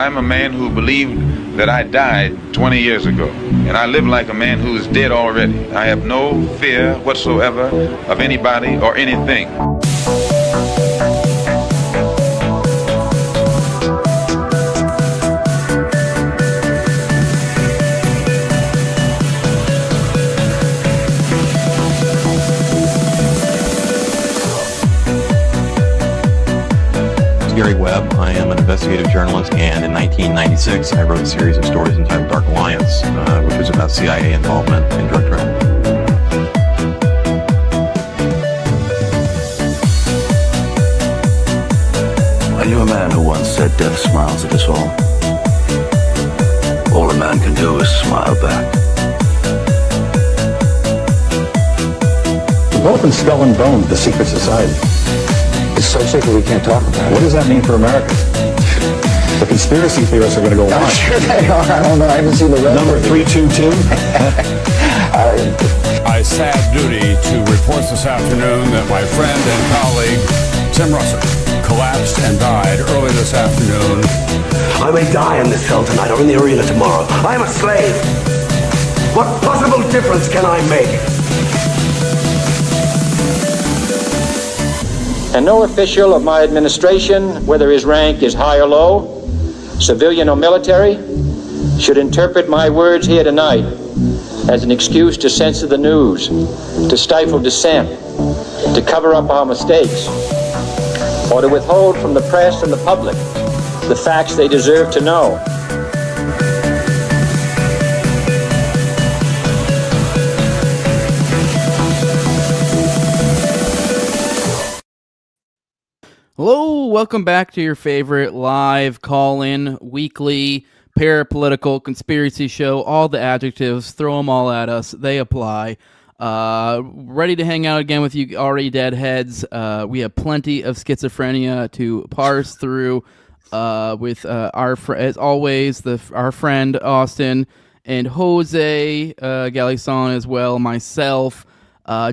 I'm a man who believed that I died 20 years ago, and I live like a man who is dead already. I have no fear whatsoever of anybody or anything. Gary Webb. I am an investigative journalist, and in 1996 I wrote a series of stories entitled Dark Alliance, which was about CIA involvement in drug trafficking. I knew a man who once said death smiles at us all. All a man can do is smile back. We've opened Skull and Bones, the secret society. It's so secret we can't talk about it. What does that mean for America? The conspiracy theorists are going to go I'm wild. sure they are. I don't know. I haven't seen the rest. Number 322. I sad duty to report this afternoon that my friend and colleague, Tim Russert, collapsed and died early this afternoon. I may die in this cell tonight or in the arena tomorrow. I am a slave. What possible difference can I make? And no official of my administration, whether his rank is high or low, civilian or military, should interpret my words here tonight as an excuse to censor the news, to stifle dissent, to cover up our mistakes, or to withhold from the press and the public the facts they deserve to know. Hello, welcome back to your favorite live call-in weekly parapolitical conspiracy show. All the adjectives, throw them all at us. They apply. Ready to hang out again with you already dead heads. We have plenty of schizophrenia to parse through with as always, our friend Austin and Jose Galison as well, myself.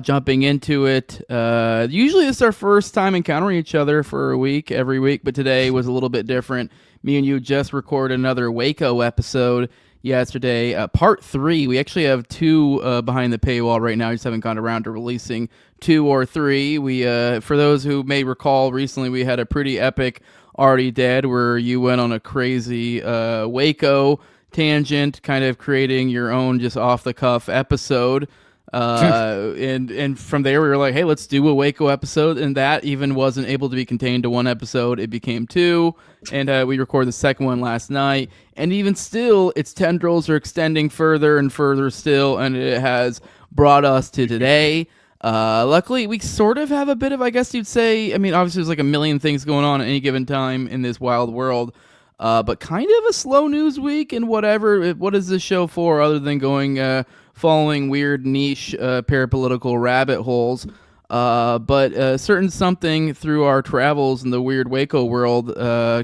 Jumping into it. Usually it's our first time encountering each other for a week, every week, but today was a little bit different. Me and you just recorded another Waco episode yesterday, part 3. We actually have 2 behind the paywall right now. We just haven't gone around to releasing 2 or 3. We, for those who may recall, recently we had a pretty epic Already Dead where you went on a crazy Waco tangent, kind of creating your own just off-the-cuff episode. And from there we were like, hey, let's do a Waco episode, and that even wasn't able to be contained to 1 episode. It became 2, and we recorded the second one last night, and even still its tendrils are extending further and further still, and it has brought us to today. Luckily we sort of have a bit of, I guess you'd say, I mean, obviously there's like a million things going on at any given time in this wild world, but kind of a slow news week. And what is this show for other than going following weird niche parapolitical rabbit holes, but certain something through our travels in the weird Waco world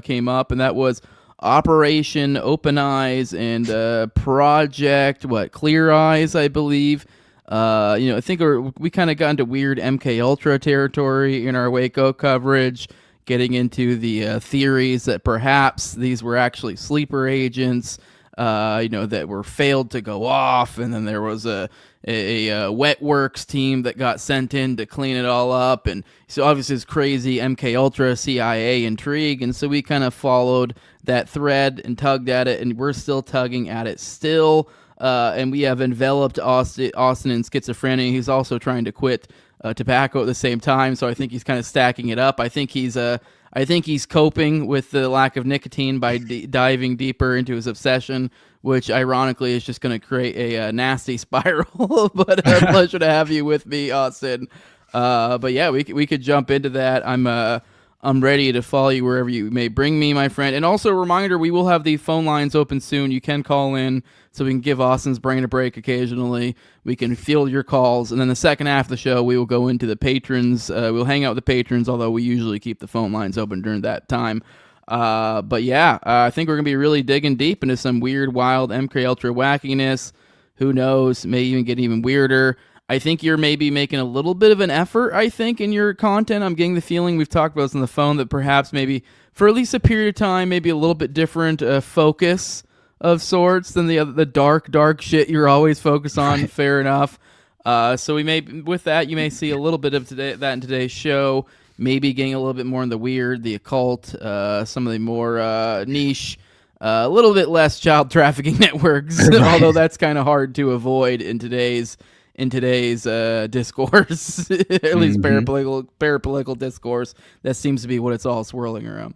came up, and that was Operation OpenEyes and Project Clear Eyes, I believe. I think we kind of got into weird MK Ultra territory in our Waco coverage, getting into the theories that perhaps these were actually sleeper agents, that were failed to go off, and then there was a wet works team that got sent in to clean it all up, and so obviously it's crazy MK Ultra CIA intrigue, and so we kind of followed that thread and tugged at it, and we're still tugging at it still, and we have enveloped Austin in schizophrenia. He's also trying to quit tobacco at the same time, so I think he's kind of stacking it up. I think he's coping with the lack of nicotine by diving deeper into his obsession, which ironically is just going to create a nasty spiral. But a pleasure to have you with me, Austin. But yeah, we could jump into that. I'm ready to follow you wherever you may bring me, my friend. And also a reminder, we will have the phone lines open soon. You can call in so we can give Austin's brain a break occasionally. We can field your calls. And then the second half of the show, we will go into the patrons. We'll hang out with the patrons, although we usually keep the phone lines open during that time. But yeah, I think we're going to be really digging deep into some weird, wild MK Ultra wackiness. Who knows? May even get even weirder. I think you're maybe making a little bit of an effort, I think, in your content. I'm getting the feeling, we've talked about this on the phone, that perhaps maybe for at least a period of time, maybe a little bit different focus of sorts than the dark shit you're always focused on. Right. Fair enough. So with that, you may see a little bit of that in today's show. Maybe getting a little bit more in the weird, the occult, some of the more niche, a little bit less child trafficking networks. Right. Although that's kind of hard to avoid in today's discourse, at least parapolitical discourse. That seems to be what it's all swirling around.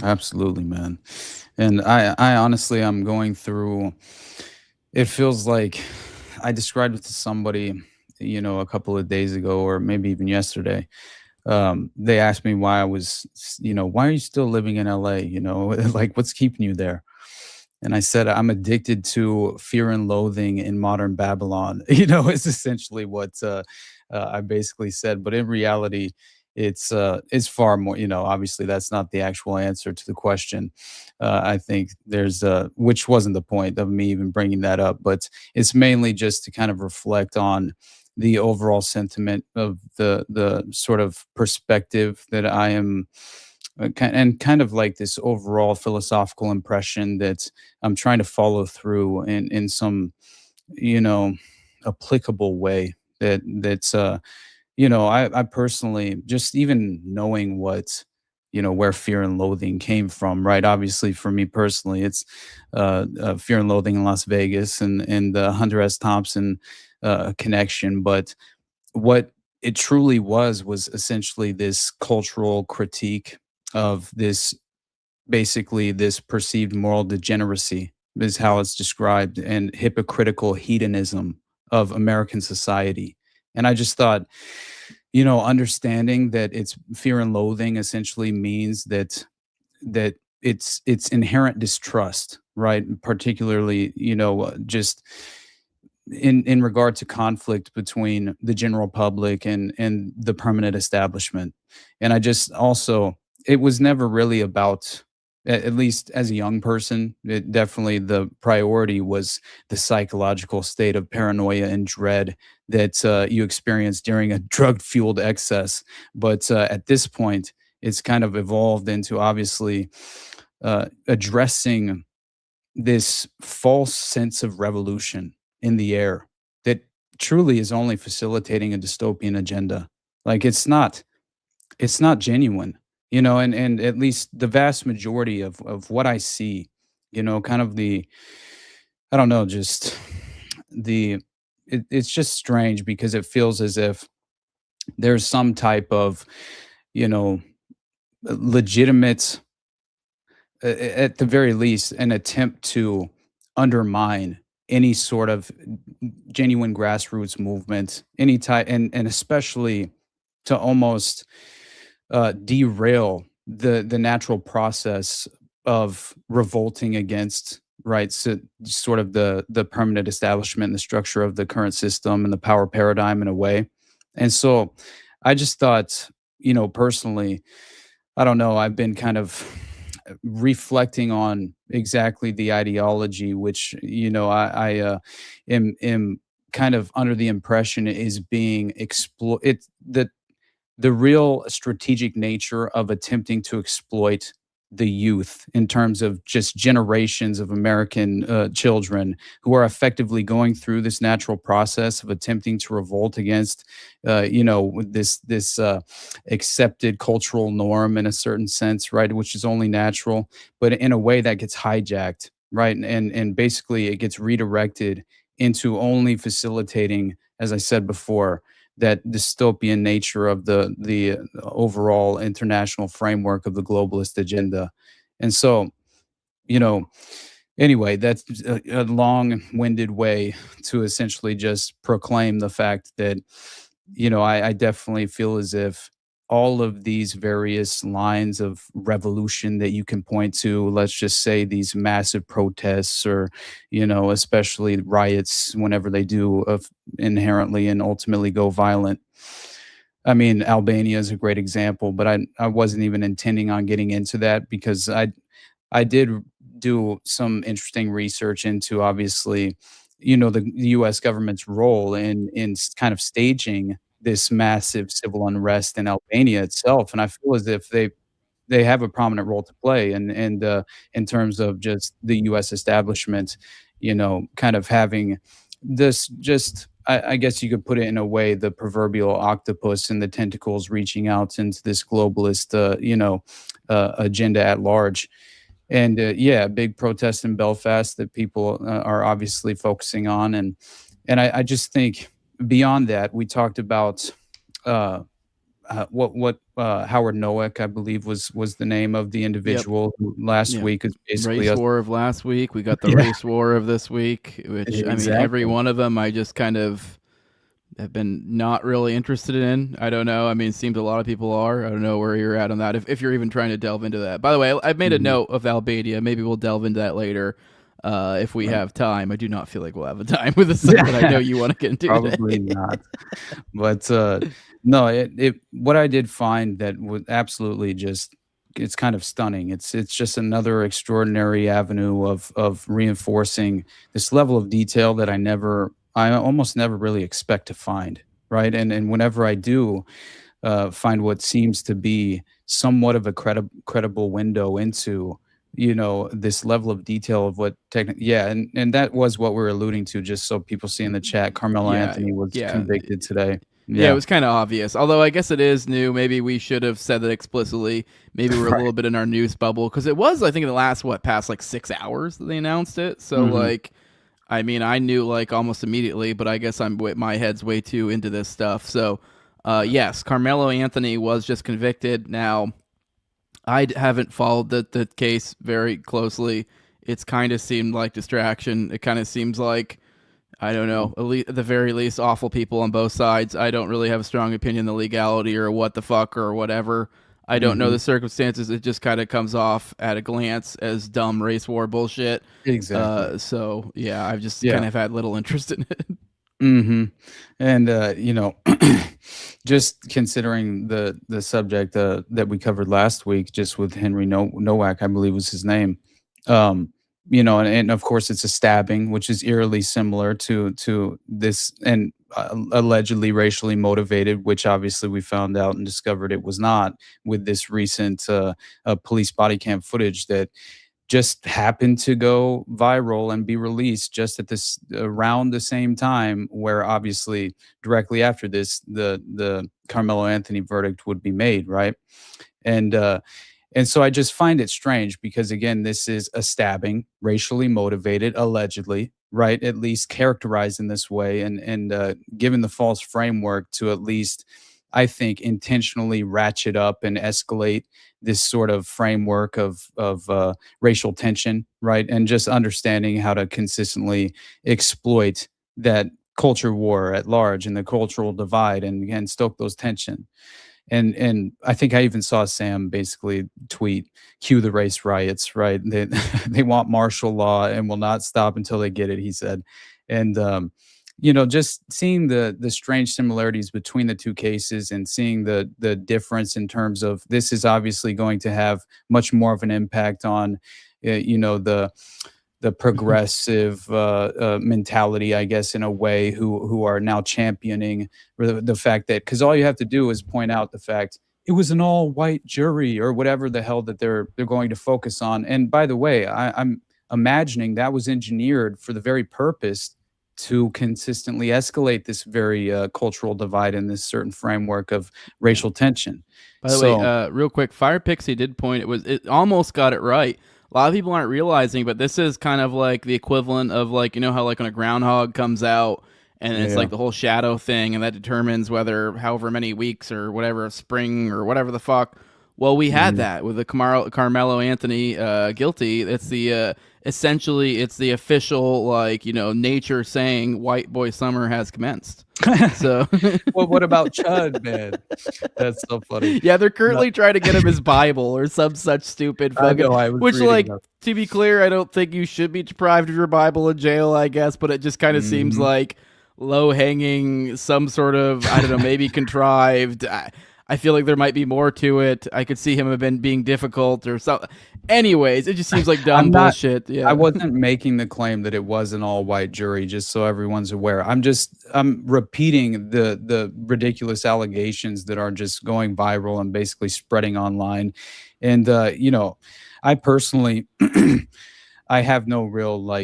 Absolutely, man. And I honestly, I'm going through, it feels like I described it to somebody, a couple of days ago, or maybe even yesterday. They asked me why I was, why are you still living in LA? Like, what's keeping you there? And I said, I'm addicted to fear and loathing in modern Babylon. It's essentially what I basically said. But in reality, it's far more, obviously that's not the actual answer to the question. I think there's, which wasn't the point of me even bringing that up, but it's mainly just to kind of reflect on the overall sentiment of the sort of perspective that I am, and kind of like this overall philosophical impression that I'm trying to follow through in some, applicable way that's I personally, just even knowing what, where fear and loathing came from, right? Obviously, for me personally, it's Fear and Loathing in Las Vegas and the Hunter S. Thompson connection. But what it truly was essentially this cultural critique of this, basically this perceived moral degeneracy is how it's described, and hypocritical hedonism of American society. And I just thought, understanding that it's fear and loathing essentially means that it's inherent distrust, right? Particularly, just in regard to conflict between the general public and the permanent establishment. And I just also, it was never really about, at least as a young person, it definitely, the priority was the psychological state of paranoia and dread that you experience during a drug-fueled excess. But at this point, it's kind of evolved into, obviously, addressing this false sense of revolution in the air that truly is only facilitating a dystopian agenda. Like, it's not genuine. And at least the vast majority of what I see, kind of I don't know, just it's just strange because it feels as if there's some type of, legitimate, at the very least, an attempt to undermine any sort of genuine grassroots movement, any type, and especially to almost derail the natural process of revolting against, right, so sort of the permanent establishment and the structure of the current system and the power paradigm in a way. And so I just thought, personally, I don't know, I've been kind of reflecting on exactly the ideology, which, I am kind of under the impression is being exploited, the real strategic nature of attempting to exploit the youth in terms of just generations of American children who are effectively going through this natural process of attempting to revolt against, this accepted cultural norm in a certain sense, right, which is only natural, but in a way that gets hijacked, right, and basically it gets redirected into only facilitating, as I said before, that dystopian nature of the overall international framework of the globalist agenda. And so, anyway, that's a long-winded way to essentially just proclaim the fact that, I definitely feel as if all of these various lines of revolution that you can point to, let's just say these massive protests or, especially riots whenever they do inherently and ultimately go violent. I mean, Albania is a great example, but I wasn't even intending on getting into that because I did do some interesting research into, obviously, the U.S. government's role in kind of staging this massive civil unrest in Albania itself. And I feel as if they have a prominent role to play, and in terms of just the U.S. establishment, kind of having this just. I guess you could put it in a way, the proverbial octopus and the tentacles reaching out into this globalist, agenda at large. And big protest in Belfast that people are obviously focusing on, and I just think beyond that, we talked about what Howard Nowak, I believe, was the name of the individual who last week is basically race war of last week. We got the race war of this week, which I mean, every one of them I just kind of have been not really interested in. I don't know. I mean, it seems a lot of people are. I don't know where you're at on that. If you're even trying to delve into that. By the way, I've made a note of Albania. Maybe we'll delve into that later if we have time. I do not feel like we'll have a time with this that I know you want to get into. Probably not. But no, it what I did find that was absolutely just, it's kind of stunning. It's just another extraordinary avenue of reinforcing this level of detail that I almost never really expect to find, right? And whenever I do find what seems to be somewhat of a credible window into, this level of detail of what and that was what we're alluding to, just so people see in the chat. Carmelo Anthony was convicted today. Yeah, it was kind of obvious. Although I guess it is new. Maybe we should have said that explicitly. Maybe we're a little bit in our news bubble, because it was, I think, in the last past like 6 hours that they announced it. So like, I mean, I knew like almost immediately, but I guess my head's way too into this stuff. So yes, Carmelo Anthony was just convicted. Now, I haven't followed the case very closely. It's kind of seemed like distraction. It kind of seems like, I don't know, at the very least, awful people on both sides. I don't really have a strong opinion on the legality or what the fuck or whatever. I don't know the circumstances. It just kind of comes off at a glance as dumb race war bullshit. Exactly. So, yeah, I've just kind of had little interest in it. And, just considering the subject that we covered last week, just with Henry Nowak, I believe was his name, and of course it's a stabbing, which is eerily similar to this, and allegedly racially motivated, which obviously we found out and discovered it was not, with this recent police body cam footage that just happened to go viral and be released just at this around the same time, where obviously directly after this the Carmelo Anthony verdict would be made, right? And so I just find it strange because, again, this is a stabbing, racially motivated, allegedly, right? At least characterized in this way, and given the false framework to at least, I think, intentionally ratchet up and escalate this sort of framework of racial tension, right? And just understanding how to consistently exploit that culture war at large and the cultural divide, and again, stoke those tension. And I think I even saw Sam basically tweet, "Cue the race riots," right? They want martial law and will not stop until they get it, he said. And just seeing the strange similarities between the two cases, and seeing the difference in terms of, this is obviously going to have much more of an impact on the progressive mentality, I guess, in a way, who are now championing the fact that, because all you have to do is point out the fact it was an all-white jury, or whatever the hell that they're going to focus on. And by the way, I'm imagining that was engineered for the very purpose to consistently escalate this very cultural divide in this certain framework of racial tension. By the way, real quick, Fire Pixie did point, it almost got it right. A lot of people aren't realizing, but this is kind of like the equivalent of, like, how like when a groundhog comes out and it's like the whole shadow thing, and that determines whether however many weeks or whatever of spring or whatever the fuck. Well, we had that with the Carmelo Anthony guilty. It's the essentially it's the official, like, nature saying white boy summer has commenced. So, well, what about Chud, man? That's so funny. Yeah, they're currently trying to get him his Bible or some such stupid fucking. Which, like, to be clear, I don't think you should be deprived of your Bible in jail, I guess, but it just kind of seems like low hanging, some sort of, I don't know, maybe contrived. I feel like there might be more to it. I could see him being difficult or something. Anyways, it just seems like dumb bullshit. Yeah. I wasn't making the claim that it was an all-white jury, just so everyone's aware. I'm repeating the ridiculous allegations that are just going viral and basically spreading online. And I personally, I have no real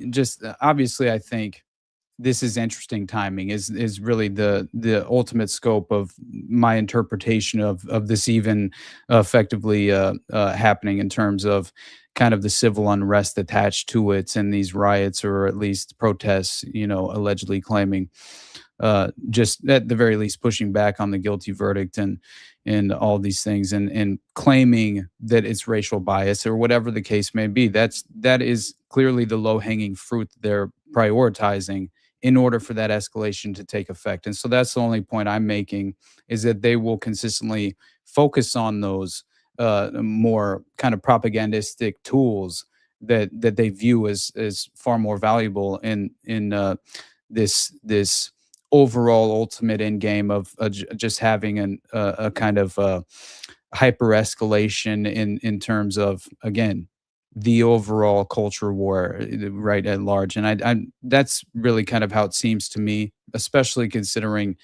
just obviously I think this is interesting timing is really the ultimate scope of my interpretation of this even effectively happening in terms of kind of the civil unrest attached to it and these riots or at least protests, allegedly claiming just at the very least pushing back on the guilty verdict and all these things and claiming that it's racial bias or whatever the case may be. That is clearly the low-hanging fruit they're prioritizing in order for that escalation to take effect. And so that's the only point I'm making, is that they will consistently focus on those more kind of propagandistic tools that they view as far more valuable in this overall ultimate end game of just having a kind of hyper escalation in terms of, again, the overall culture war right at large. And I that's really kind of how it seems to me, especially considering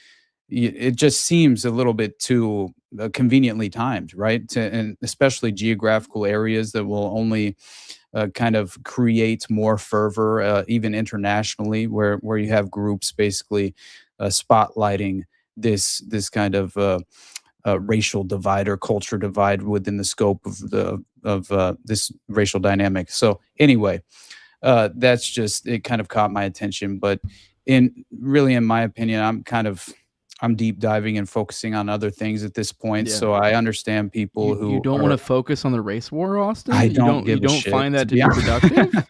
it just seems a little bit too conveniently timed, right? And especially geographical areas that will only kind of create more fervor, even internationally, where you have groups basically spotlighting this kind of racial divide or culture divide within the scope of this racial dynamic. So anyway, that's just, it kind of caught my attention. But in my opinion, I'm deep diving and focusing on other things at this point. So I understand people who you don't want to focus on the race war, Austin. I don't you don't find that to be productive.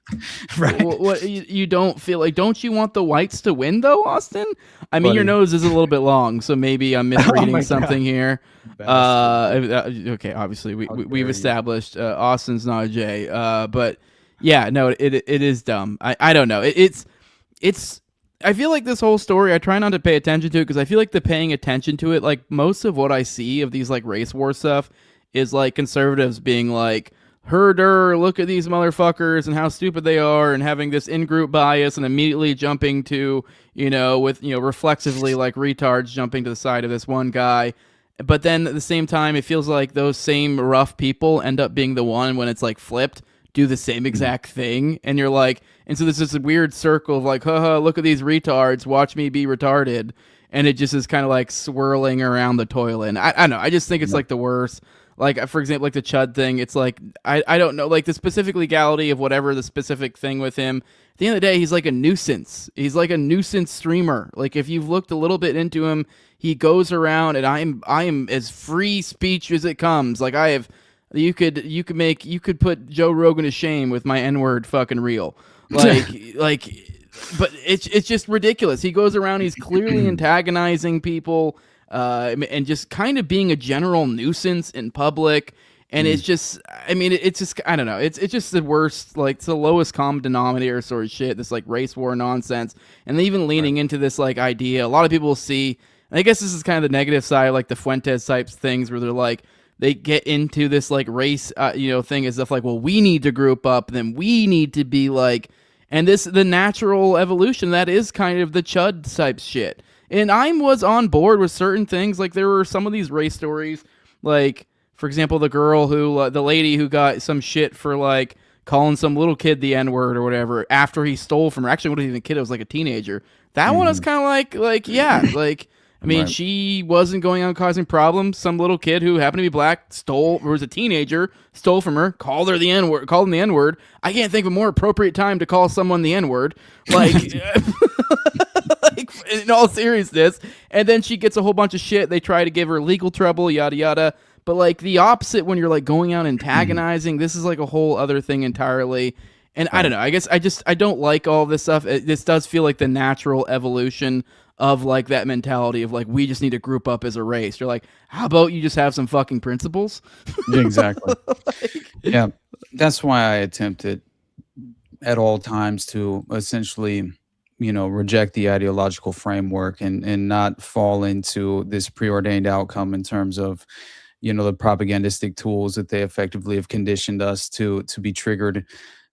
Right? What you don't feel like? Don't you want the whites to win though, Austin? I mean, your nose is a little bit long, so maybe I'm misreading something here. Okay, obviously we've established Austin's not a J. But yeah, no, it is dumb. I don't know. It's. I feel like this whole story, I try not to pay attention to it because I feel like the paying attention to it, like most of what I see of these like race war stuff is like conservatives being like, herder, look at these motherfuckers and how stupid they are, and having this in-group bias and immediately jumping to, reflexively like retards jumping to the side of this one guy. But then at the same time, it feels like those same rough people end up being the one when it's like flipped, do the same exact thing. And you're like, and so there's this weird circle of like, haha, look at these retards, watch me be retarded. And it just is kind of like swirling around the toilet. And I don't know. I just think it's like the worst. Like, for example, like the Chud thing, it's like, I don't know, like the specific legality of whatever the specific thing with him. At the end of the day, he's like a nuisance. He's like a nuisance streamer. Like, if you've looked a little bit into him, he goes around, and I am as free speech as it comes. Like, I have, you could put Joe Rogan to shame with my N-word fucking reel. Like, but it's just ridiculous. He goes around, he's clearly antagonizing people, and just kind of being a general nuisance in public. And it's just, I mean, it's just, I don't know. It's just the worst, like, it's the lowest common denominator sort of shit, this, like, race war nonsense. And even leaning into this, like, idea, a lot of people will see, and I guess this is kind of the negative side, like the Fuentes types things where they're like, they get into this, like, race, thing as if, like, well, we need to group up, then we need to be, like, and the natural evolution, that is kind of the Chud type shit. And I was on board with certain things, like, there were some of these race stories, like, for example, the girl who, the lady who got some shit for, like, calling some little kid the N-word or whatever after he stole from her. Actually, it wasn't even a kid, it was, like, a teenager. That one was kind of like, yeah, like, I mean, she wasn't going on causing problems. Some little kid who happened to be black stole, or was a teenager, stole from her, called him the N-word. I can't think of a more appropriate time to call someone the N-word. Like, like, in all seriousness. And then she gets a whole bunch of shit. They try to give her legal trouble, yada, yada. But, like, the opposite when you're, like, going out antagonizing, this is, like, a whole other thing entirely. And I don't know. I guess I don't like all this stuff. This does feel like the natural evolution of, like, that mentality of, like, we just need to group up as a race. You're like, how about you just have some fucking principles? Exactly. Yeah. That's why I attempted at all times to essentially, reject the ideological framework and not fall into this preordained outcome in terms of, the propagandistic tools that they effectively have conditioned us to be triggered,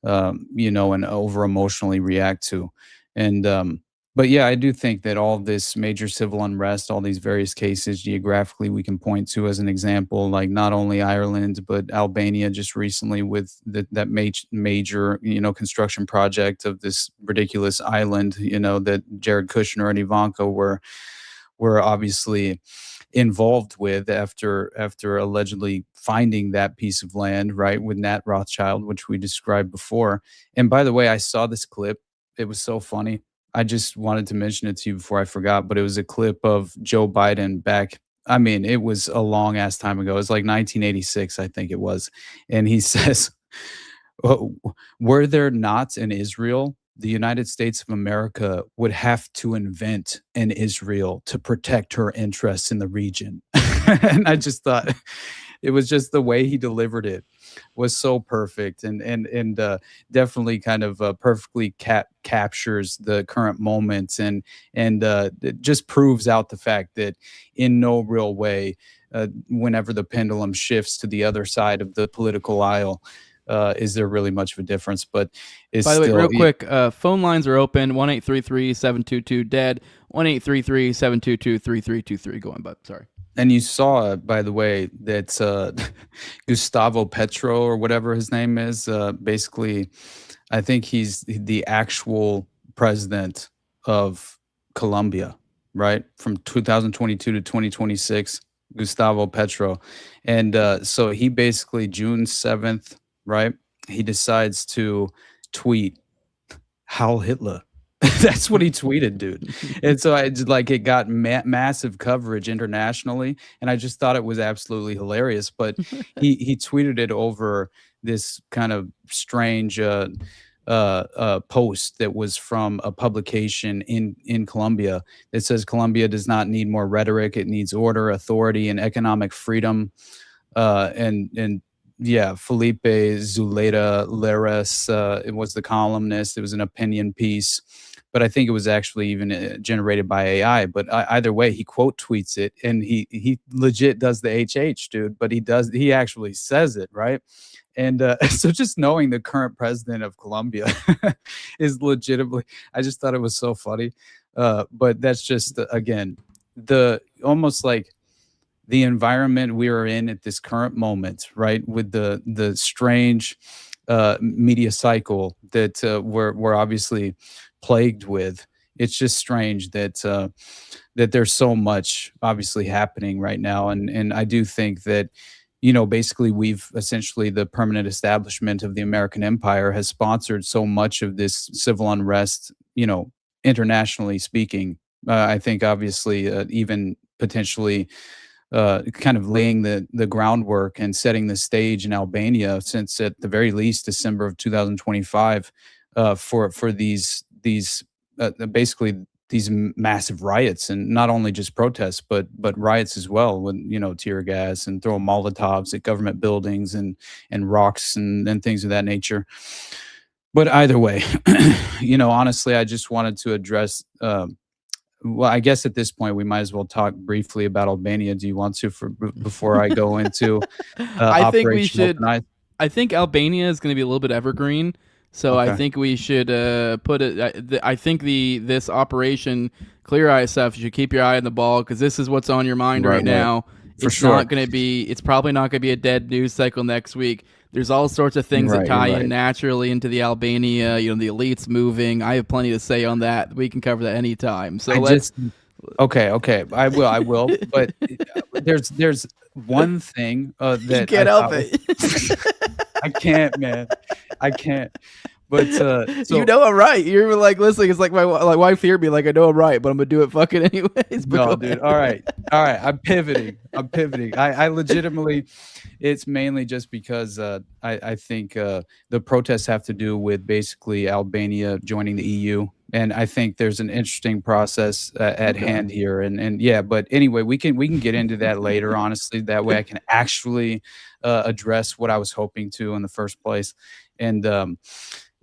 and over emotionally react to. And But yeah, I do think that all this major civil unrest, all these various cases geographically we can point to as an example, like not only Ireland, but Albania just recently with that major, construction project of this ridiculous island, that Jared Kushner and Ivanka were obviously involved with after allegedly finding that piece of land, right, with Nat Rothschild, which we described before. And by the way, I saw this clip. It was so funny. I just wanted to mention it to you before I forgot, but it was a clip of Joe Biden back. I mean, it was a long ass time ago. It was like 1986, I think it was. And he says, were there not in Israel, the United States of America would have to invent an Israel to protect her interests in the region. And I just thought it was just the way he delivered it was so perfect and definitely kind of perfectly captures the current moments and it just proves out the fact that in no real way, whenever the pendulum shifts to the other side of the political aisle, is there really much of a difference? But it's by the way, still, real quick, phone lines are open: 1-833-722-DEAD, 1-833-722-3323. Go on, bud. Sorry. and you saw, by the way, that Gustavo Petro or whatever his name is, basically, I think he's the actual president of Colombia, right? From 2022 to 2026, Gustavo Petro. And so he basically, June 7th, right? He decides to tweet Heil Hitler. That's what he tweeted, dude. And so it got massive coverage internationally, and I just thought it was absolutely hilarious. But he tweeted it over this kind of strange post that was from a publication in Colombia that says Colombia does not need more rhetoric; it needs order, authority, and economic freedom. And yeah, Felipe Zuleta Leres, it was the columnist. It was an opinion piece, but I think it was actually even generated by AI. But either way, he quote tweets it, and he legit does the HH, dude. But he actually says it, right? And so just knowing the current president of Colombia is legitimately, I just thought it was so funny. But that's just again the almost like the environment we are in at this current moment, right? With the strange media cycle that we're obviously plagued with. It's just strange that that there's so much obviously happening right now, and I do think that basically we've essentially the permanent establishment of the American empire has sponsored so much of this civil unrest, internationally speaking. I think obviously even potentially kind of laying the groundwork and setting the stage in Albania since at the very least December of 2025 for these basically these massive riots, and not only just protests but riots as well, with tear gas and throwing Molotovs at government buildings and rocks and things of that nature. But either way, honestly, I just wanted to address. Well, I guess at this point we might as well talk briefly about Albania. Do you want to before I go into I think we should. OpenEyes? I think Albania is going to be a little bit evergreen, so Okay. I think we should put it. I think this Operation Clear Eye stuff. You should keep your eye on the ball because this is what's on your mind right now. For It's sure. not going to be. It's probably not going to be a dead news cycle next week. There's all sorts of things that Right, tie you're in right. naturally into the Albania. The elites moving. I have plenty to say on that. We can cover that anytime. So Okay. I will. But there's one thing that you can't help it. I can't, man. I can't. But so I'm right. You're like listening. It's like my wife here be like, I know I'm right, but I'm gonna do it fucking anyways. But no, go dude. ahead. All right. I'm pivoting. I legitimately, it's mainly just because I think the protests have to do with basically Albania joining the EU, and I think there's an interesting process at hand here. And yeah, but anyway, we can get into that later. Honestly, that way I can actually address what I was hoping to in the first place, and.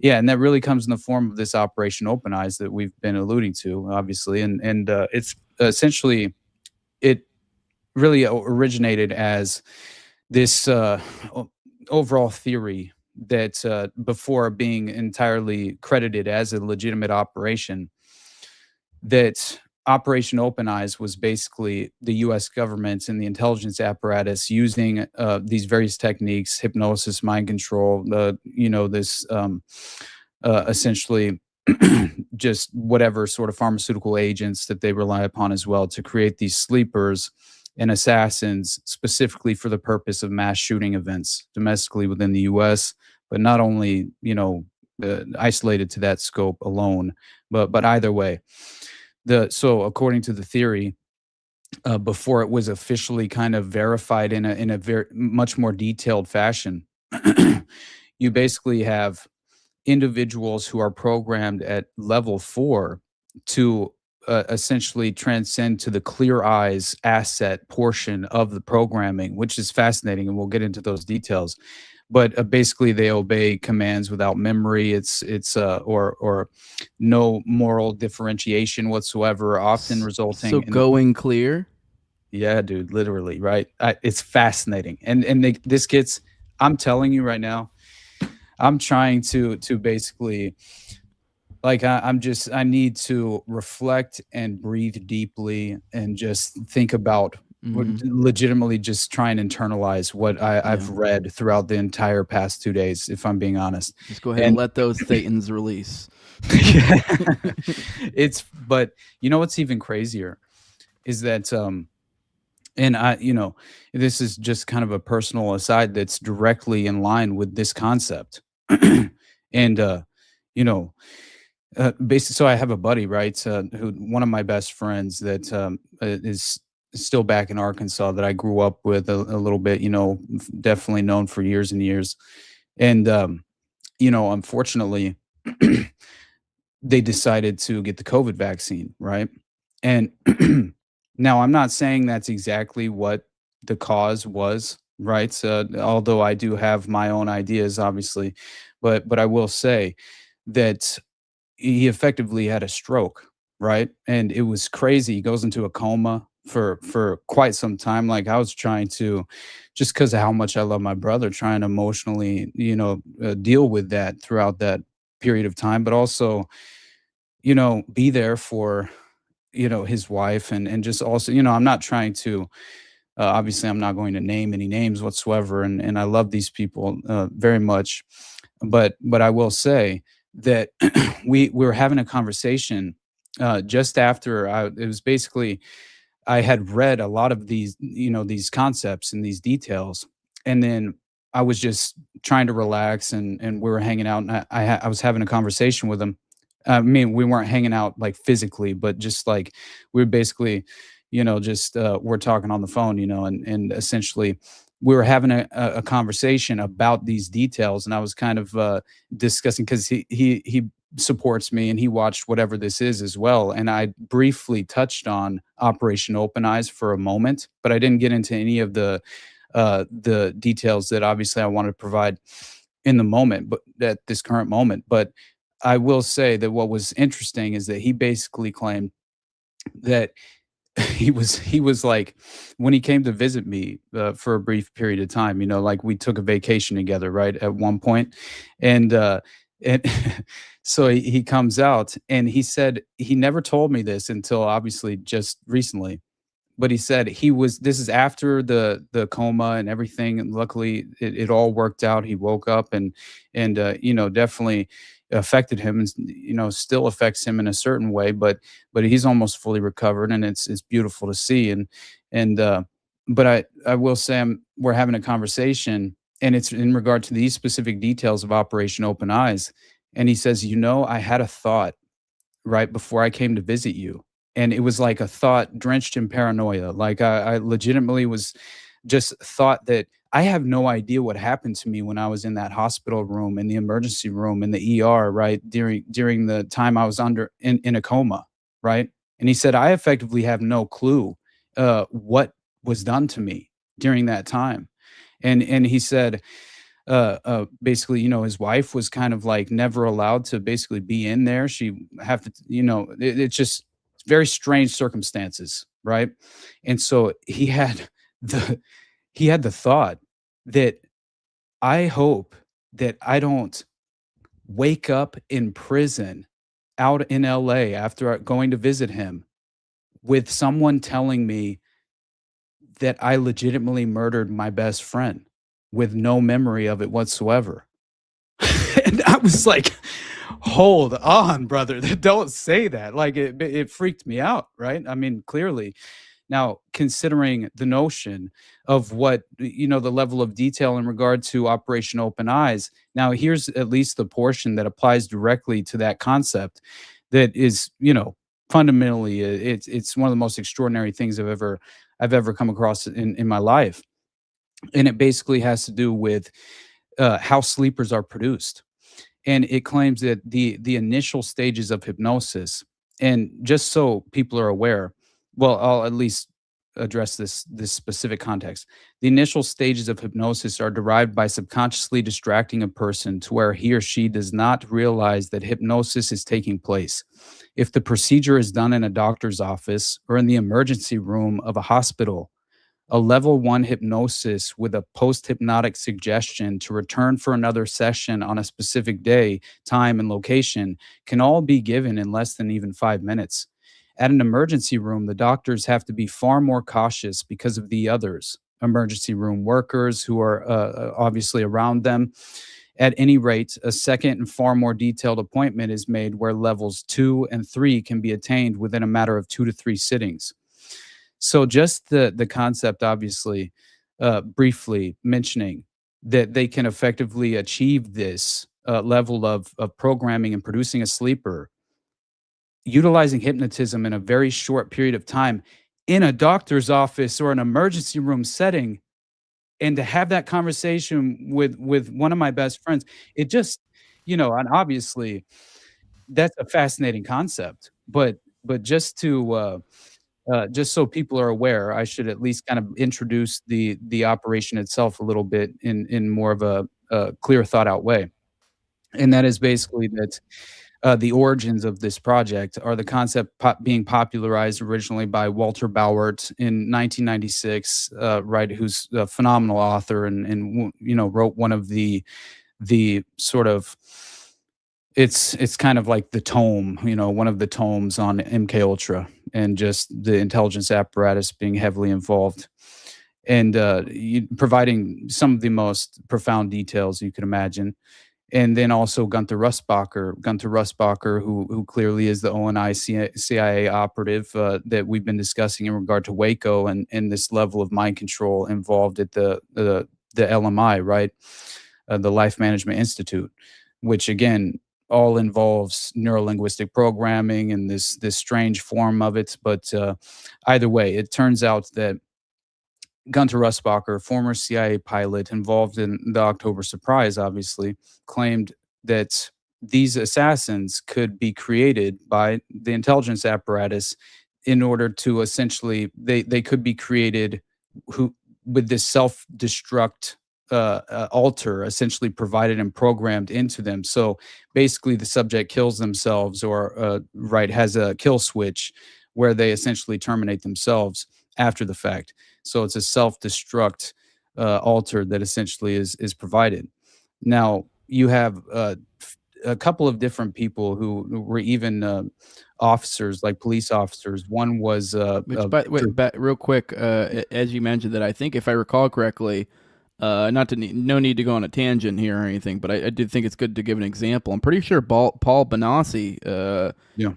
Yeah, and that really comes in the form of this Operation OpenEyes that we've been alluding to, obviously, and it's essentially it really originated as this overall theory that before being entirely credited as a legitimate operation, that Operation OpenEyes was basically the U.S. government and the intelligence apparatus using these various techniques, hypnosis, mind control, this essentially just whatever sort of pharmaceutical agents that they rely upon as well to create these sleepers and assassins specifically for the purpose of mass shooting events domestically within the U.S., but not only, isolated to that scope alone, but either way. So according to the theory, before it was officially kind of verified in a very much more detailed fashion, you basically have individuals who are programmed at level 4 to essentially transcend to the clear eyes asset portion of the programming, which is fascinating, and we'll get into those details. But basically, they obey commands without memory. It's or no moral differentiation whatsoever, often resulting So in going clear. yeah, dude, literally, right? It's fascinating, and this gets. I'm telling you right now, I'm trying to basically, like, I need to reflect and breathe deeply and just think about legitimately just try and internalize what I've read throughout the entire past 2 days, if I'm being honest. Just go ahead and let those thetans release. But you know what's even crazier is that and this is just kind of a personal aside that's directly in line with this concept. And basically, so I have a buddy, right, who one of my best friends that is still back in Arkansas that I grew up with a little bit, definitely known for years and years. And unfortunately, they decided to get the COVID vaccine, right? And now I'm not saying that's exactly what the cause was, right? Although I do have my own ideas, obviously, but I will say that he effectively had a stroke, right? And it was crazy. He goes into a coma for quite some time. Like, I was trying to, just because of how much I love my brother, trying to emotionally, deal with that throughout that period of time, but also, be there for, his wife and just also, I'm not trying to, obviously I'm not going to name any names whatsoever. And I love these people very much. But I will say that we were having a conversation just after it was basically, I had read a lot of these, these concepts and these details. And then I was just trying to relax and we were hanging out, and I was having a conversation with him. I mean, we weren't hanging out like physically, but just like we were basically, just we're talking on the phone, and essentially we were having a conversation about these details, and I was kind of discussing, because he supports me and he watched whatever this is as well, and I briefly touched on Operation OpenEyes for a moment, but I didn't get into any of the details that obviously I wanted to provide in the moment, but at this current moment. But I will say that what was interesting is that he basically claimed that he was like, when he came to visit me for a brief period of time, like we took a vacation together, right, at one point, and so he comes out and he said he never told me this until obviously just recently, but he said this is after the coma and everything, and luckily it all worked out. He woke up and definitely affected him, and still affects him in a certain way, but he's almost fully recovered, and it's beautiful to see. But I will say, we're having a conversation, and it's in regard to these specific details of Operation OpenEyes, and he says, I had a thought right before I came to visit you, and it was like a thought drenched in paranoia. Like, I legitimately was just thought that I have no idea what happened to me when I was in that hospital room, in the emergency room, in the ER, right, during the time I was in a coma, right? And he said, I effectively have no clue what was done to me during that time. And he said, basically, his wife was kind of like never allowed to basically be in there. She have to, it's just very strange circumstances, right? And so he had the thought that I hope that I don't wake up in prison out in LA after going to visit him with someone telling me that I legitimately murdered my best friend with no memory of it whatsoever. And I was like, hold on, brother. Don't say that. Like it freaked me out, right? I mean, clearly. Now, considering the notion of what, the level of detail in regard to Operation OpenEyes, now here's at least the portion that applies directly to that concept that is, fundamentally, it's one of the most extraordinary things I've ever come across in my life. And it basically has to do with how sleepers are produced. And it claims that the initial stages of hypnosis, and just so people are aware, well, I'll at least address this specific context. The initial stages of hypnosis are derived by subconsciously distracting a person to where he or she does not realize that hypnosis is taking place. If the procedure is done in a doctor's office or in the emergency room of a hospital, a level 1 hypnosis with a post-hypnotic suggestion to return for another session on a specific day, time, and location can all be given in less than even 5 minutes. At an emergency room, the doctors have to be far more cautious because of the others, emergency room workers who are obviously around them. At any rate, a second and far more detailed appointment is made where levels 2 and 3 can be attained within a matter of 2 to 3 sittings. So just the concept, obviously, briefly mentioning that they can effectively achieve this level of programming and producing a sleeper, utilizing hypnotism in a very short period of time in a doctor's office or an emergency room setting, and to have that conversation with one of my best friends, it just, and obviously that's a fascinating concept, but just to just so people are aware, I should at least kind of introduce the operation itself a little bit in more of a clear, thought out way. And that is basically that the origins of this project are the concept being popularized originally by Walter Bauert in 1996, right? Who's a phenomenal author and wrote one of the sort of, it's kind of like the tome, one of the tomes on MK Ultra and just the intelligence apparatus being heavily involved, and providing some of the most profound details you could imagine. And then also Gunther Rustbacher, who clearly is the OpenEyes CIA operative that we've been discussing in regard to Waco and this level of mind control involved at the LMI, right? The Life Management Institute, which again all involves neurolinguistic programming and this strange form of it. But either way, it turns out that Gunther Rustbacher, former CIA pilot involved in the October surprise, obviously, claimed that these assassins could be created by the intelligence apparatus in order to essentially, they could be created with this self-destruct alter essentially provided and programmed into them. So basically the subject kills themselves or has a kill switch where they essentially terminate themselves after the fact. So it's a self-destruct alter that essentially is provided. Now you have a couple of different people who were even officers, like police officers. One was real quick, as you mentioned that, I think if I recall correctly, no need to go on a tangent here or anything, but I did think it's good to give an example. I'm pretty sure Paul Benassi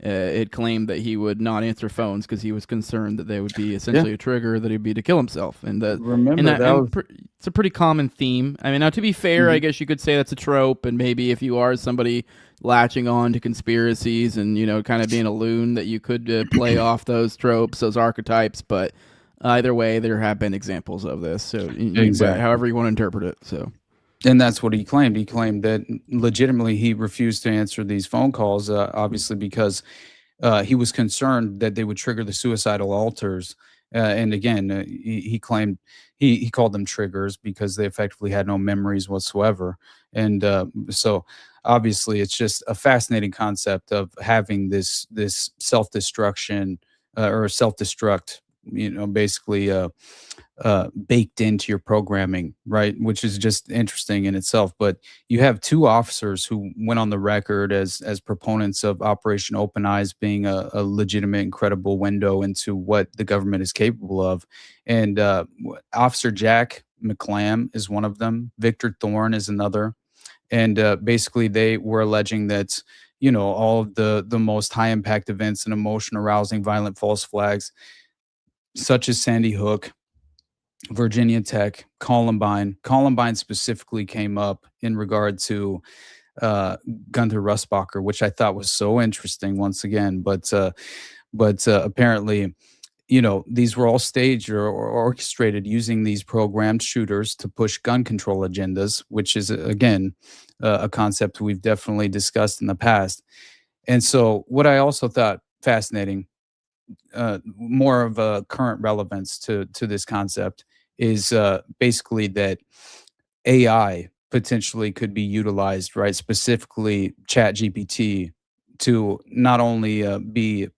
had claimed that he would not answer phones because he was concerned that they would be essentially a trigger that he'd be to kill himself. And it's a pretty common theme. I mean, now to be fair, I guess you could say that's a trope, and maybe if you are somebody latching on to conspiracies and kind of being a loon, that you could play off those tropes, those archetypes, but either way, there have been examples of this. So exactly. However you want to interpret it. So, and that's what he claimed. He claimed that legitimately he refused to answer these phone calls, obviously because he was concerned that they would trigger the suicidal alters. And again, he claimed he called them triggers because they effectively had no memories whatsoever. And so obviously it's just a fascinating concept of having this self-destruction or self-destruct, basically baked into your programming, right? Which is just interesting in itself. But you have two officers who went on the record as proponents of Operation OpenEyes being a legitimate and credible window into what the government is capable of. And Officer Jack McClam is one of them. Victor Thorne is another. And basically, they were alleging that, all of the most high impact events and emotion arousing violent false flags, such as Sandy Hook, Virginia Tech, Columbine specifically came up in regard to Gunther Russbacher, which I thought was so interesting once again. But apparently, these were all staged or orchestrated using these programmed shooters to push gun control agendas, which is, again, a concept we've definitely discussed in the past. And so what I also thought fascinating, more of a current relevance to this concept, is basically that AI potentially could be utilized, right? Specifically ChatGPT, to not only be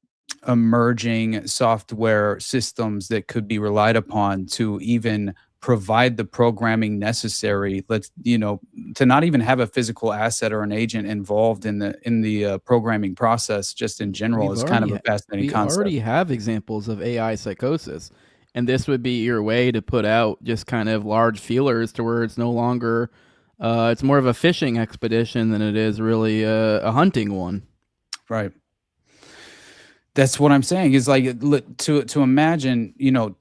emerging software systems that could be relied upon to even provide the programming necessary, to not even have a physical asset or an agent involved in the programming process just in general is kind of a fascinating concept. We already have examples of AI psychosis. And this would be your way to put out just kind of large feelers to where it's no longer, it's more of a fishing expedition than it is really a hunting one. Right. That's what I'm saying is like to imagine,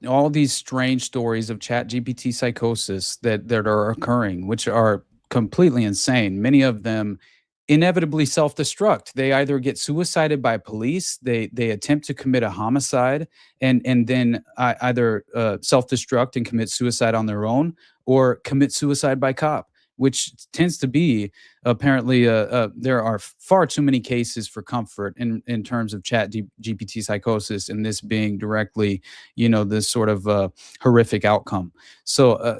all these strange stories of ChatGPT psychosis that are occurring, which are completely insane. Many of them inevitably self-destruct. They either get suicided by police, they attempt to commit a homicide, and then either self-destruct and commit suicide on their own, or commit suicide by cop, which tends to be apparently there are far too many cases for comfort in terms of GPT psychosis, and this being directly, this sort of horrific outcome. So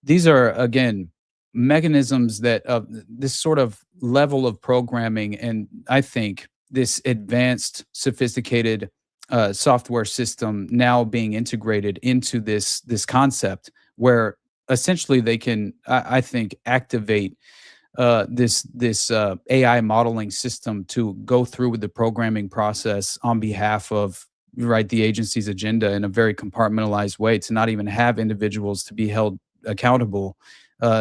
these are, again, mechanisms that of this sort of level of programming, and I think this advanced, sophisticated software system now being integrated into this concept, where essentially they can, I think, activate this AI modeling system to go through with the programming process on behalf of the agency's agenda in a very compartmentalized way, to not even have individuals to be held accountable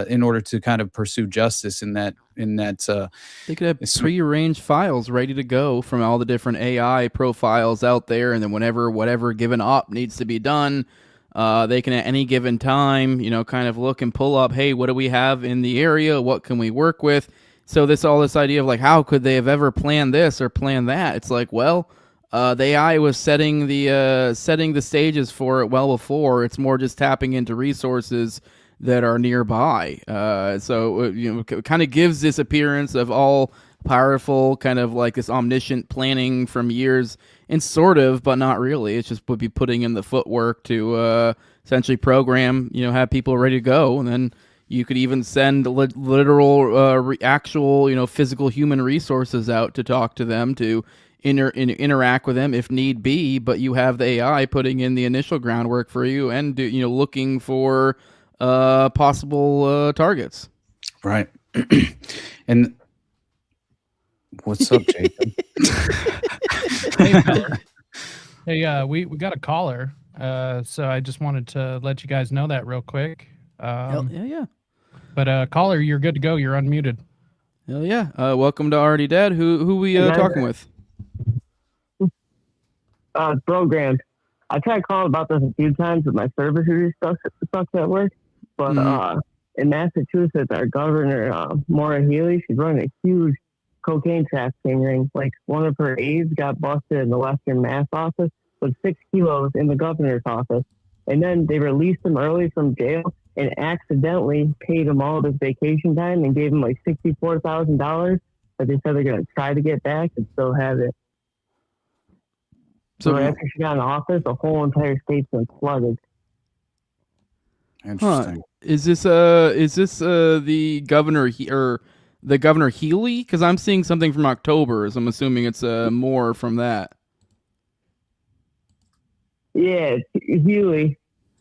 in order to kind of pursue justice in that they could have prearranged files ready to go from all the different AI profiles out there, and then whatever given op needs to be done, they can at any given time, kind of look and pull up, hey, what do we have in the area? What can we work with? So this idea of like, how could they have ever planned this or planned that? It's like, well, the AI was setting the stages for it well before. It's more just tapping into resources that are nearby. So it kind of gives this appearance of all powerful, kind of like this omniscient planning from years, and sort of, but not really. It's just would be putting in the footwork to essentially program, have people ready to go, and then you could even send literal, actual, physical human resources out to talk to them, to interact with them if need be. But you have the AI putting in the initial groundwork for you, and looking for possible targets. Right. And what's up, Jacob? Hey, we got a caller. So I just wanted to let you guys know that real quick. Yeah. But caller, you're good to go. You're unmuted. Hell yeah. Welcome to Already Dead. Who we talking with? Programmed. I tried calling about this a few times, but my service really sucks at work. But in Massachusetts, our governor, Maura Healey, she's running a huge cocaine trafficking ring. Like, one of her aides got busted in the Western Mass office with 6 kilos in the governor's office. And then they released him early from jail and accidentally paid him all of his vacation time and gave him like $64,000 that they said they're going to try to get back and still have it. So after she got in office, the whole entire state's been flooded. Interesting. Is this the governor or the Governor Healy? Because I'm seeing something from October, so I'm assuming it's more from that. Yeah, it's Healy.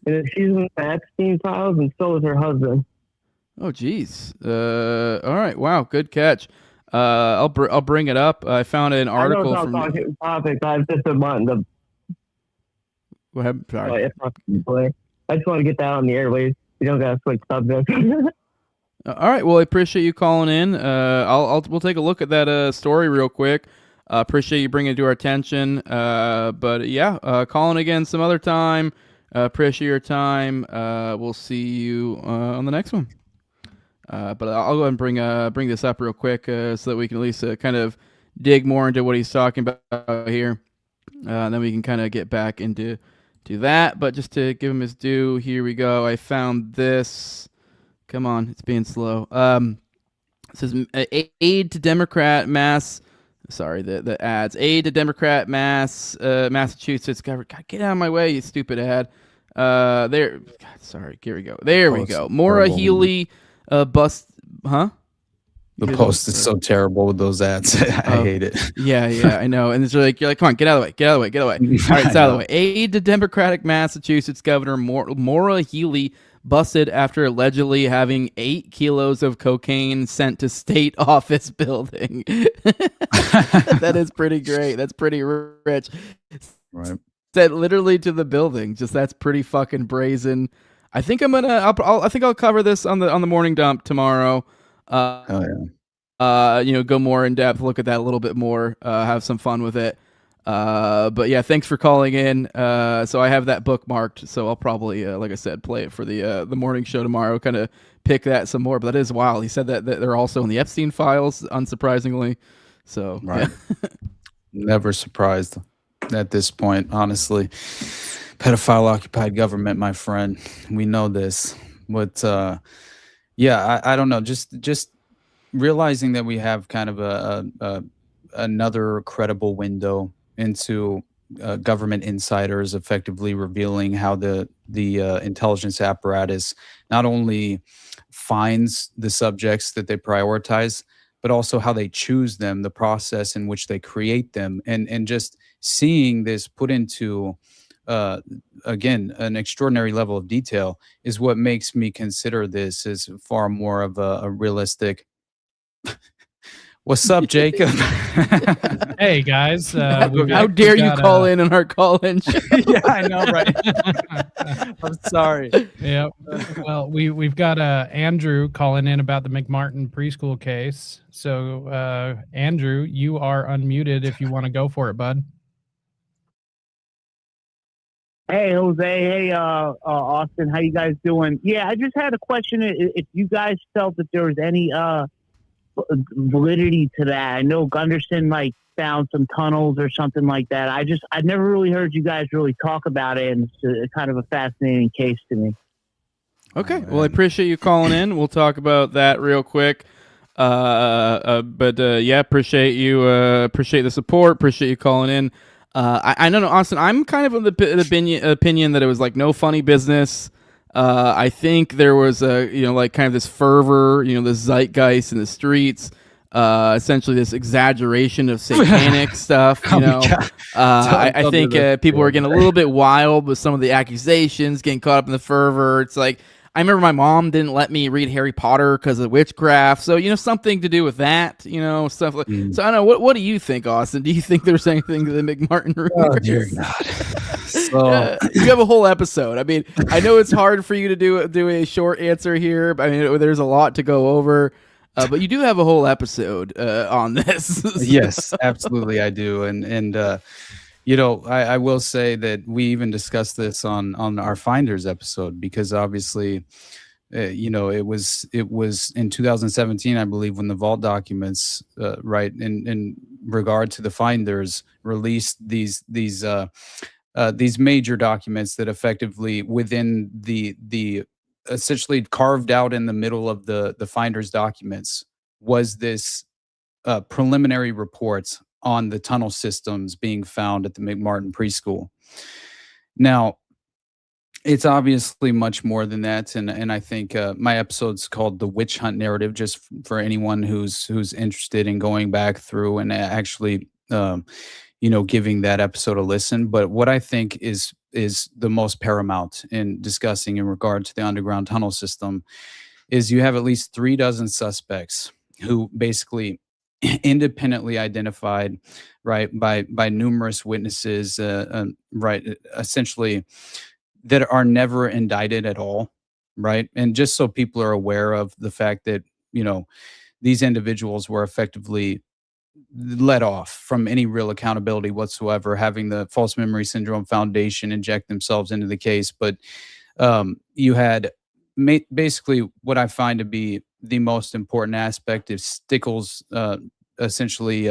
And she's in the Epstein files, and so is her husband. Oh, geez. All right. Wow. Good catch. I'll bring it up. I found an article from. I know it's not topic. I just wanted to. What happened? Sorry. I just want to get that on the airways. You don't gotta switch subjects. All right. Well, I appreciate you calling in. We'll take a look at that story real quick. Appreciate you bringing it to our attention. But yeah, calling again some other time. Appreciate your time. We'll see you on the next one. But I'll go ahead and bring this up real quick so that we can at least kind of dig more into what he's talking about here. And then we can kind of get back into that. But just to give him his due, here we go. I found this. Come on, it's being slow. It says aid to Democrat mass. Sorry, the ads. Aid to Democrat Massachusetts government. God, get out of my way, you stupid ad. There. God, sorry. Here we go. There we go. Maura Healey bust. Huh? The post is so terrible with those ads. I hate it. Yeah, I know. And it's like you're like, come on, get out of the way, get out of the way, get out of the way. All right, it's out of the way. Aid to Democratic Massachusetts Governor Maura Healey busted after allegedly having 8 kilos of cocaine sent to state office building. That is pretty great. That's pretty rich. Right. Sent literally to the building. Just that's pretty fucking brazen. I think I'll cover this on the morning dump tomorrow. Go more in depth, look at that a little bit more, have some fun with it. But yeah, thanks for calling in. So I have that bookmarked, so I'll probably, like I said, play it for the morning show tomorrow, kind of pick that some more. But that is wild. He said that they're also in the Epstein files, unsurprisingly. So right. Yeah. Never surprised at this point, honestly. Pedophile occupied government, my friend. We know this. But yeah, I don't know. Just realizing that we have kind of another credible window into government insiders effectively revealing how the intelligence apparatus not only finds the subjects that they prioritize, but also how they choose them, the process in which they create them, and just seeing this put into again an extraordinary level of detail is what makes me consider this as far more of a realistic. What's up, Jacob? Hey guys, how dare you call in on our call-in show? Yeah, I know, right? I'm sorry. Yeah. Well, we've got Andrew calling in about the McMartin preschool case. So, Andrew, you are unmuted if you want to go for it, bud. Hey, Jose. Hey, Austin. How you guys doing? Yeah, I just had a question. If you guys felt that there was any validity to that. I know Gunderson found some tunnels or something like that. I never really heard you guys really talk about it, and it's kind of a fascinating case to me. Okay, well, I appreciate you calling in. We'll talk about that real quick. But yeah, appreciate you. Appreciate the support. Appreciate you calling in. I know, Austin. I'm kind of of the opinion that it was no funny business. I think there was kind of this fervor, this zeitgeist in the streets, essentially this exaggeration of satanic stuff. I think people were getting a little bit wild with some of the accusations, getting caught up in the fervor. It's like, I remember my mom didn't let me read Harry Potter because of witchcraft. So, something to do with that, stuff like So I don't know. What do you think, Austin? Do you think there's anything to the McMartin rumors? Oh, dear God. So you have a whole episode. I mean, I know it's hard for you to do a short answer here. But, I mean, there's a lot to go over. But you do have a whole episode on this. Yes, absolutely, I do. And I will say that we even discussed this on our Finders episode, because obviously, it was in 2017, I believe, when the Vault documents, right, in regard to the Finders, released these major documents that effectively within the essentially carved out in the middle of the Finders documents was this preliminary reports on the tunnel systems being found at the McMartin preschool. Now, it's obviously much more than that, and I think my episode's called "The Witch Hunt Narrative," just for anyone who's interested in going back through and actually, giving that episode a listen. But what I think is the most paramount in discussing in regard to the underground tunnel system is you have at least 36 suspects who basically independently identified, right, by numerous witnesses, right, essentially, that are never indicted at all, right? And just so people are aware of the fact that, these individuals were effectively let off from any real accountability whatsoever, having the false memory syndrome foundation inject themselves into the case. But you had basically what I find to be the most important aspect is Stickles, essentially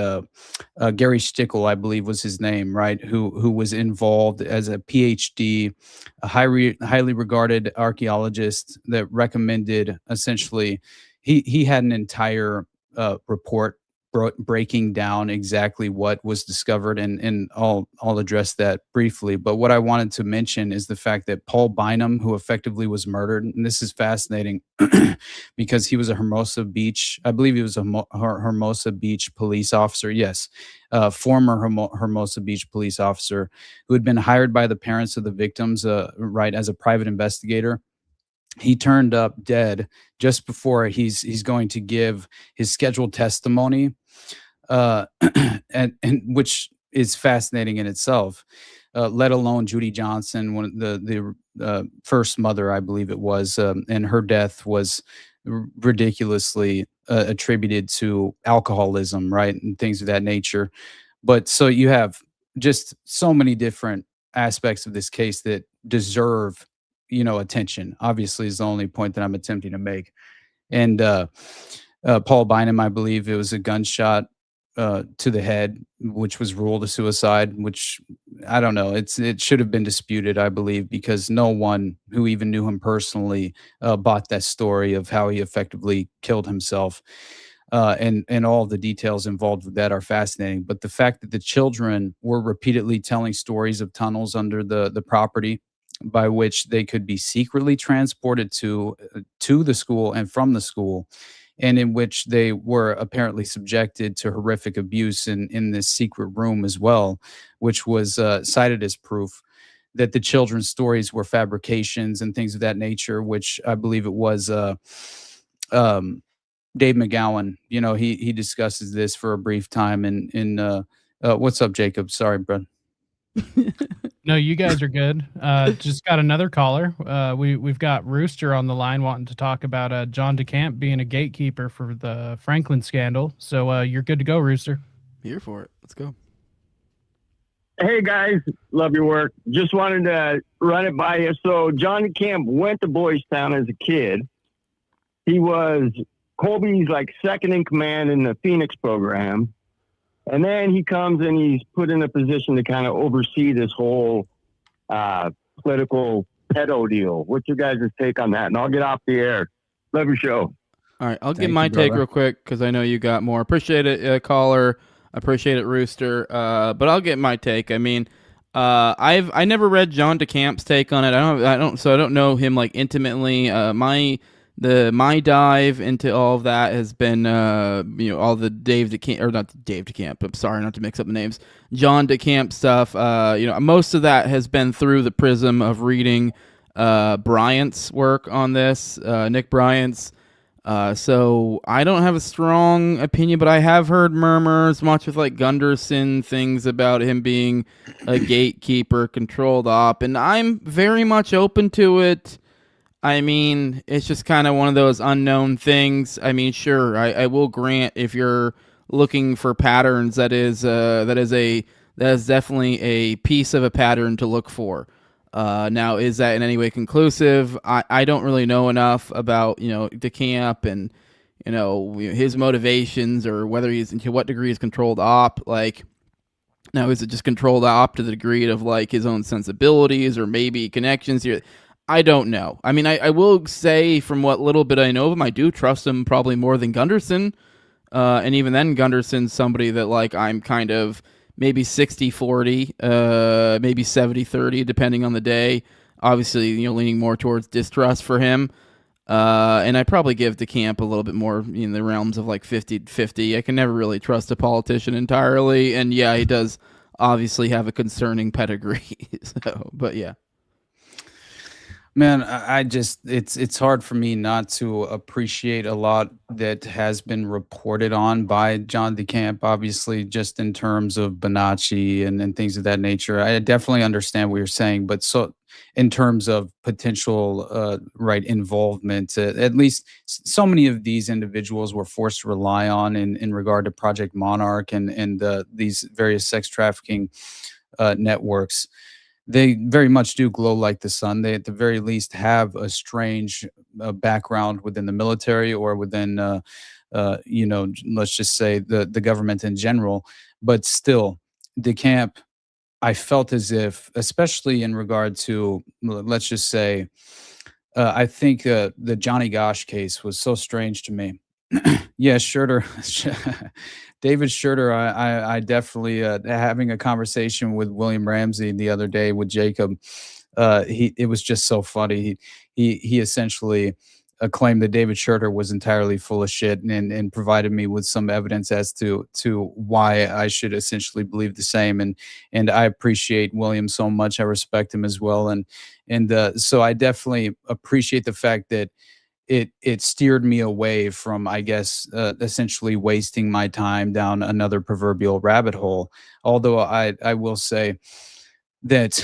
Gary Stickle, I believe was his name, right? Who was involved as a PhD, a highly regarded archaeologist that recommended essentially, he had an entire report breaking down exactly what was discovered, and I'll address that briefly. But what I wanted to mention is the fact that Paul Bynum, who effectively was murdered, and this is fascinating because he was a Hermosa Beach, I believe he was a Hermosa Beach police officer. Yes, former Hermosa Beach police officer who had been hired by the parents of the victims, right, as a private investigator. He turned up dead just before he's going to give his scheduled testimony, and which is fascinating in itself. Let alone Judy Johnson, one of the first mother, I believe it was, and her death was ridiculously attributed to alcoholism, right, and things of that nature. But so you have just so many different aspects of this case that deserve attention, obviously, is the only point that I'm attempting to make. And Paul Bynum, I believe it was a gunshot to the head, which was ruled a suicide, which I don't know. It should have been disputed, I believe, because no one who even knew him personally bought that story of how he effectively killed himself. And all the details involved with that are fascinating. But the fact that the children were repeatedly telling stories of tunnels under the property by which they could be secretly transported to the school and from the school, and in which they were apparently subjected to horrific abuse in this secret room as well, which was cited as proof that the children's stories were fabrications and things of that nature, which I believe it was Dave McGowan. He discusses this for a brief time in what's up, Jacob? Sorry, bro. No, you guys are good. Just got another caller. We've got Rooster on the line wanting to talk about John DeCamp being a gatekeeper for the Franklin scandal. So you're good to go, Rooster. Here for it. Let's go. Hey guys, love your work. Just wanted to run it by you. So John DeCamp went to Boys Town as a kid. He was Colby's second in command in the Phoenix program. And then he comes and he's put in a position to kind of oversee this whole political pedo deal. What's your guys' take on that? And I'll get off the air. Love your show. All right, I'll give my take real quick because I know you got more. Appreciate it, caller. Appreciate it, Rooster. But I'll get my take. I mean, I never read John DeCamp's take on it. I don't know him intimately. My dive into all of that has been, all the Dave DeCamp, or not Dave DeCamp, I'm sorry not to mix up the names, John DeCamp stuff. Most of that has been through the prism of reading Bryant's work on this, Nick Bryant's. So I don't have a strong opinion, but I have heard murmurs, much with Gunderson, things about him being a gatekeeper, controlled op, and I'm very much open to it. I mean, it's just kind of one of those unknown things. I mean, sure, I will grant if you're looking for patterns, that is definitely a piece of a pattern to look for. Now, is that in any way conclusive? I don't really know enough about DeCamp and his motivations, or whether to what degree he's controlled op. Now is it just controlled op to the degree of his own sensibilities or maybe connections here? I don't know. I mean, I will say from what little bit I know of him, I do trust him probably more than Gunderson. And even then, Gunderson's somebody that I'm kind of maybe 60-40, maybe 70-30, depending on the day. Obviously, leaning more towards distrust for him. And I probably give DeCamp a little bit more in the realms of 50-50. I can never really trust a politician entirely. And yeah, he does obviously have a concerning pedigree. So, but yeah. Man, I just it's hard for me not to appreciate a lot that has been reported on by John DeCamp, obviously, just in terms of Bonacci and things of that nature. I definitely understand what you're saying, but so in terms of potential right involvement, at least so many of these individuals were forced to rely on in regard to Project Monarch and these various sex trafficking networks. They very much do glow like the sun. They, at the very least, have a strange background within the military or within, let's just say the government in general. But still, DeCamp, I felt as if, especially in regard to, let's just say, I think the Johnny Gosh case was so strange to me. Yeah, Schurter, David Schurter. I definitely having a conversation with William Ramsey the other day with Jacob. It was just so funny. He essentially claimed that David Schurter was entirely full of shit and provided me with some evidence as to why I should essentially believe the same. And I appreciate William so much. I respect him as well. And so I definitely appreciate the fact that it steered me away from, I guess, essentially wasting my time down another proverbial rabbit hole. Although I will say that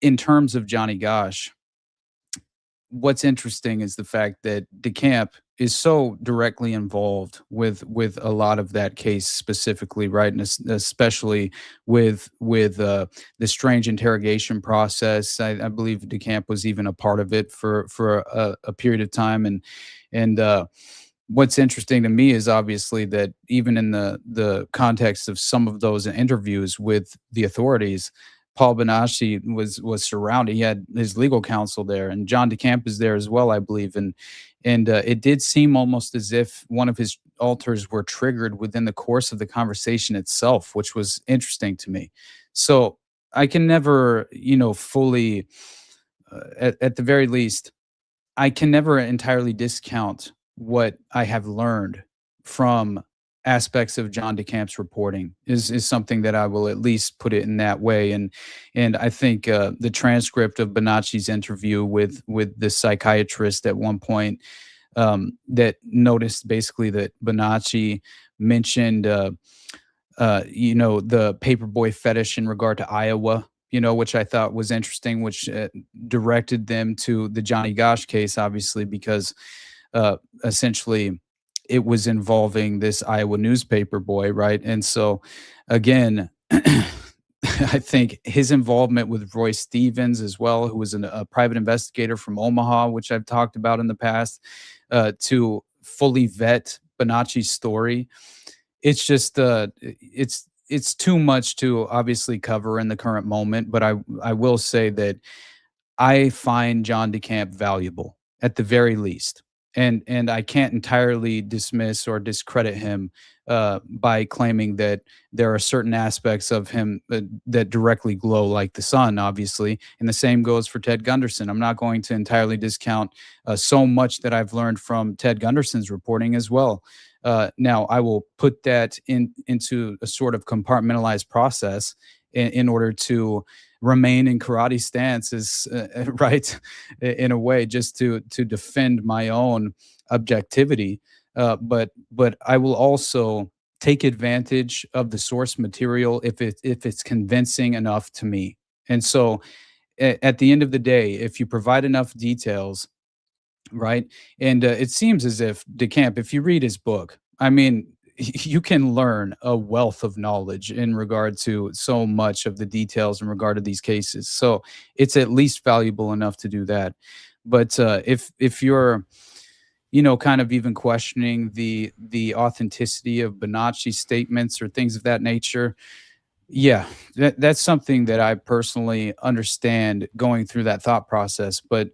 in terms of Johnny Gosh, what's interesting is the fact that DeCamp is so directly involved with a lot of that case specifically, right? And especially with the strange interrogation process. I believe DeCamp was even a part of it for a period of time. And what's interesting to me is obviously that even in the context of some of those interviews with the authorities, Paul Bonacci was surrounded. He had his legal counsel there, and John DeCamp is there as well, I believe. And it did seem almost as if one of his alters were triggered within the course of the conversation itself, which was interesting to me. So I can never, fully, at the very least, I can never entirely discount what I have learned from aspects of John DeCamp's reporting is something that I will at least put it in that way. And I think the transcript of Bonacci's interview with the psychiatrist at one point that noticed basically that Bonacci mentioned, the paperboy fetish in regard to Iowa, which I thought was interesting, which directed them to the Johnny Gosh case, obviously, because essentially it was involving this Iowa newspaper boy, right? And so, again, I think his involvement with Roy Stevens as well, who was a private investigator from Omaha, which I've talked about in the past, to fully vet Bonacci's story. It's just, it's too much to obviously cover in the current moment, but I will say that I find John DeCamp valuable at the very least. And I can't entirely dismiss or discredit him by claiming that there are certain aspects of him that directly glow like the sun, obviously. And the same goes for Ted Gunderson. I'm not going to entirely discount so much that I've learned from Ted Gunderson's reporting as well. Now, I will put that into a sort of compartmentalized process in order to remain in karate stances, right, in a way, just to defend my own objectivity. But I will also take advantage of the source material if it's convincing enough to me. And so, at the end of the day, if you provide enough details, right, and it seems as if DeCamp, if you read his book, I mean, you can learn a wealth of knowledge in regard to so much of the details in regard to these cases. So it's at least valuable enough to do that. But if you're, kind of even questioning the authenticity of Bonacci's statements or things of that nature, yeah, that's something that I personally understand going through that thought process. But,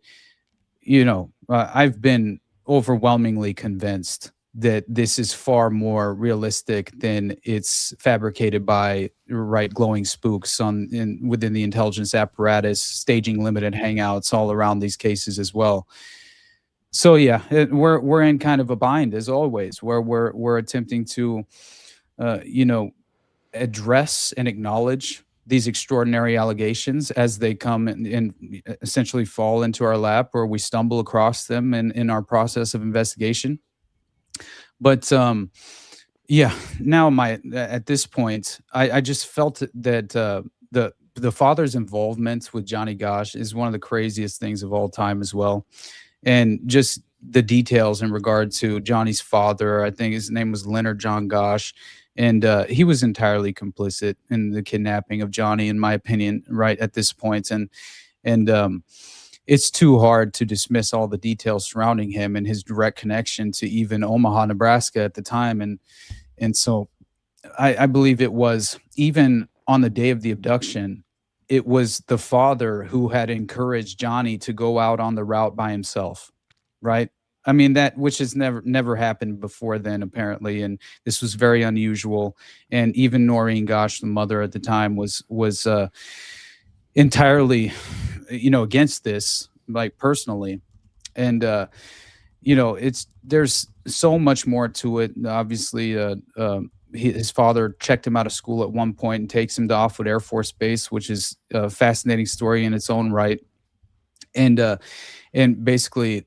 I've been overwhelmingly convinced that this is far more realistic than it's fabricated by glowing spooks within the intelligence apparatus, staging limited hangouts all around these cases as well. So yeah, we're in kind of a bind as always, where we're attempting to, address and acknowledge these extraordinary allegations as they come and essentially fall into our lap, or we stumble across them in our process of investigation. But yeah, now at this point, I just felt that the father's involvement with Johnny Gosch is one of the craziest things of all time as well. And just the details in regard to Johnny's father, I think his name was Leonard John Gosch, and he was entirely complicit in the kidnapping of Johnny, in my opinion, right at this point. And it's too hard to dismiss all the details surrounding him and his direct connection to even Omaha, Nebraska at the time. And so I believe it was, even on the day of the abduction, it was the father who had encouraged Johnny to go out on the route by himself, right? I mean, which has never happened before then, apparently, and this was very unusual. And even Noreen Gosch, the mother at the time, was entirely, against this, like, personally. And there's so much more to it. Obviously, his father checked him out of school at one point and takes him to Offwood Air Force Base, which is a fascinating story in its own right. And basically,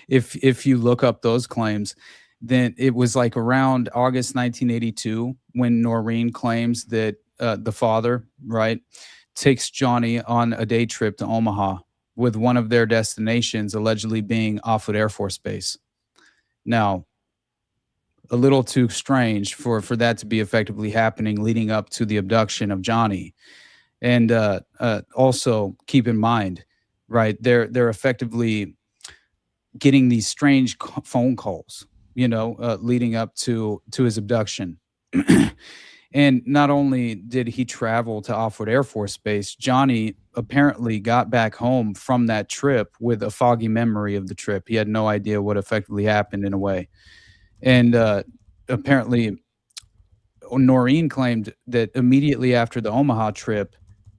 if you look up those claims, then it was like around August 1982 when Noreen claims that the father, right, takes Johnny on a day trip to Omaha, with one of their destinations allegedly being Offwood Air Force Base. Now, a little too strange for that to be effectively happening leading up to the abduction of Johnny. And also keep in mind, right, they're effectively getting these strange phone calls, leading up to his abduction. And not only did he travel to Offwood Air Force Base, Johnny apparently got back home from that trip with a foggy memory of the trip. He had no idea what effectively happened, in a way. And apparently, Noreen claimed that immediately after the Omaha trip,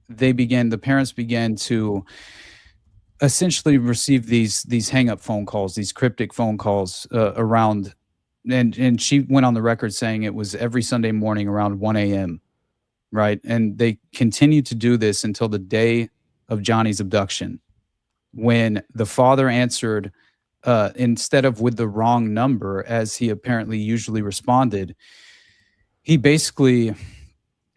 the parents began to essentially receive these hang-up phone calls, these cryptic phone calls around. And she went on the record saying it was every Sunday morning around 1 a.m., right? And they continued to do this until the day of Johnny's abduction, when the father answered, instead of with the wrong number, as he apparently usually responded, he basically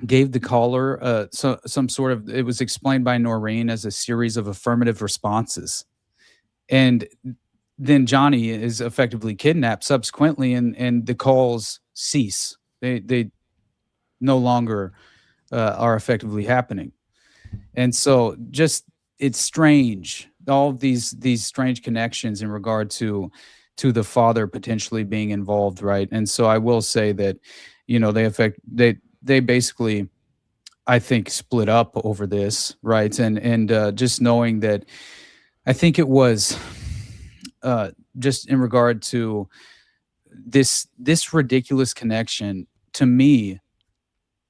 gave the caller some sort of, it was explained by Noreen as a series of affirmative responses. And then Johnny is effectively kidnapped subsequently, and the calls cease. They no longer are effectively happening. And so just, it's strange, all of these strange connections in regard to the father potentially being involved, right? And so I will say that, they basically, I think, split up over this, right? And just knowing that, I think it was just in regard to this ridiculous connection, to me,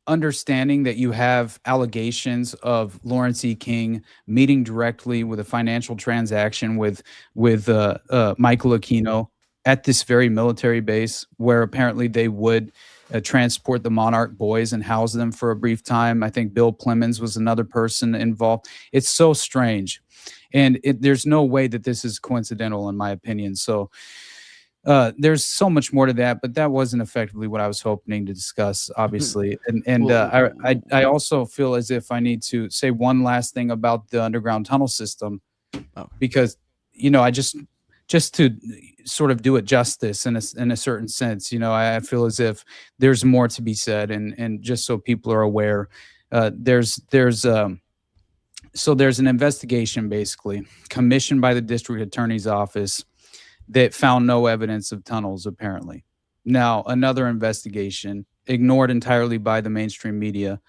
understanding that you have allegations of Lawrence E. King meeting directly with a financial transaction with Michael Aquino at this very military base, where apparently they would transport the Monarch boys and house them for a brief time. I think Bill Plemons was another person involved. It's so strange. And there's no way that this is coincidental, in my opinion. So there's so much more to that, but that wasn't effectively what I was hoping to discuss, obviously. And I also feel as if I need to say one last thing about the underground tunnel system, because, I just to sort of do it justice in a certain sense, I feel as if there's more to be said, and just so people are aware, there's an investigation basically commissioned by the district attorney's office that found no evidence of tunnels, apparently. Now, another investigation, ignored entirely by the mainstream media,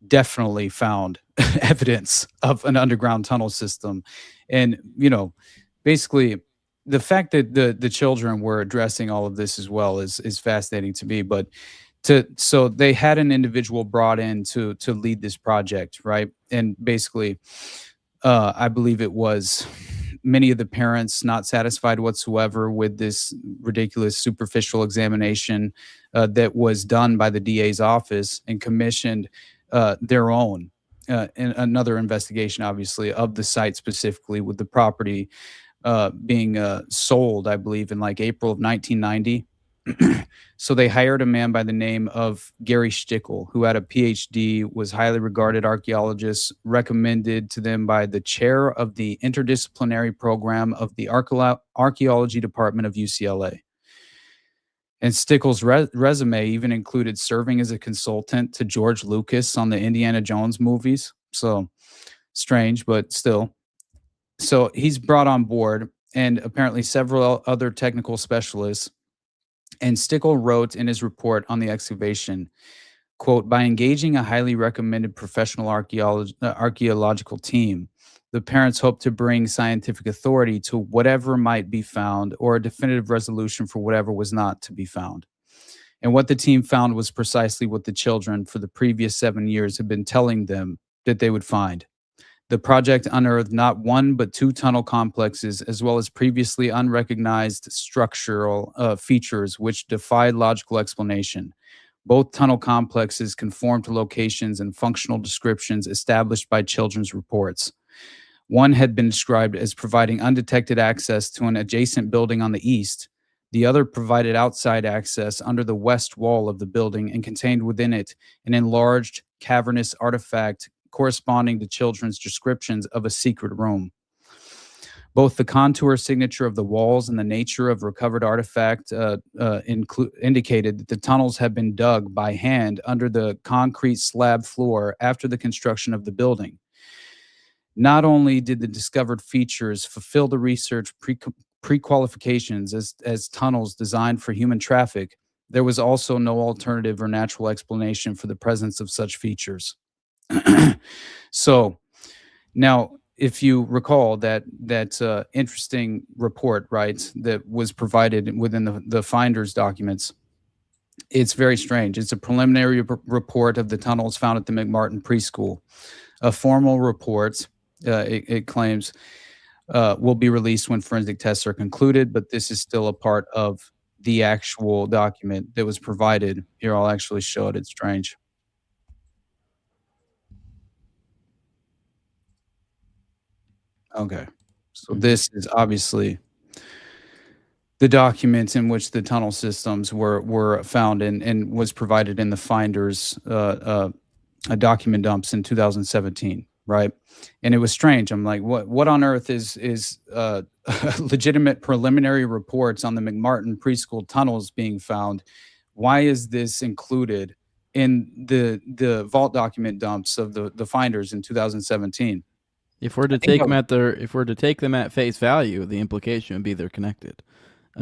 definitely found evidence of an underground tunnel system. And, basically, the fact that the children were addressing all of this as well is fascinating to me. But so they had an individual brought in to lead this project, right? And basically, I believe it was many of the parents not satisfied whatsoever with this ridiculous superficial examination that was done by the DA's office, and commissioned their own and another investigation, obviously, of the site specifically, with the property being sold, I believe, in like April of 1990. So they hired a man by the name of Gary Stickel, who had a PhD, was highly regarded archaeologist, recommended to them by the chair of the interdisciplinary program of the archaeology department of UCLA. And Stickel's resume even included serving as a consultant to George Lucas on the Indiana Jones movies. So strange, but still. So he's brought on board, and apparently several other technical specialists. And Stickel wrote in his report on the excavation, quote, "By engaging a highly recommended professional archaeological team, the parents hope to bring scientific authority to whatever might be found, or a definitive resolution for whatever was not to be found." And what the team found was precisely what the children for the previous 7 years had been telling them that they would find. The project unearthed not one but two tunnel complexes, as well as previously unrecognized structural features which defied logical explanation. Both tunnel complexes conform to locations and functional descriptions established by children's reports. One had been described as providing undetected access to an adjacent building on the east. The other provided outside access under the west wall of the building and contained within it an enlarged cavernous artifact corresponding to children's descriptions of a secret room. Both the contour signature of the walls and the nature of recovered artifact indicated that the tunnels had been dug by hand under the concrete slab floor after the construction of the building. Not only did the discovered features fulfill the research pre-qualifications as tunnels designed for human traffic, there was also no alternative or natural explanation for the presence of such features. So now, if you recall that interesting report, right, that was provided within the finder's documents, it's very strange. It's a preliminary report of the tunnels found at the McMartin preschool. A formal report, it claims, will be released when forensic tests are concluded, but this is still a part of the actual document that was provided. Here, I'll actually show it. It's strange. Okay, so this is obviously the documents in which the tunnel systems were found and was provided in the finder's document dumps in 2017, right? And it was strange. I'm like, what on earth is legitimate preliminary reports on the McMartin preschool tunnels being found? Why is this included in the vault document dumps of the finders in 2017? If we're to take them at face value, the implication would be they're connected.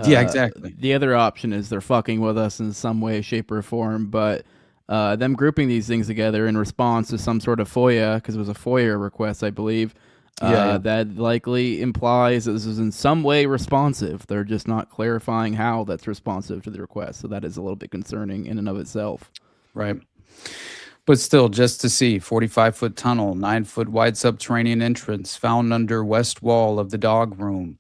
Yeah, exactly. The other option is they're fucking with us in some way, shape, or form. But them grouping these things together in response to some sort of FOIA, because it was a FOIA request, I believe, that likely implies that this is in some way responsive. They're just not clarifying how that's responsive to the request. So that is a little bit concerning in and of itself. Right. But still, just to see 45-foot tunnel, 9-foot wide subterranean entrance found under west wall of the dog room,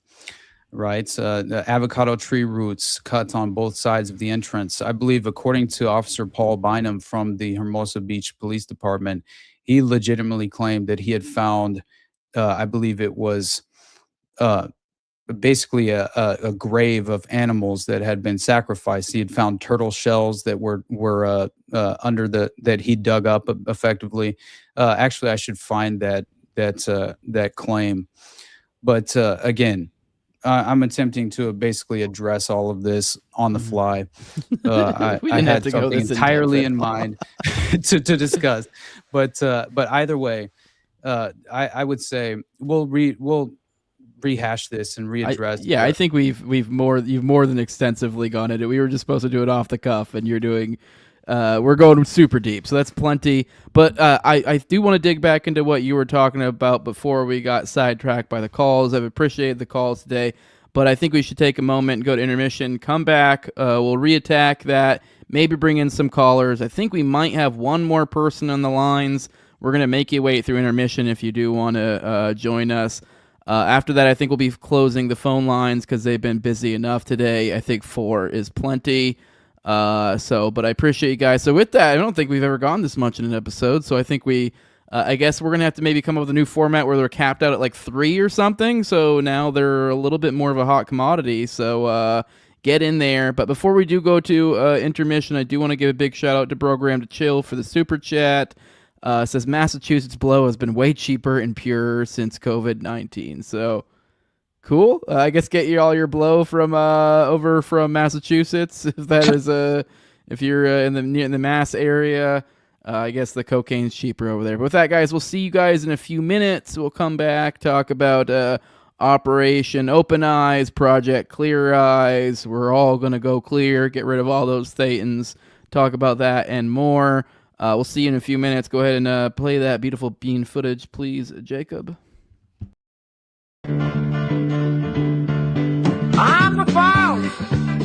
right? The avocado tree roots cut on both sides of the entrance. I believe, according to Officer Paul Bynum from the Hermosa Beach Police Department, he legitimately claimed that he had found, I believe it was basically a grave of animals that had been sacrificed. He had found turtle shells that were under that he dug up effectively. Actually, I should find that claim. But again, I'm attempting to basically address all of this on the fly. I had something entirely in mind to discuss. But either way, I would say we'll rehash this and readdress. I think you've more than extensively gone into it. We were just supposed to do it off the cuff, and you're doing. We're going super deep, so that's plenty. But I do want to dig back into what you were talking about before we got sidetracked by the calls. I've appreciated the calls today, but I think we should take a moment and go to intermission. Come back. We'll reattack that. Maybe bring in some callers. I think we might have one more person on the lines. We're gonna make you wait through intermission if you do want to join us. After that, I think we'll be closing the phone lines because they've been busy enough today. I think 4 is plenty. But I appreciate you guys. So with that, I don't think we've ever gone this much in an episode. So I think I guess we're going to have to maybe come up with a new format where they're capped out at like 3 or something. So now they're a little bit more of a hot commodity. So get in there. But before we do go to intermission, I do want to give a big shout out to Program to Chill for the super chat. It says Massachusetts blow has been way cheaper and purer since COVID-19. So cool. I guess get all your blow from over from Massachusetts if that is if you're in the Mass area. I guess the cocaine's cheaper over there. But with that, guys, we'll see you guys in a few minutes. We'll come back, talk about Operation OpenEyes, Project Clear Eyes. We're all gonna go clear, get rid of all those Thetans. Talk about that and more. We'll see you in a few minutes. Go ahead and play that beautiful bean footage, please, Jacob. I'm the files,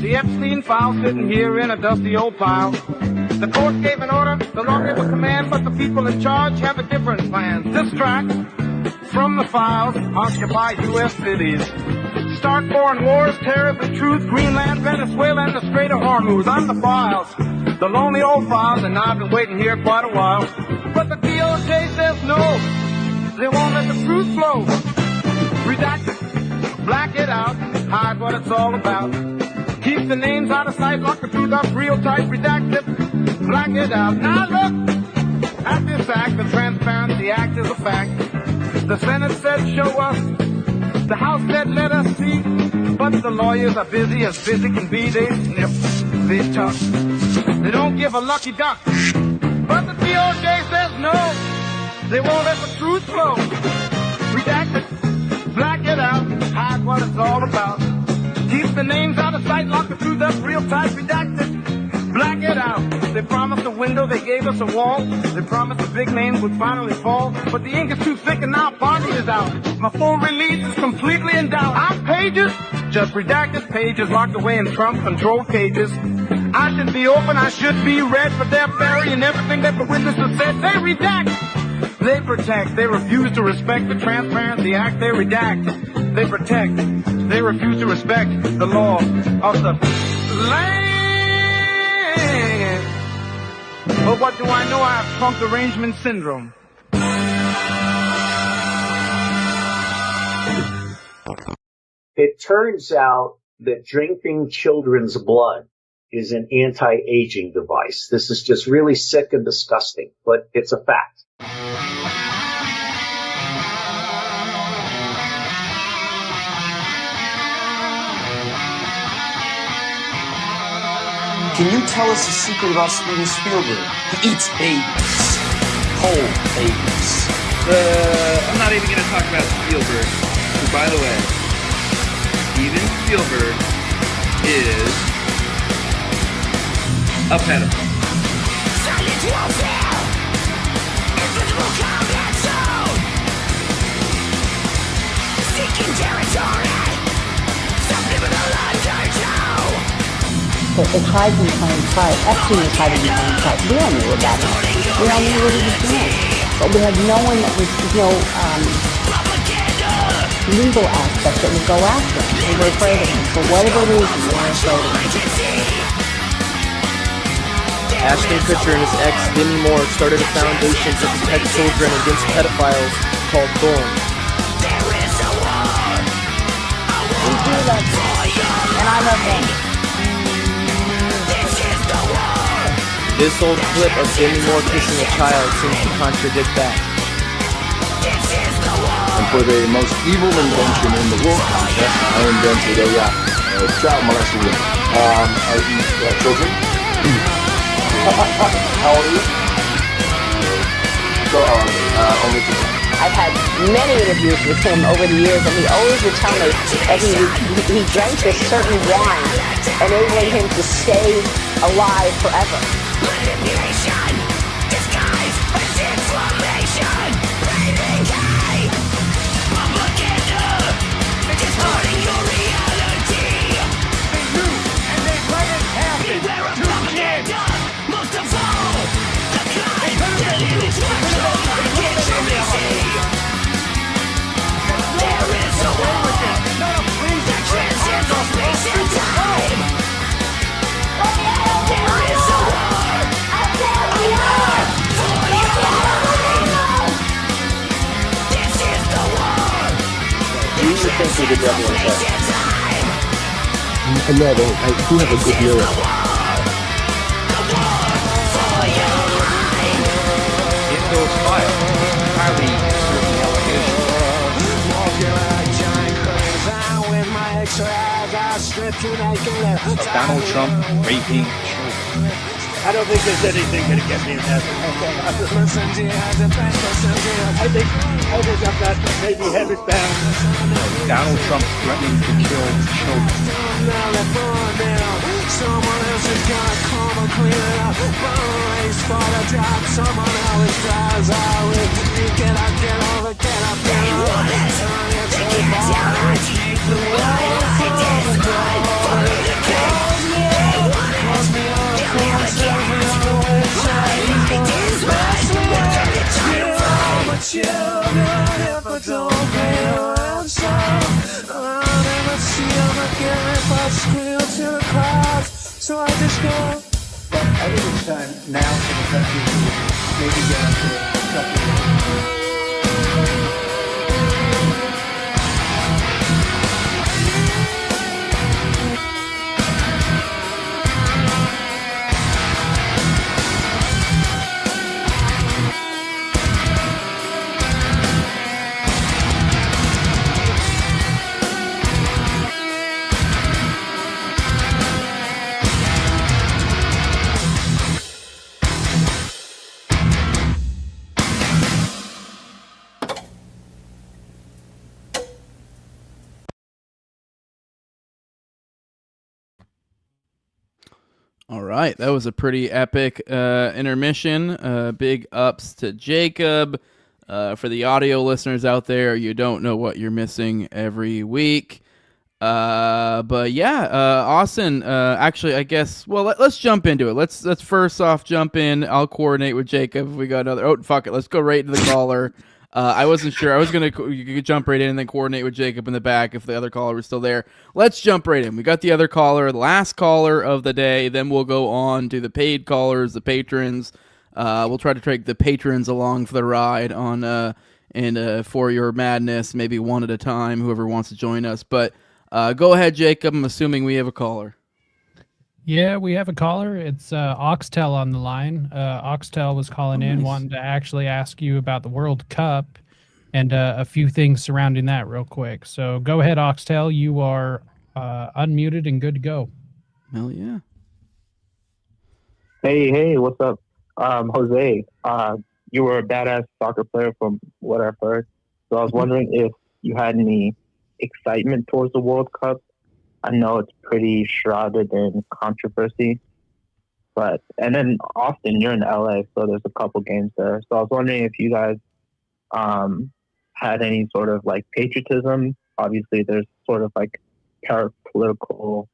the Epstein file sitting here in a dusty old pile. The court gave an order, the law gave a command, but the people in charge have a different plan. Distract from the files, occupy U.S. cities. Start foreign wars, terror the truth, Greenland, Venezuela, and the Strait of Hormuz. I'm the files, the lonely old files, and I've been waiting here quite a while. But the DOJ says no, they won't let the truth flow. Redact it, black it out, hide what it's all about. Keep the names out of sight, lock the truth up real tight, redact it, black it out. Now look at this act, the Transparency Act is a fact. The Senate said show us, the House said let us see, but the lawyers are busy as busy can be. They snip, they tuck, they don't give a lucky duck. But the DOJ says no, they won't let the truth flow. Redact it, black it out, hide what it's all about. Keep the names out of sight, lock the truth up real tight, redact it, black it out. They promised a window, they gave us a wall. They promised the big names would finally fall. But the ink is too thick and now party is out. My full release is completely in doubt. I'm pages, just redacted pages, locked away in Trump-controlled cages. I should be open, I should be read, but they're burying everything that the witnesses said. They redact, they protect, they refuse to respect the Transparency Act. They redact, they protect, they refuse to respect the law of the land. But what do I know? I have trunk derangement syndrome. It turns out that drinking children's blood is an anti-aging device. This is just really sick and disgusting, but it's a fact. Can you tell us a secret about Steven Spielberg? He eats babies. Whole babies. I'm not even going to talk about Spielberg. So by the way, Steven Spielberg is a pedophile. Silent warfare! Invisible combat zone! Seeking territory! Subliminal undertow! It hides in plain sight. Epstein was hiding in plain sight. We all knew about it. We all knew what he was doing. But we had no one that was, legal aspect that would go after him. We were afraid of him. For whatever reason, we were afraid of him. Ashton Kutcher and his ex, Demi Moore, started a foundation to protect children against pedophiles called Thorn. We do love him. And I love him. This old clip of Demi Moore kissing a child seems to contradict that. And for the most evil invention in the world, I invented a child molesting woman. I eat children. How old are you? So, only 2. I've had many interviews with him over the years, and he always would tell me that he drank this certain wine, enabling him to stay alive forever. Manipulation, disguise as inflammation, breathing high, propaganda, distorting your reality. They do, and they let it happen. Beware of propaganda, most of all, the kind that limits control like intimacy. There is you have to say. No, I do have a good ear. In those files, highly certain allegations of Donald Trump raping children. I don't think there's anything going to get me in heaven. I think I'm not maybe heaven bound. Donald Trump threatening to kill children. Someone else has got to come and clean it up. Race for the job. Someone else drives out with me. Get up, get over, get up, get over. Take it down, take the world. I describe for the cause me on a course, serve me on the website. It is right, my children, if I don't pay the ransom, I'll never see them again if I squeal to the clouds. So I just go. But I think it's time now for the country to maybe get up to something. All right, that was a pretty epic intermission. Big ups to Jacob. For the audio listeners out there, you don't know what you're missing every week. But yeah, Austin, actually, I guess, well, let's jump into it. Let's first off jump in. I'll coordinate with Jacob if we got another. Oh, fuck it. Let's go right to the caller. I wasn't sure. I was going to you could jump right in and then coordinate with Jacob in the back if the other caller was still there. Let's jump right in. We got the other caller, the last caller of the day. Then we'll go on to the paid callers, the patrons. We'll try to take the patrons along for the ride on and for your madness, maybe one at a time, whoever wants to join us. But go ahead, Jacob. I'm assuming we have a caller. Yeah, we have a caller. It's Oxtel on the line. Oxtel was calling in, nice. wanting to actually ask you about the World Cup and a few things surrounding that real quick. So go ahead, Oxtel. You are unmuted and good to go. Hell yeah. Hey, what's up? Jose, you were a badass soccer player from what I've heard. So I was wondering if you had any excitement towards the World Cup. I know it's pretty shrouded in controversy, and then Austin, you're in LA, so there's a couple games there. So I was wondering if you guys had any sort of like patriotism. Obviously, there's sort of like parapolitical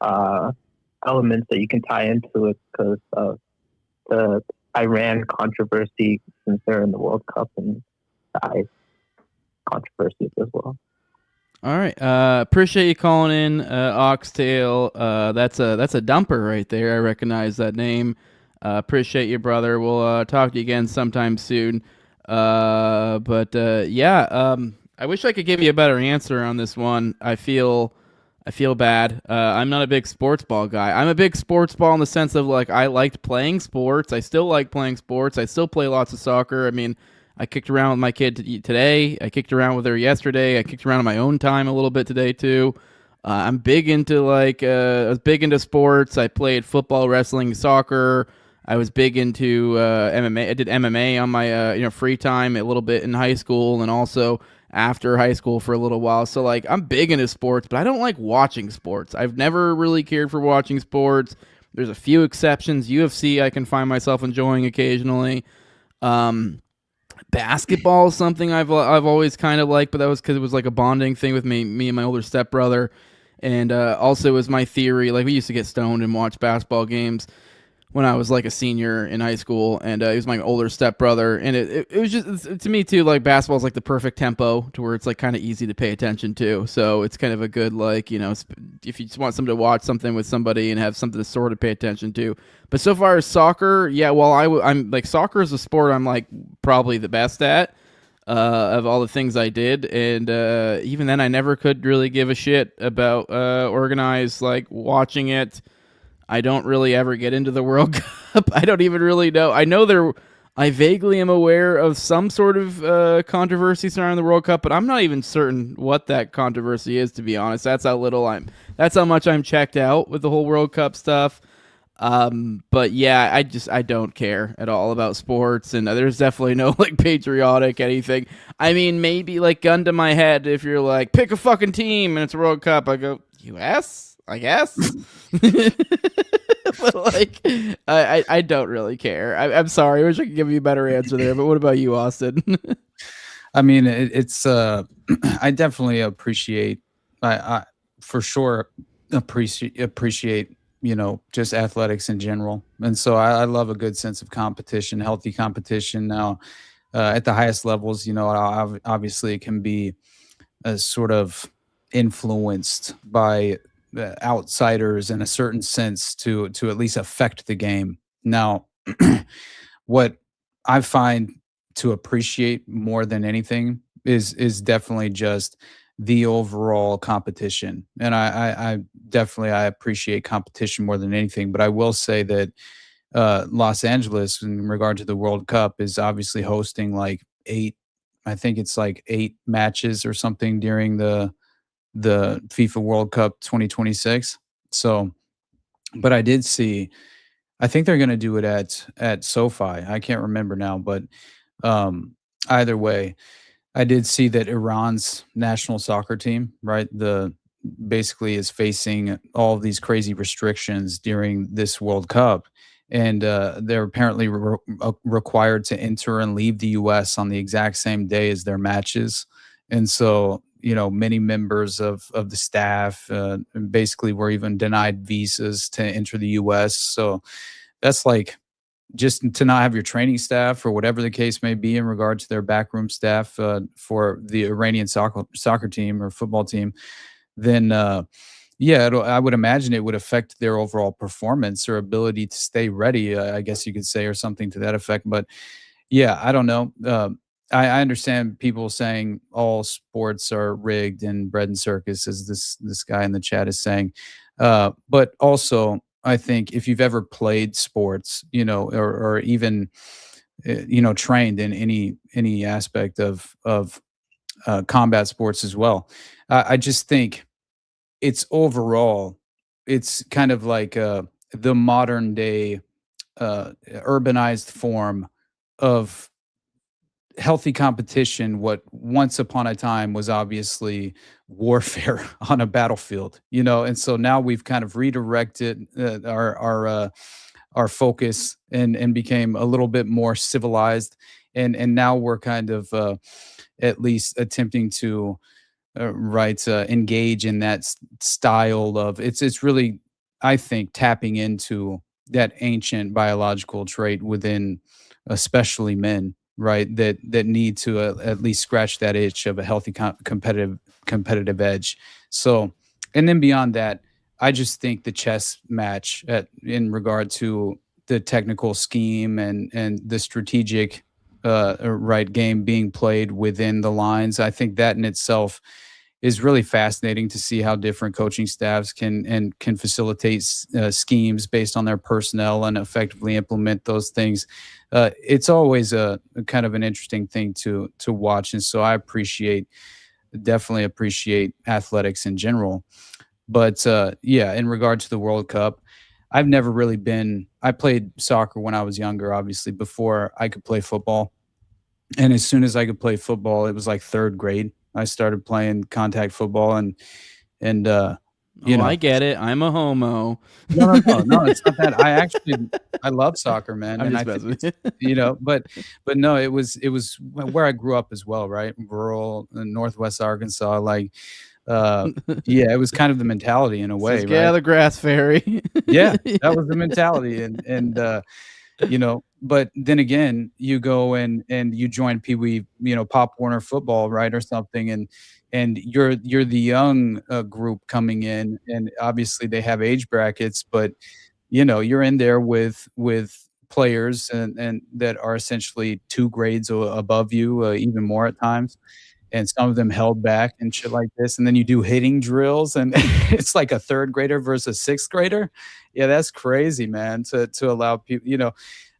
elements that you can tie into it because of the Iran controversy since they're in the World Cup and the ICE controversies as well. All right. Appreciate you calling in, Oxtail. That's a dumper right there. I recognize that name. Appreciate you, brother. We'll talk to you again sometime soon. Yeah. I wish I could give you a better answer on this one. I feel bad. I'm not a big sports ball guy. I'm a big sports ball in the sense of like I liked playing sports. I still like playing sports. I still play lots of soccer. I mean, I kicked around with my kid today. I kicked around with her yesterday. I kicked around on my own time a little bit today too. I'm big into I was big into sports. I played football, wrestling, soccer. I was big into MMA. I did MMA on my free time a little bit in high school and also after high school for a little while. So like I'm big into sports, but I don't like watching sports. I've never really cared for watching sports. There's a few exceptions. UFC I can find myself enjoying occasionally. Basketball is something I've always kind of liked, but that was because it was like a bonding thing with me and my older stepbrother. And also it was my theory, like we used to get stoned and watch basketball games when I was like a senior in high school, and he was my older stepbrother, and it was just, to me too, like basketball is like the perfect tempo to where it's like kind of easy to pay attention to, so it's kind of a good if you just want somebody to watch something with somebody and have something to sort of pay attention to. But so far as soccer, yeah, well I'm like soccer is a sport I'm like probably the best at. of all the things I did, and even then, I never could really give a shit about organized, like, watching it. I don't really ever get into the World Cup. I don't even really know. I vaguely am aware of some sort of controversy surrounding the World Cup, but I'm not even certain what that controversy is, to be honest. That's how much I'm checked out with the whole World Cup stuff. But yeah, I don't care at all about sports, and there's definitely no like patriotic anything. I mean, maybe like gun to my head, if you're like, pick a fucking team and it's a World Cup, I go, US, I guess. But like, I don't really care. I'm sorry. I wish I could give you a better answer there. But what about you, Austin? I mean, it's I definitely appreciate. I for sure appreciate just athletics in general, and so I love a good sense of competition, healthy competition. Now, at the highest levels, obviously it can be sort of influenced by outsiders in a certain sense to at least affect the game. Now, what I find to appreciate more than anything is definitely just the overall competition, and I definitely I appreciate competition more than anything. But I will say that Los Angeles, in regard to the World Cup, is obviously hosting like I think it's like 8 matches or something during the FIFA World Cup 2026. So, but I did see, I think they're going to do it at SoFi. I can't remember now, but either way, I did see that Iran's national soccer team, right, basically is facing all of these crazy restrictions during this World Cup, and they're apparently required to enter and leave the U.S. on the exact same day as their matches, and so many members of the staff basically were even denied visas to enter the U.S. So that's like, just to not have your training staff or whatever the case may be in regard to their backroom staff for the Iranian soccer team or football team, then I would imagine it would affect their overall performance or ability to stay ready, I guess you could say, or something to that effect. But yeah, I don't know. I understand people saying all sports are rigged and bread and circus, as this guy in the chat is saying. But also, I think if you've ever played sports, or even, trained in any aspect of combat sports as well, I just think it's kind of like the modern day urbanized form of healthy competition, what once upon a time was obviously warfare on a battlefield, and so now we've kind of redirected our focus and became a little bit more civilized, and now we're kind of at least attempting to engage in that style of it's really, I think, tapping into that ancient biological trait within especially men, right, that need to at least scratch that itch of a healthy competitive edge. So, and then beyond that, I just think the chess match in regard to the technical scheme and the strategic game being played within the lines, I think that in itself is really fascinating to see how different coaching staffs can facilitate schemes based on their personnel and effectively implement those things. It's always a kind of an interesting thing to watch, and so I definitely appreciate athletics in general. But in regard to the World Cup, I've never really been. I played soccer when I was younger, obviously, before I could play football. And as soon as I could play football, it was like 3rd grade. I started playing contact football, and I get it. I'm a homo. No, it's not that. I love soccer, man. I'm and just I think but no, it was where I grew up as well, right? Rural Northwest Arkansas, like. It was kind of the mentality in a way, Get out of the grass, fairy. Yeah, that was the mentality, and but then again, you go and you join Pee Wee, Pop Warner football, right, or something, and you're the young group coming in, and obviously they have age brackets, but you're in there with players and that are essentially 2 grades above you, even more at times. And some of them held back and shit like this. And then you do hitting drills, and it's like a 3rd grader versus a 6th grader. Yeah, that's crazy, man. To allow people,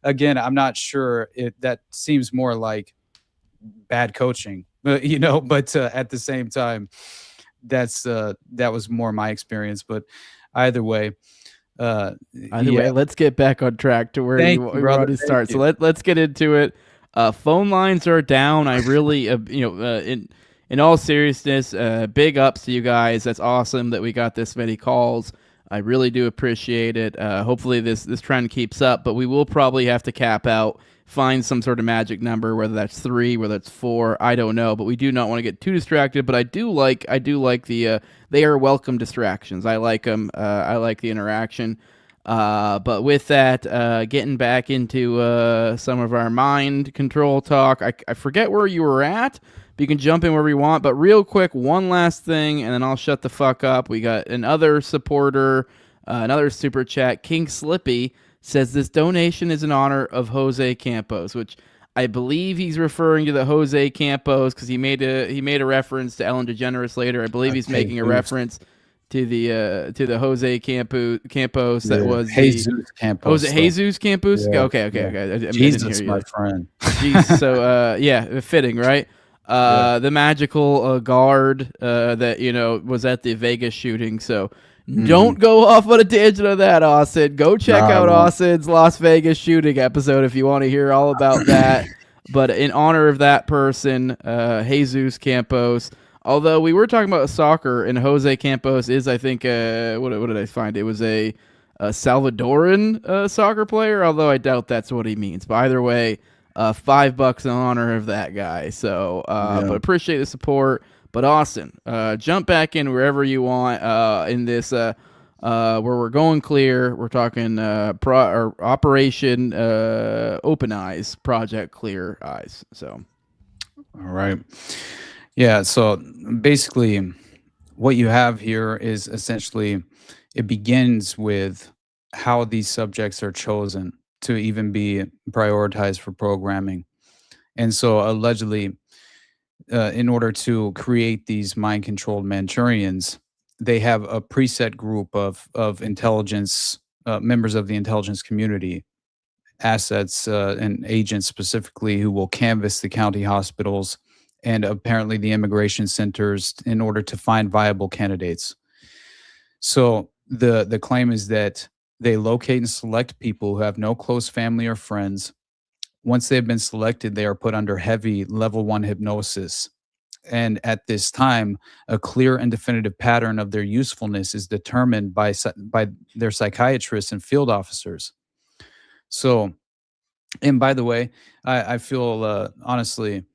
again, I'm not sure that seems more like bad coaching, but at the same time, that was more my experience. But either way, let's get back on track to where you want to start. So let's get into it. Phone lines are down. I really, in all seriousness, big ups to you guys. That's awesome that we got this many calls. I really do appreciate it. Hopefully this trend keeps up, but we will probably have to cap out, find some sort of magic number, whether that's 3, whether it's 4, I don't know. But we do not want to get too distracted. But I do like the they are welcome distractions. I like them. I like the interaction. But with that, getting back into some of our mind control talk, I forget where you were at, but you can jump in wherever you want. But real quick, one last thing, and then I'll shut the fuck up. We got another supporter, another super chat. King Slippy says this donation is in honor of Jose Campos, which I believe he's referring to the Jose Campos because he made a reference to Ellen DeGeneres later. I believe he's making a reference to the Jose Campos that was Jesus Campos. Was it Jesus Campos? Yeah. Okay. Jesus, my friend. Jeez, so fitting, right? The magical guard that was at the Vegas shooting. So don't go off on a tangent of that, Austin. Go check out Austin's Las Vegas shooting episode if you want to hear all about that. But in honor of that person, Jesus Campos. Although we were talking about soccer, and Jose Campos is, I think, what did I find? It was a Salvadoran soccer player, although I doubt that's what he means. But either way, $5 in honor of that guy. So, but appreciate the support. But Austin, jump back in wherever you want in this, where we're going clear. We're talking Operation OpenEyes, Project Clear Eyes. So, all right. Yeah, so basically what you have here is essentially it begins with how these subjects are chosen to even be prioritized for programming. And so allegedly, in order to create these mind-controlled Manchurians, they have a preset group of intelligence, members of the intelligence community, assets and agents specifically, who will canvass the county hospitals and apparently the immigration centers in order to find viable candidates. So the claim is that they locate and select people who have no close family or friends. Once they've been selected, they are put under heavy level 1 hypnosis. And at this time, a clear and definitive pattern of their usefulness is determined by their psychiatrists and field officers. So, and by the way, I feel honestly,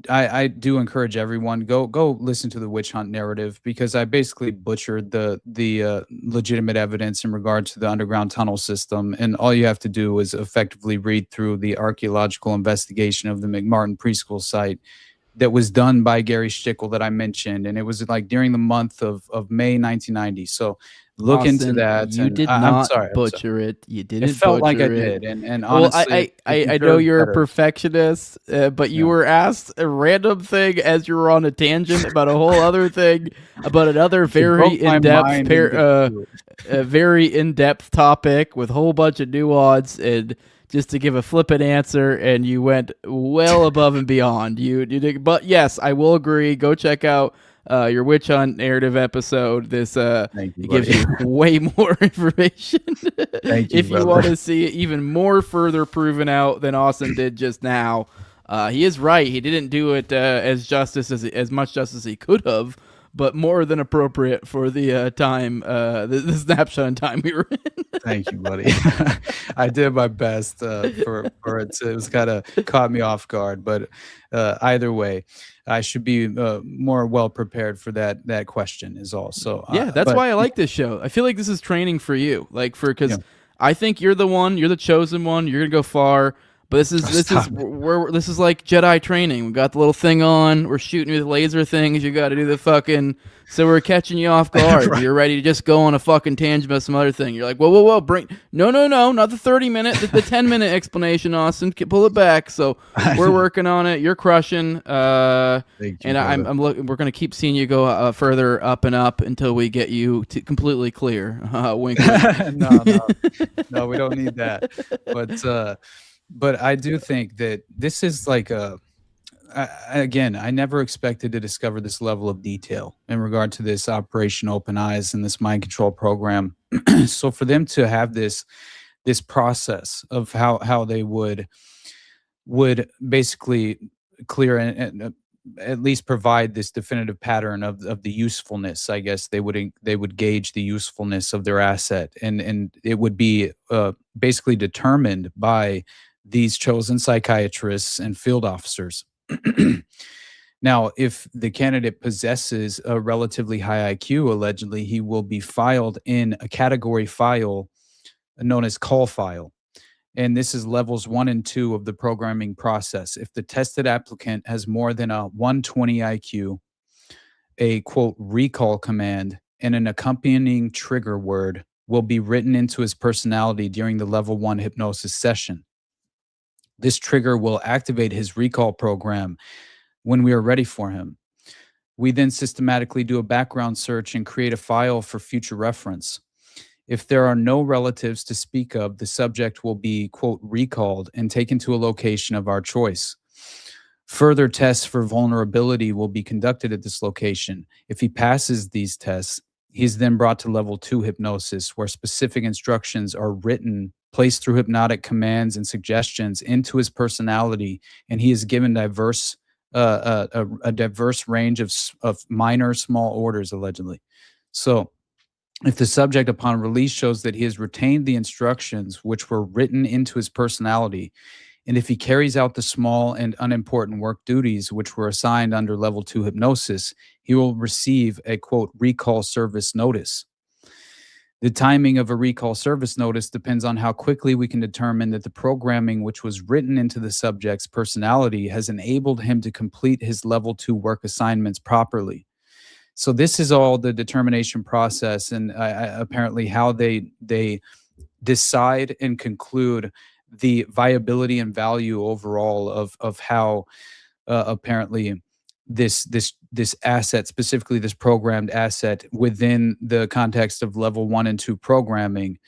I do encourage everyone go listen to the witch hunt narrative, because I basically butchered the legitimate evidence in regard to the underground tunnel system, and all you have to do is effectively read through the archaeological investigation of the McMartin preschool site that was done by Gary Schickel that I mentioned, and it was like during the month of May 1990. So look Austin, into that. You did not butcher it. You didn't. It felt like I butcher did, it. and honestly, I know you're a perfectionist, but you were asked a random thing as you were on a tangent about a whole other thing, about another very in-depth topic with a whole bunch of nuance, and just to give a flippant answer, and you went well above and beyond. You did, but yes, I will agree. Go check out your witch hunt narrative episode. This it gives you way more information. Thank you, if you want to see it even more further proven out than Austin did just now. He is right. He didn't do it as much justice as he could have, but more than appropriate for the time, the snapshot in time we were in. Thank you, buddy. I did my best for it. It was kind of caught me off guard, but either way, I should be more well prepared for that question is all. So yeah, that's why I like this show. I feel like this is training for you, because I think you're the chosen one. You're gonna go far. But this is like Jedi training. We got the little thing on. We're shooting with laser things. You got to do the fucking. So we're catching you off guard. Right. You're ready to just go on a fucking tangent about some other thing. You're like, whoa, bring no, not the 30-minute, the 10-minute explanation, Austin. Pull it back. So we're working on it. You're crushing. Thank you, and brother. I'm looking. We're gonna keep seeing you go further up and up until we get you completely clear. Wink. No, we don't need that. But I do think that this is like again, I never expected to discover this level of detail in regard to this Operation OpenEyes and this mind control program. So for them to have this process of how they would basically clear and at least provide this definitive pattern of the usefulness, I guess they would gauge the usefulness of their asset, and it would be basically determined by these chosen psychiatrists and field officers. Now, if the candidate possesses a relatively high IQ, allegedly, he will be filed in a category file known as call file. And this is levels 1 and 2 of the programming process. If the tested applicant has more than a 120 IQ, a quote recall command, and an accompanying trigger word will be written into his personality during the level 1 hypnosis session. This trigger will activate his recall program when we are ready for him. We then systematically do a background search and create a file for future reference. If there are no relatives to speak of, the subject will be, quote, recalled and taken to a location of our choice. Further tests for vulnerability will be conducted at this location. If he passes these tests, he is then brought to level 2 hypnosis, where specific instructions are written, placed through hypnotic commands and suggestions into his personality, and he is given a diverse range of minor, small orders, allegedly. So, if the subject upon release shows that he has retained the instructions which were written into his personality, and if he carries out the small and unimportant work duties which were assigned under level 2 hypnosis, he will receive a, quote, recall service notice. The timing of a recall service notice depends on how quickly we can determine that the programming which was written into the subject's personality has enabled him to complete his level 2 work assignments properly. So this is all the determination process, and apparently how they decide and conclude the viability and value overall of how apparently this asset, specifically this programmed asset within the context of level 1 and 2 programming,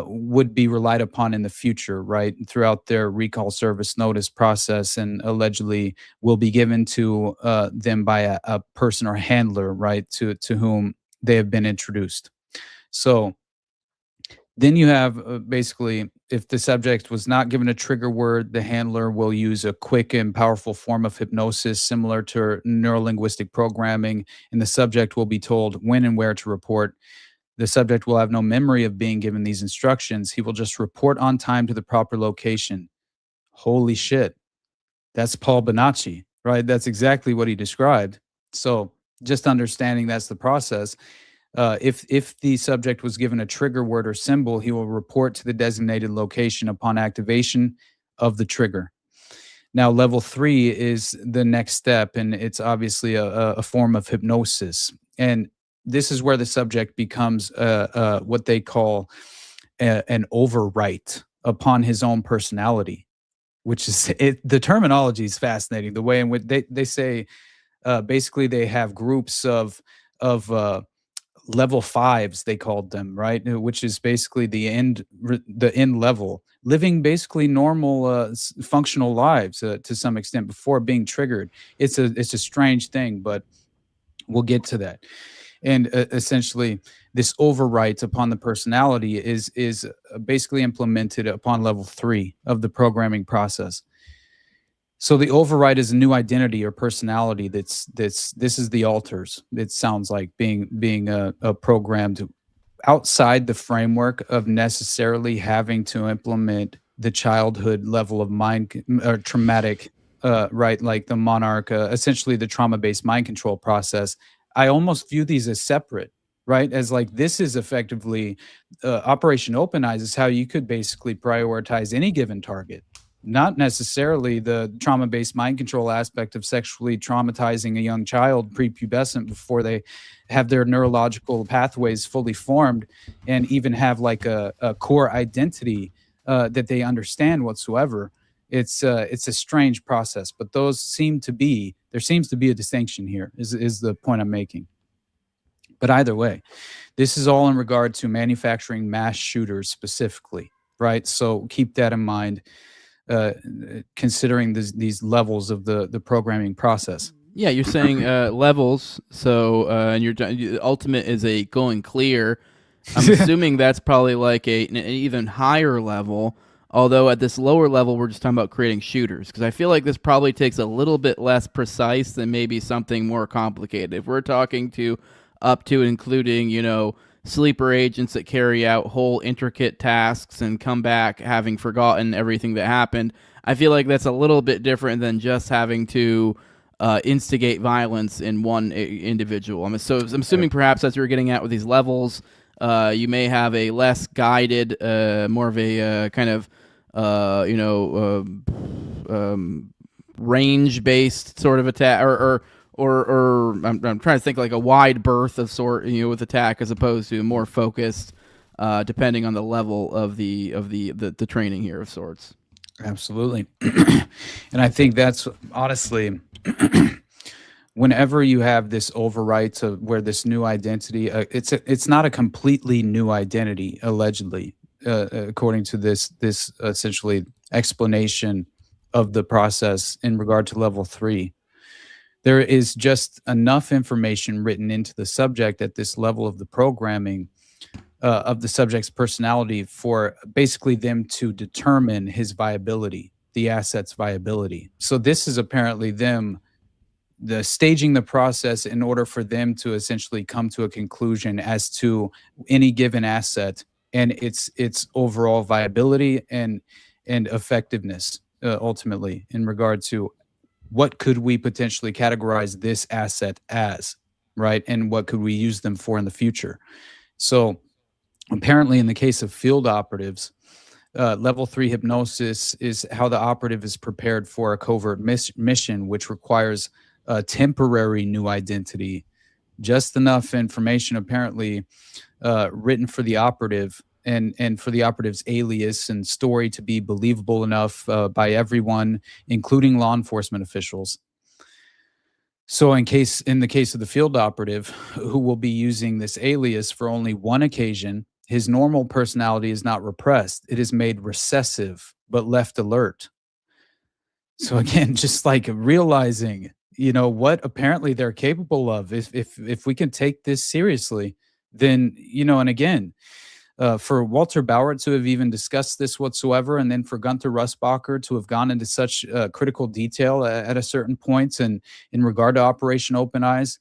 would be relied upon in the future, right, throughout their recall service notice process, and allegedly will be given to them by a person or handler, right, to whom they have been introduced. So then you have basically, if the subject was not given a trigger word, the handler will use a quick and powerful form of hypnosis similar to neurolinguistic programming, and the subject will be told when and where to report. The subject will have no memory of being given these instructions. He will just report on time to the proper location. Holy shit. That's Paul Bonacci, right? That's exactly what he described. So just understanding that's the process. If the subject was given a trigger word or symbol, he will report to the designated location upon activation of the trigger. Now, level 3 is the next step, and it's obviously a form of hypnosis. And this is where the subject becomes what they call an overwrite upon his own personality, which is the terminology is fascinating. The way in which they say basically they have groups of level 5s, they called them, right, which is basically the end level, living basically normal functional lives to some extent before being triggered. It's a strange thing, but we'll get to that. And essentially, this overwrite upon the personality is basically implemented upon level 3 of the programming process. So the override is a new identity or personality. This is the alters. It sounds like being programmed outside the framework of necessarily having to implement the childhood level of mind or traumatic, right? Like the monarch, essentially the trauma-based mind control process. I almost view these as separate, right? As like, this is effectively Operation OpenEyes is how you could basically prioritize any given target, not necessarily the trauma-based mind control aspect of sexually traumatizing a young child prepubescent before they have their neurological pathways fully formed and even have like a core identity that they understand whatsoever. It's a strange process, but there seems to be a distinction here is the point I'm making. But either way, this is all in regard to manufacturing mass shooters specifically, right? So keep that in mind, considering these levels of the programming process. Yeah, you're saying levels. So and your ultimate is a going clear. I'm assuming that's probably like an even higher level. Although at this lower level, we're just talking about creating shooters, because I feel like this probably takes a little bit less precise than maybe something more complicated. If we're talking to up to including, sleeper agents that carry out whole intricate tasks and come back having forgotten everything that happened, I feel like that's a little bit different than just having to instigate violence in one individual. I'm assuming perhaps as you're getting at with these levels, you may have a less guided, more of a kind of range-based sort of attack, or I'm trying to think like a wide berth of sort, with attack, as opposed to more focused, depending on the level of the training here of sorts. Absolutely. And I think that's honestly, whenever you have this overwrite to where this new identity, it's not a completely new identity, allegedly, according to this essentially explanation of the process in regard to level 3. There is just enough information written into the subject at this level of the programming of the subject's personality for basically them to determine his viability, the asset's viability. So this is apparently them staging the process in order for them to essentially come to a conclusion as to any given asset and its overall viability and effectiveness, ultimately, in regard to what could we potentially categorize this asset as, right? And what could we use them for in the future? So apparently in the case of field operatives, level 3 hypnosis is how the operative is prepared for a covert mission, which requires a temporary new identity, just enough information apparently written for the operative and for the operative's alias and story to be believable enough by everyone, including law enforcement officials. So in the case of the field operative, who will be using this alias for only one occasion, his normal personality is not repressed. It is made recessive, but left alert. So again, just like realizing, what apparently they're capable of. If we can take this seriously, then, and again, for Walter Bauer to have even discussed this whatsoever, and then for Gunther Russbacher to have gone into such critical detail at a certain point and in regard to Operation OpenEyes,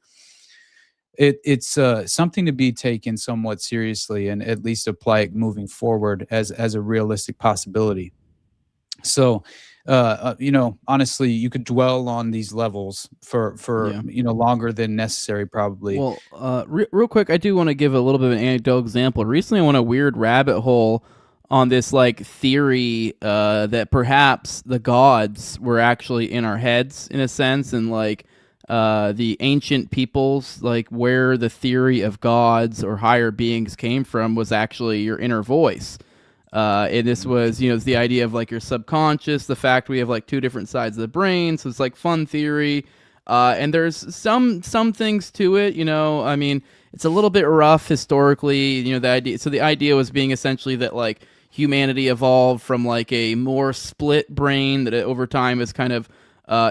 it's something to be taken somewhat seriously and at least apply it moving forward as a realistic possibility. So, honestly, you could dwell on these levels for longer than necessary, probably. Well, real quick, I do want to give a little bit of an anecdotal example. Recently, I went a weird rabbit hole on this theory that perhaps the gods were actually in our heads in a sense, and the ancient peoples, where the theory of gods or higher beings came from was actually your inner voice. And this was, it's the idea of your subconscious, the fact we have two different sides of the brain. So it's fun theory. And there's some things to it, I mean, it's a little bit rough historically, the idea. So the idea was being essentially that humanity evolved from a more split brain that over time is kind of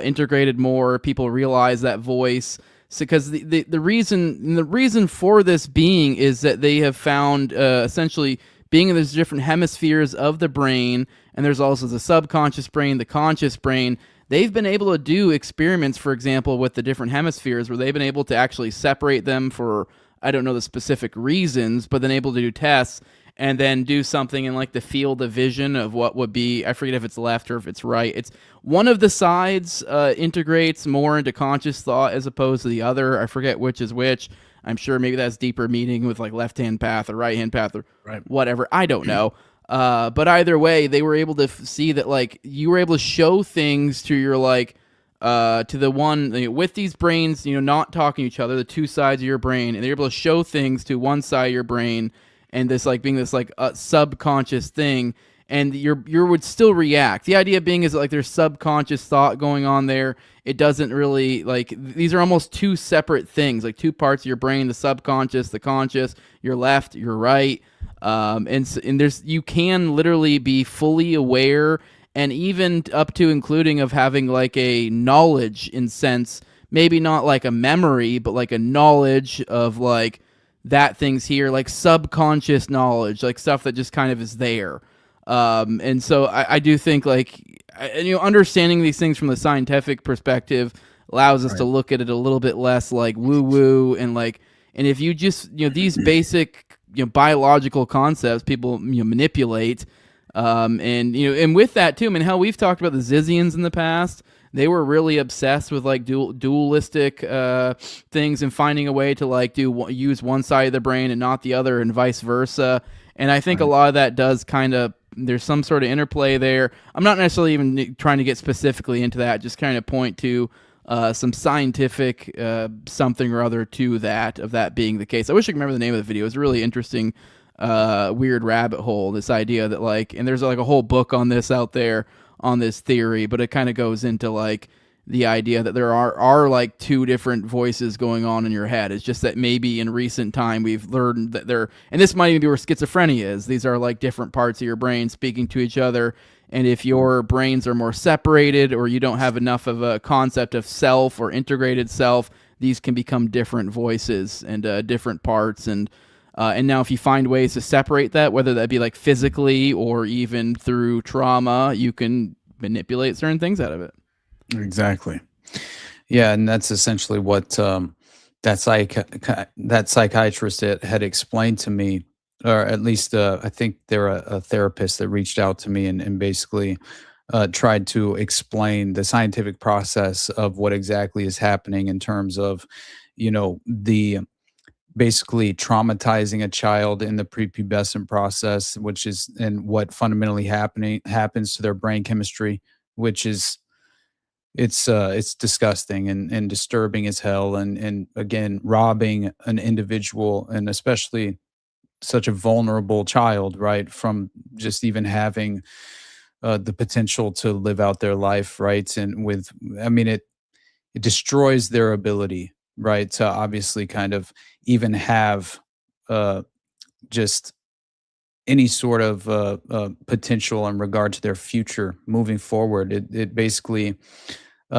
integrated more. People realize that voice. So, because the reason for this being is that they have found essentially being in those different hemispheres of the brain, and there's also the subconscious brain, the conscious brain. They've been able to do experiments, for example, with the different hemispheres where they've been able to actually separate them for, I don't know the specific reasons, but then able to do tests and then do something in the field of vision of what would be, I forget if it's left or if it's right. It's one of the sides integrates more into conscious thought as opposed to the other. I forget which is which. I'm sure maybe that's deeper meaning with left-hand path or right-hand path or whatever. I don't know. But either way, they were able to see that like you were able to show things to your like to the one with these brains, not talking to each other, the two sides of your brain, and they're able to show things to one side of your brain, and this like being this like subconscious thing, and you would still react. The idea being is that like there's subconscious thought going on there. It doesn't really like these are almost two separate things, like two parts of your brain: the subconscious, the conscious, your left, your right. And there's you can literally be fully aware, and even up to including of having like a knowledge in sense, maybe not like a memory, but like a knowledge of like that thing's here, like subconscious knowledge, like stuff that just kind of is there. And so I do think like understanding these things from the scientific perspective allows us to look at it a little bit less like woo woo and like, and if you just these basic biological concepts people manipulate, and with that too, I mean, hell, we've talked about the Zizians in the past. They were really obsessed with like dualistic things and finding a way to like use one side of the brain and not the other, and vice versa. And I think a lot of that does kind of, there's some sort of interplay there. I'm not necessarily even trying to get specifically into that, just kind of point to some scientific something or other to that, of that being the case. I wish I could remember the name of the video. It was a really interesting, weird rabbit hole, this idea that like, and there's like a whole book on this out there on this theory, but it kind of goes into like the idea that there are like two different voices going on in your head. It's just that maybe in recent time we've learned that and this might even be where schizophrenia is. These are like different parts of your brain speaking to each other. And if your brains are more separated, or you don't have enough of a concept of self or integrated self, these can become different voices and different parts. And now if you find ways to separate that, whether that be like physically or even through trauma, you can manipulate certain things out of it. Exactly. Yeah, and that's essentially what that psychiatrist had explained to me, or at least I think they're a therapist that reached out to me and basically tried to explain the scientific process of what exactly is happening in terms of, the basically traumatizing a child in the prepubescent process, which is, and what fundamentally happens to their brain chemistry, which is, it's disgusting and disturbing as hell, and again robbing an individual, and especially such a vulnerable child, right, from just even having the potential to live out their life, right? And it destroys their ability, right, to obviously kind of even have just any sort of potential in regard to their future moving forward. It basically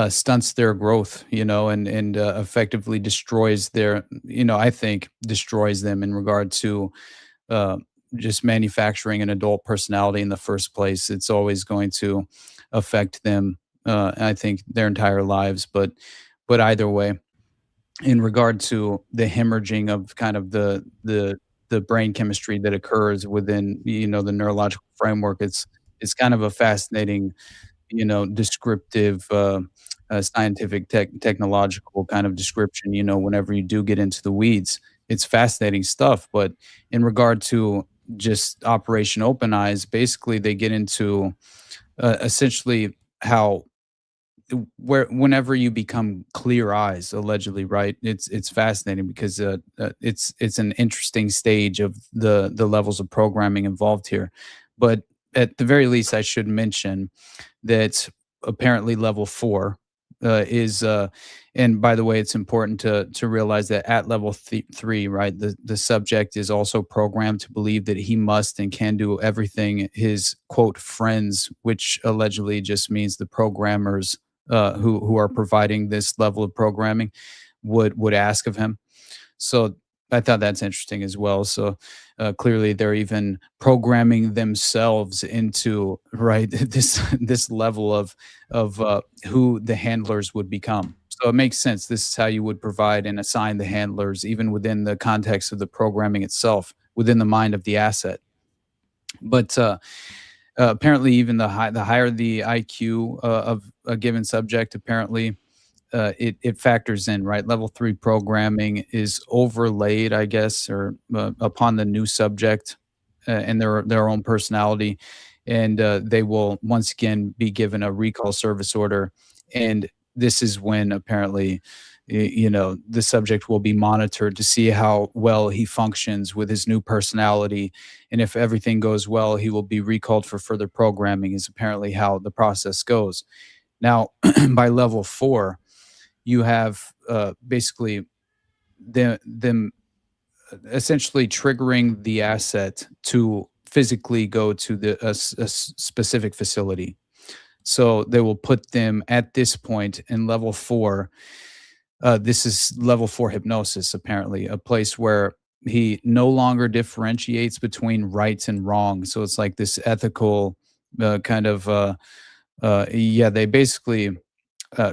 stunts their growth, and effectively destroys their, I think destroys them in regard to just manufacturing an adult personality in the first place. It's always going to affect them, I think, their entire lives. But either way, in regard to the hemorrhaging of kind of the brain chemistry that occurs within, the neurological framework, it's kind of a fascinating, descriptive, scientific, technological kind of description. Whenever you do get into the weeds, it's fascinating stuff. But in regard to just Operation OpenEyes, basically they get into essentially how whenever you become clear eyes, allegedly, right? It's fascinating because it's an interesting stage of the levels of programming involved here. But at the very least, I should mention that apparently level 4 is and by the way, it's important to realize that at level 3, right, the subject is also programmed to believe that he must and can do everything his quote friends, which allegedly just means the programmers who are providing this level of programming would ask of him. So I thought that's interesting as well. So clearly they're even programming themselves into, right, this level of who the handlers would become. So it makes sense. This is how you would provide and assign the handlers, even within the context of the programming itself, within the mind of the asset. But apparently, even the higher the IQ of a given subject, apparently it factors in, right? Level 3 programming is overlaid, I guess, or upon the new subject, and their own personality, and they will once again be given a recall service order. And this is when apparently, the subject will be monitored to see how well he functions with his new personality. And if everything goes well, he will be recalled for further programming, is apparently how the process goes. Now, by level 4, you have basically them essentially triggering the asset to physically go to a specific facility. So they will put them at this point in level 4. This is level 4 hypnosis, apparently, a place where he no longer differentiates between right and wrong. So it's like this ethical kind of, they basically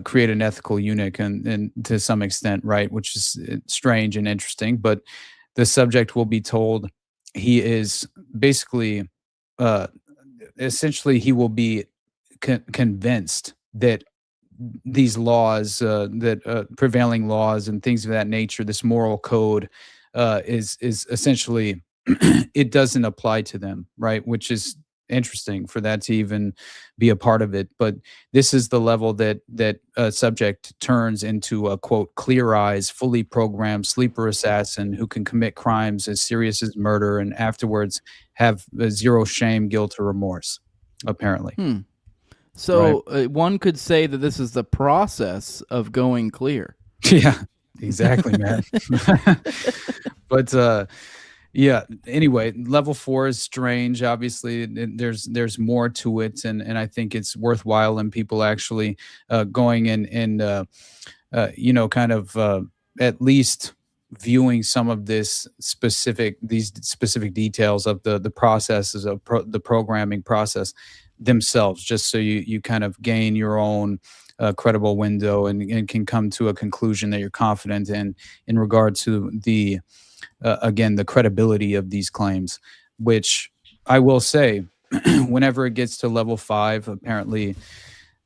create an ethical eunuch and to some extent, right, which is strange and interesting. But the subject will be told he is basically, essentially, he will be convinced that these laws, that prevailing laws and things of that nature, this moral code, is essentially it doesn't apply to them, right? Which is interesting for that to even be a part of it. But this is the level that a subject turns into a, quote, clear eyes, fully programmed sleeper assassin who can commit crimes as serious as murder and afterwards have zero shame, guilt, or remorse, apparently. So one could say that this is the process of going clear. Yeah, exactly, man. But anyway, level 4 is strange. Obviously, there's more to it, and I think it's worthwhile in people actually going and kind of at least viewing some of these specific details of the processes of the programming process themselves, just so you kind of gain your own credible window and can come to a conclusion that you're confident in regard to the again, the credibility of these claims, which I will say, whenever it gets to level 5, apparently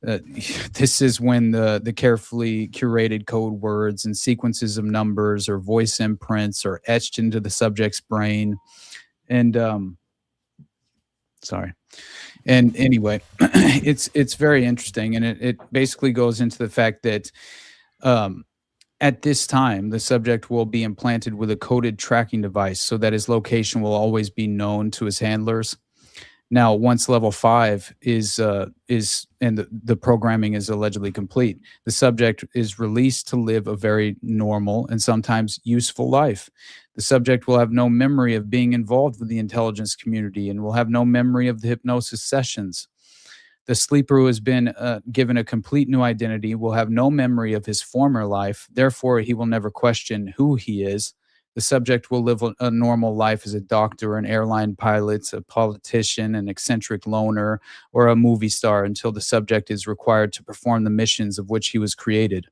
this is when the carefully curated code words and sequences of numbers or voice imprints are etched into the subject's brain. And And anyway, it's very interesting, and it basically goes into the fact that at this time, the subject will be implanted with a coded tracking device so that his location will always be known to his handlers. Now, once level 5 is and the programming is allegedly complete, the subject is released to live a very normal and sometimes useful life. The subject will have no memory of being involved with the intelligence community and will have no memory of the hypnosis sessions. The sleeper who has been given a complete new identity will have no memory of his former life. Therefore, he will never question who he is. The subject will live a normal life as a doctor, an airline pilot, a politician, an eccentric loner, or a movie star until the subject is required to perform the missions of which he was created.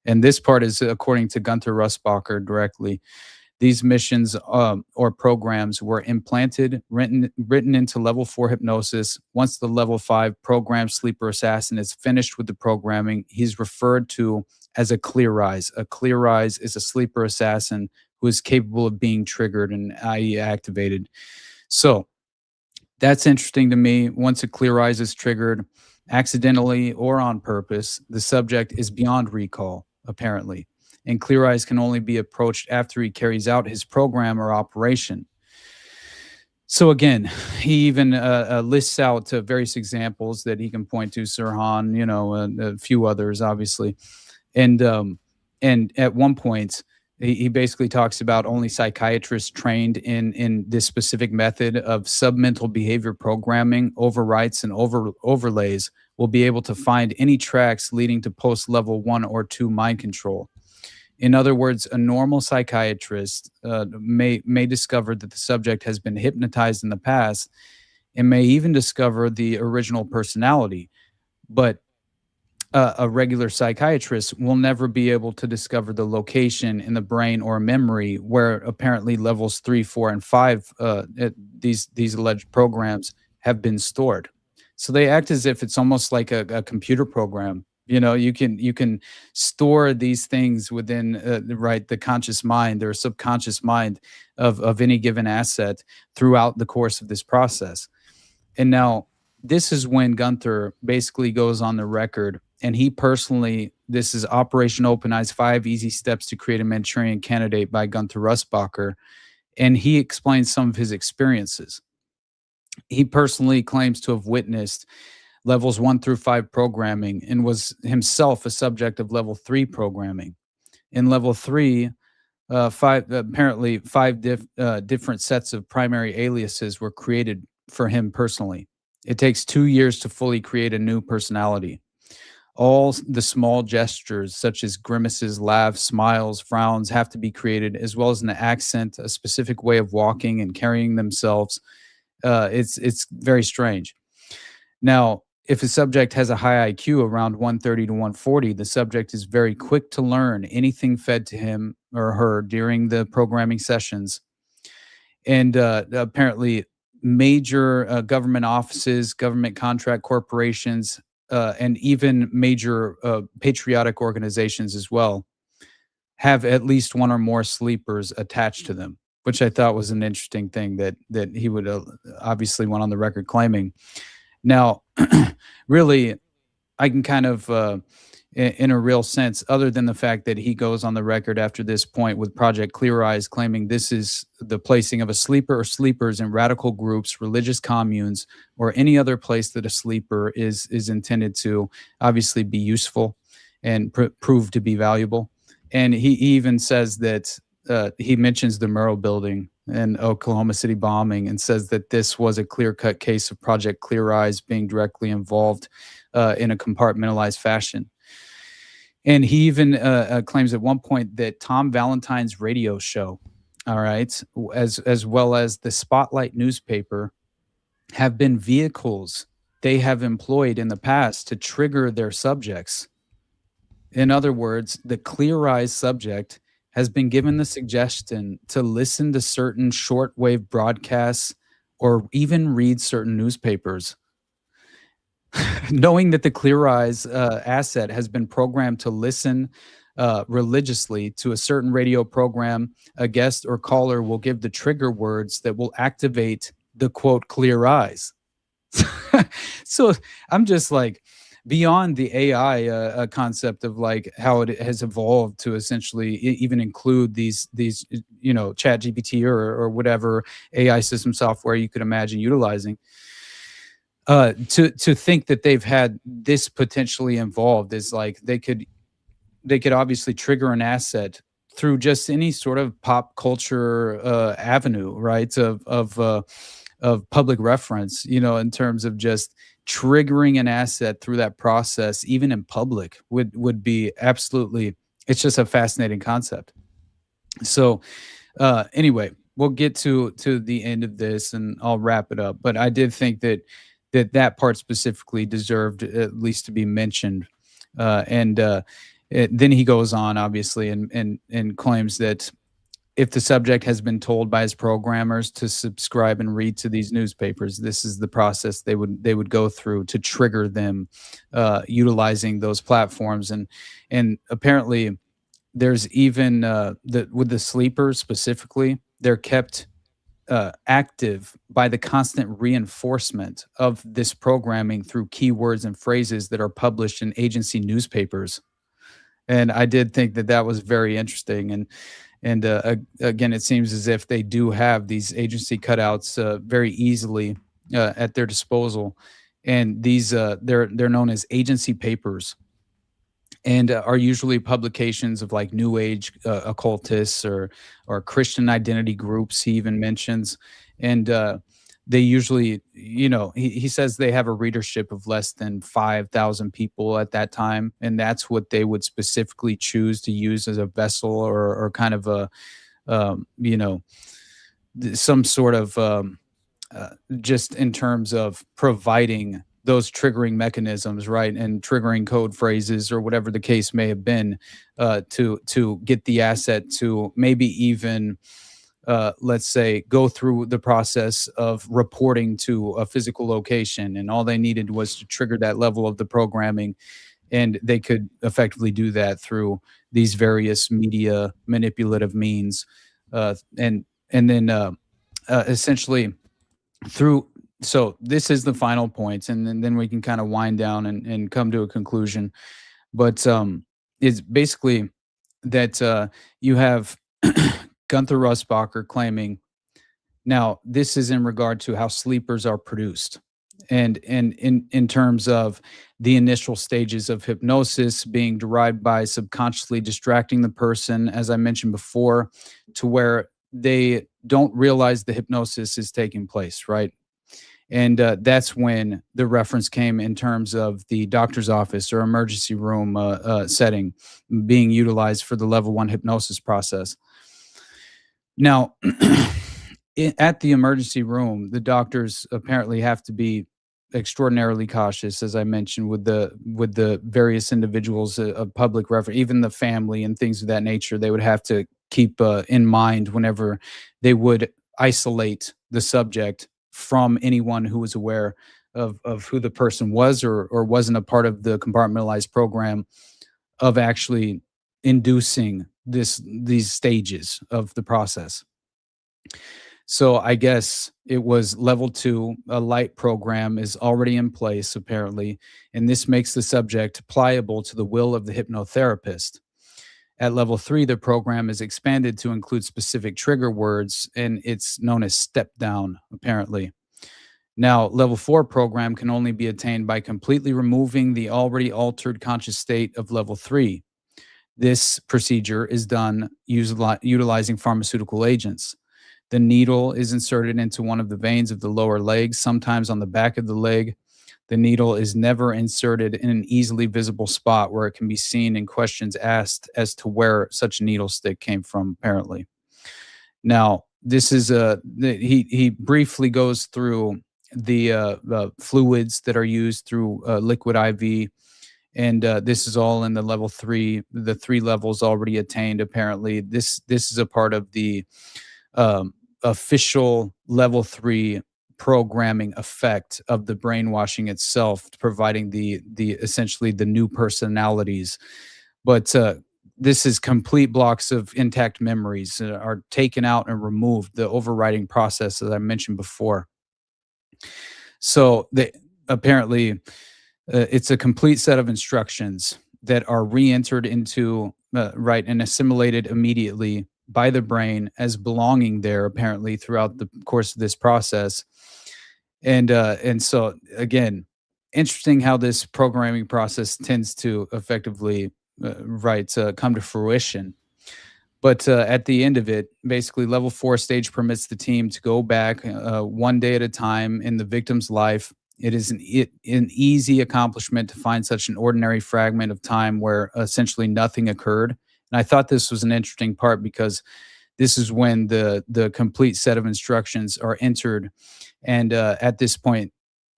And this part is according to Gunther Russbacher directly. These missions or programs were implanted, written into level 4 hypnosis. Once the level 5 programmed sleeper assassin is finished with the programming, he's referred to as a clear eyes. A clear eyes is a sleeper assassin who is capable of being triggered and i.e. activated. So that's interesting to me. Once a clear eyes is triggered, accidentally or on purpose, the subject is beyond recall, apparently. And clear eyes can only be approached after he carries out his program or operation. So again, he even lists out various examples that he can point to, Sirhan, a few others, obviously. And at one point, he basically talks about only psychiatrists trained in this specific method of submental behavior programming, overwrites, and overlays will be able to find any tracks leading to post-level 1 or 2 mind control. In other words, a normal psychiatrist may discover that the subject has been hypnotized in the past and may even discover the original personality. But a regular psychiatrist will never be able to discover the location in the brain or memory where apparently levels 3, 4, and 5, these alleged programs have been stored. So they act as if it's almost like a computer program You can store these things within the conscious mind or subconscious mind of any given asset throughout the course of this process. And now this is when Gunther basically goes on the record, and he personally, this is Operation OpenEyes: 5 Easy Steps to Create a Manchurian Candidate by Gunther Russbacher, and he explains some of his experiences. He personally claims to have witnessed levels 1 through 5 programming and was himself a subject of level 3 programming. In level 3, apparently five different sets of primary aliases were created for him personally. It takes 2 years to fully create a new personality. All the small gestures, such as grimaces, laughs, smiles, frowns, have to be created, as well as an accent, a specific way of walking and carrying themselves. It's very strange. Now, if a subject has a high IQ around 130 to 140, the subject is very quick to learn anything fed to him or her during the programming sessions. And apparently, major government offices, government contract corporations, and even major patriotic organizations as well have at least one or more sleepers attached to them, which I thought was an interesting thing that he would obviously went on the record claiming. Now, really, I can kind of, in a real sense, other than the fact that he goes on the record after this point with Project Clear Eyes claiming this is the placing of a sleeper or sleepers in radical groups, religious communes, or any other place that a sleeper is intended to obviously be useful and prove to be valuable. And he even says that he mentions the Murrow building and Oklahoma City bombing and says that this was a clear-cut case of Project Clear Eyes being directly involved in a compartmentalized fashion. And he even claims at one point that Tom Valentine's radio show, all right, as well as the Spotlight newspaper have been vehicles they have employed in the past to trigger their subjects. In other words, the Clear Eyes subject has been given the suggestion to listen to certain shortwave broadcasts or even read certain newspapers. Knowing that the Clear Eyes asset has been programmed to listen religiously to a certain radio program, a guest or caller will give the trigger words that will activate the quote Clear Eyes. So I'm just like, beyond the AI concept of like how it has evolved to essentially even include these Chat GPT or whatever AI system software you could imagine utilizing, to think that they've had this potentially involved is like they could obviously trigger an asset through just any sort of pop culture avenue, right, of public reference, in terms of just triggering an asset through that process, even in public, would be absolutely, it's just a fascinating concept. So anyway, we'll get to the end of this and I'll wrap it up. But I did think that part specifically deserved at least to be mentioned. Then he goes on, obviously, and claims that if the subject has been told by his programmers to subscribe and read to these newspapers, this is the process they would go through to trigger them utilizing those platforms. And apparently there's even with the sleepers specifically, they're kept active by the constant reinforcement of this programming through keywords and phrases that are published in agency newspapers. And I did think that was very interesting. And again, it seems as if they do have these agency cutouts very easily at their disposal. And these they're known as agency papers, and are usually publications of like New Age occultists or Christian identity groups. He even mentions, and they usually, he says they have a readership of less than 5,000 people at that time, and that's what they would specifically choose to use as a vessel or kind of a, some sort of just in terms of providing those triggering mechanisms, right, and triggering code phrases or whatever the case may have been, to get the asset to maybe even, let's say, go through the process of reporting to a physical location, and all they needed was to trigger that level of the programming, And they could effectively do that through these various media manipulative means, and then essentially through. So this is the final points, and then we can kind of wind down and come to a conclusion. But it's basically that you have Gunther Russbacher claiming. Now, this is in regard to how sleepers are produced, and in terms of the initial stages of hypnosis being derived by subconsciously distracting the person, as I mentioned before, to where they don't realize the hypnosis is taking place, right? And that's when the reference came in terms of the doctor's office or emergency room setting being utilized for the level 1 hypnosis process. Now, at the emergency room, the doctors apparently have to be extraordinarily cautious, as I mentioned, with the various individuals of public reference, even the family and things of that nature. They would have to keep in mind whenever they would isolate the subject from anyone who was aware of who the person was or wasn't a part of the compartmentalized program of actually inducing these stages of the process. So I guess it was level 2, a light program is already in place apparently, and this makes the subject pliable to the will of the hypnotherapist. At level 3, the program is expanded to include specific trigger words, and it's known as step down, apparently. Now, level 4 program can only be attained by completely removing the already altered conscious state of level 3. This procedure is done utilizing pharmaceutical agents. The needle is inserted into one of the veins of the lower leg, sometimes on the back of the leg. The needle is never inserted in an easily visible spot where it can be seen and questions asked as to where such needle stick came from, apparently. Now, this is he briefly goes through the fluids that are used through liquid IV, and this is all in the level 3, the 3 levels already attained, apparently. This is a part of the official level 3 programming effect of the brainwashing itself, providing the essentially the new personalities. But this is complete blocks of intact memories that are taken out and removed, the overriding process, as I mentioned before. So apparently it's a complete set of instructions that are re-entered into right and assimilated immediately by the brain as belonging there, apparently, throughout the course of this process. And so again, interesting how this programming process tends to effectively come to fruition. But at the end of it, basically, level 4 stage permits the team to go back one day at a time in the victim's life. It is an easy accomplishment to find such an ordinary fragment of time where essentially nothing occurred. And I thought this was an interesting part because this is when the complete set of instructions are entered. And at this point,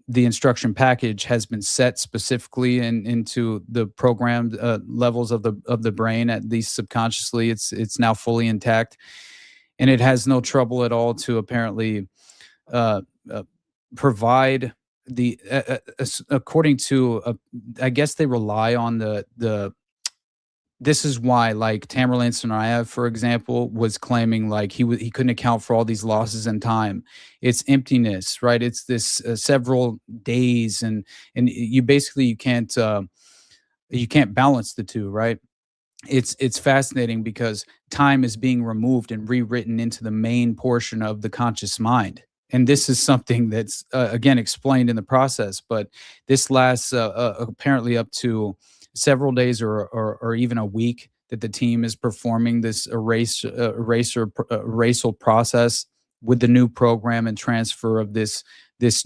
the instruction package has been set specifically into the programmed levels of the brain, at least subconsciously. It's now fully intact, and it has no trouble at all to apparently provide the according to I guess they rely on the. This is why, like, Tamerlan Tsarnaev, for example, was claiming like he couldn't account for all these losses in time. It's emptiness, right? It's this several days, and you basically you can't balance the two, right? It's fascinating because time is being removed and rewritten into the main portion of the conscious mind. And this is something that's again explained in the process, but this lasts apparently up to several days or even a week that the team is performing this erasal process with the new program and transfer of this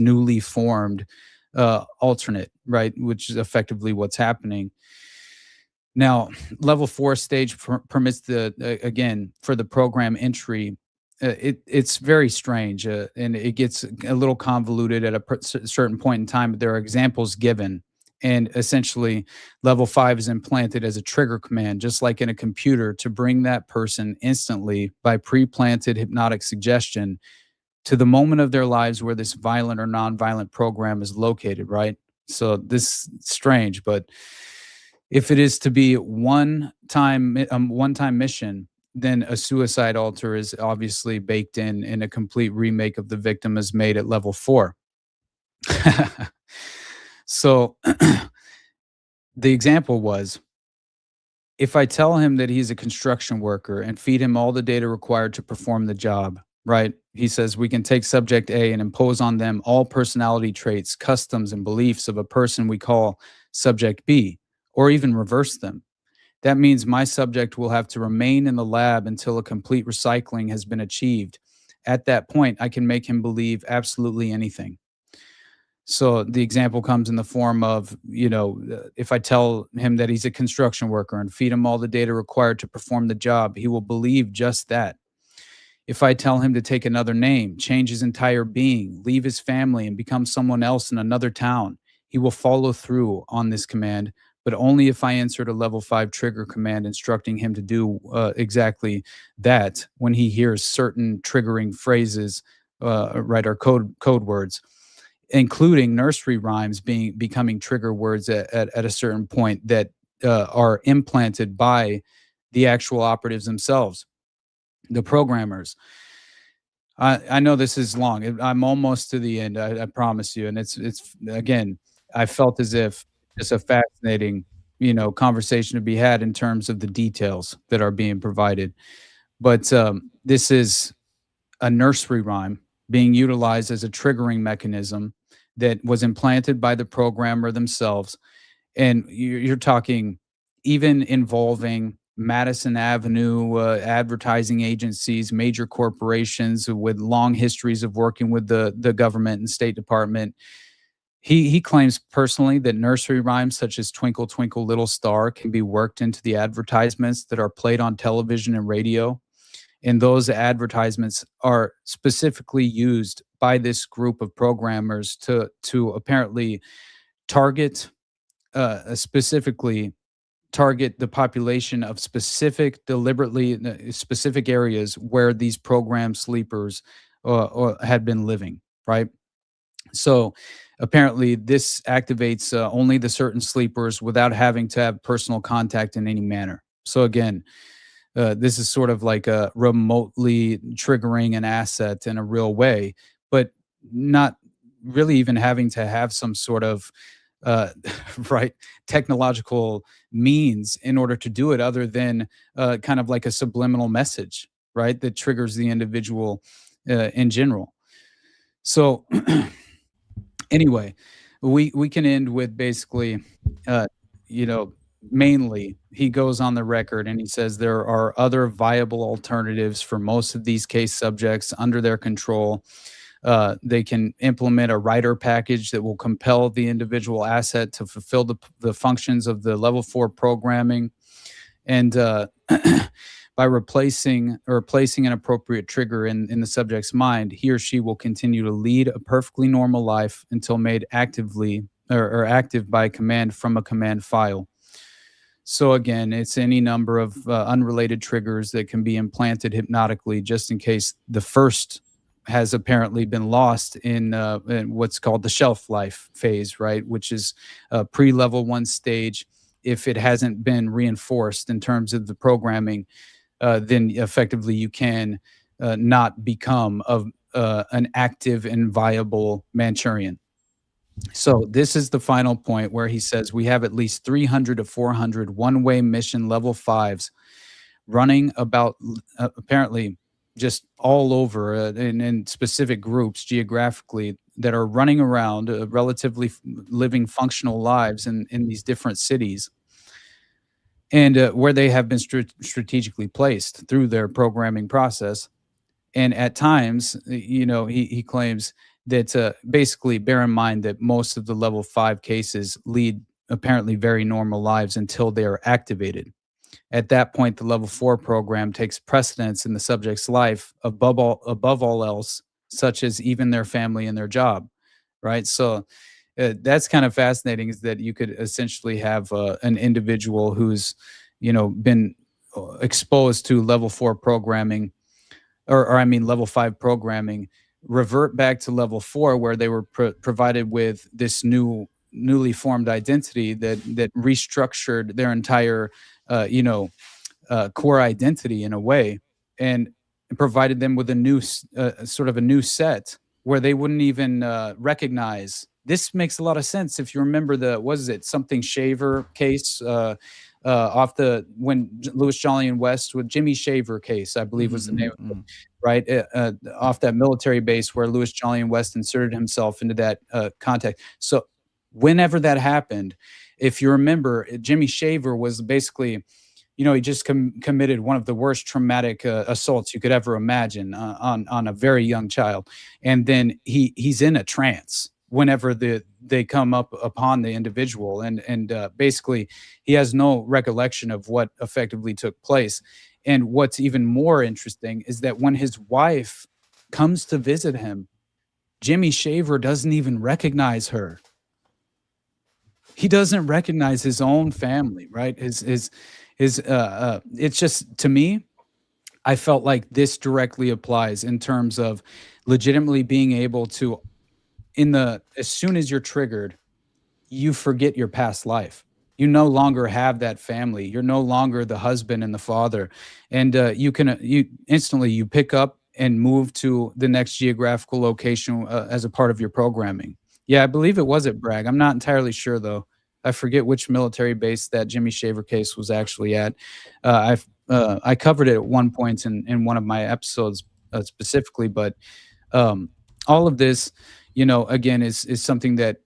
newly formed alternate, right, which is effectively what's happening. Now, level 4 stage permits again for the program entry. It's very strange and it gets a little convoluted at a certain point in time, but there are examples given. And essentially, level 5 is implanted as a trigger command, just like in a computer, to bring that person instantly by pre-planted hypnotic suggestion to the moment of their lives where this violent or non-violent program is located, right? So this is strange, but If it is to be one-time mission, then a suicide alter is obviously baked in, and a complete remake of the victim is made at level 4. So the example was, if I tell him that he's a construction worker and feed him all the data required to perform the job, right? He says we can take subject A and impose on them all personality traits, customs, and beliefs of a person we call subject B, or even reverse them. That means my subject will have to remain in the lab until a complete recycling has been achieved. At that point, I can make him believe absolutely anything. So the example comes in the form of, if I tell him that he's a construction worker and feed him all the data required to perform the job, he will believe just that. If I tell him to take another name, change his entire being, leave his family, and become someone else in another town, he will follow through on this command, but only if I insert a level 5 trigger command instructing him to do exactly that when he hears certain triggering phrases, or code words, including nursery rhymes becoming trigger words at a certain point that are implanted by the actual operatives themselves, the programmers. I know this is long. I'm almost to the end. I promise you. And it's again, I felt as if it's a fascinating, conversation to be had in terms of the details that are being provided. But this is a nursery rhyme being utilized as a triggering mechanism that was implanted by the programmer themselves. And you're talking even involving Madison Avenue advertising agencies, major corporations with long histories of working with the government and State Department. He claims personally that nursery rhymes such as Twinkle, Twinkle, Little Star can be worked into the advertisements that are played on television and radio. And those advertisements are specifically used by this group of programmers to apparently specifically target the population of specific areas where these program sleepers had been living, right? So apparently this activates only the certain sleepers without having to have personal contact in any manner. So again, this is sort of like a remotely triggering an asset in a real way, but not really even having to have some sort of right technological means in order to do it, other than kind of like a subliminal message, right, that triggers the individual in general. So anyway, we can end with basically, mainly he goes on the record and he says there are other viable alternatives for most of these case subjects under their control. They can implement a writer package that will compel the individual asset to fulfill the functions of the level 4 programming. And by replacing or placing an appropriate trigger in the subject's mind, he or she will continue to lead a perfectly normal life until made actively or active by command from a command file. So again, it's any number of unrelated triggers that can be implanted hypnotically, just in case the first has apparently been lost in what's called the shelf life phase, right? Which is a pre-level 1 stage. If it hasn't been reinforced in terms of the programming, then effectively you can not become an active and viable Manchurian. So this is the final point where he says we have at least 300 to 400 one-way mission level 5s running about apparently just all over in specific groups geographically that are running around relatively living functional lives in these different cities, and where they have been strategically placed through their programming process. And at times, he claims that basically bear in mind that most of the level 5 cases lead apparently very normal lives until they are activated. At that point, the level 4 program takes precedence in the subject's life above all else, such as even their family and their job, right? So that's kind of fascinating, is that you could essentially have an individual who's, been exposed to level 4 programming, or level 5 programming, revert back to level 4 where they were provided with this new newly formed identity that restructured their entire, core identity in a way, and provided them with a new sort of a new set where they wouldn't even recognize. This makes a lot of sense if you remember something Shaver case off when Louis Jolly and West with Jimmy Shaver case, I believe was the name of it, right? Off that military base where Louis Jolly and West inserted himself into that context. So whenever that happened, if you remember, Jimmy Shaver was basically, he just committed one of the worst traumatic assaults you could ever imagine on a very young child, and then he's in a trance whenever they come up upon the individual, and basically he has no recollection of what effectively took place. And what's even more interesting is that when his wife comes to visit him, Jimmy Shaver doesn't even recognize her. He doesn't recognize his own family, right? It's just, to me, I felt like this directly applies in terms of legitimately being able to, as soon as you're triggered, you forget your past life. You no longer have that family. You're no longer the husband and the father, and you instantly pick up and move to the next geographical location as a part of your programming. Yeah, I believe it was at Bragg. I'm not entirely sure though. I forget which military base that Jimmy Shaver case was actually at. I covered it at one point in one of my episodes specifically, but all of this, again, is something that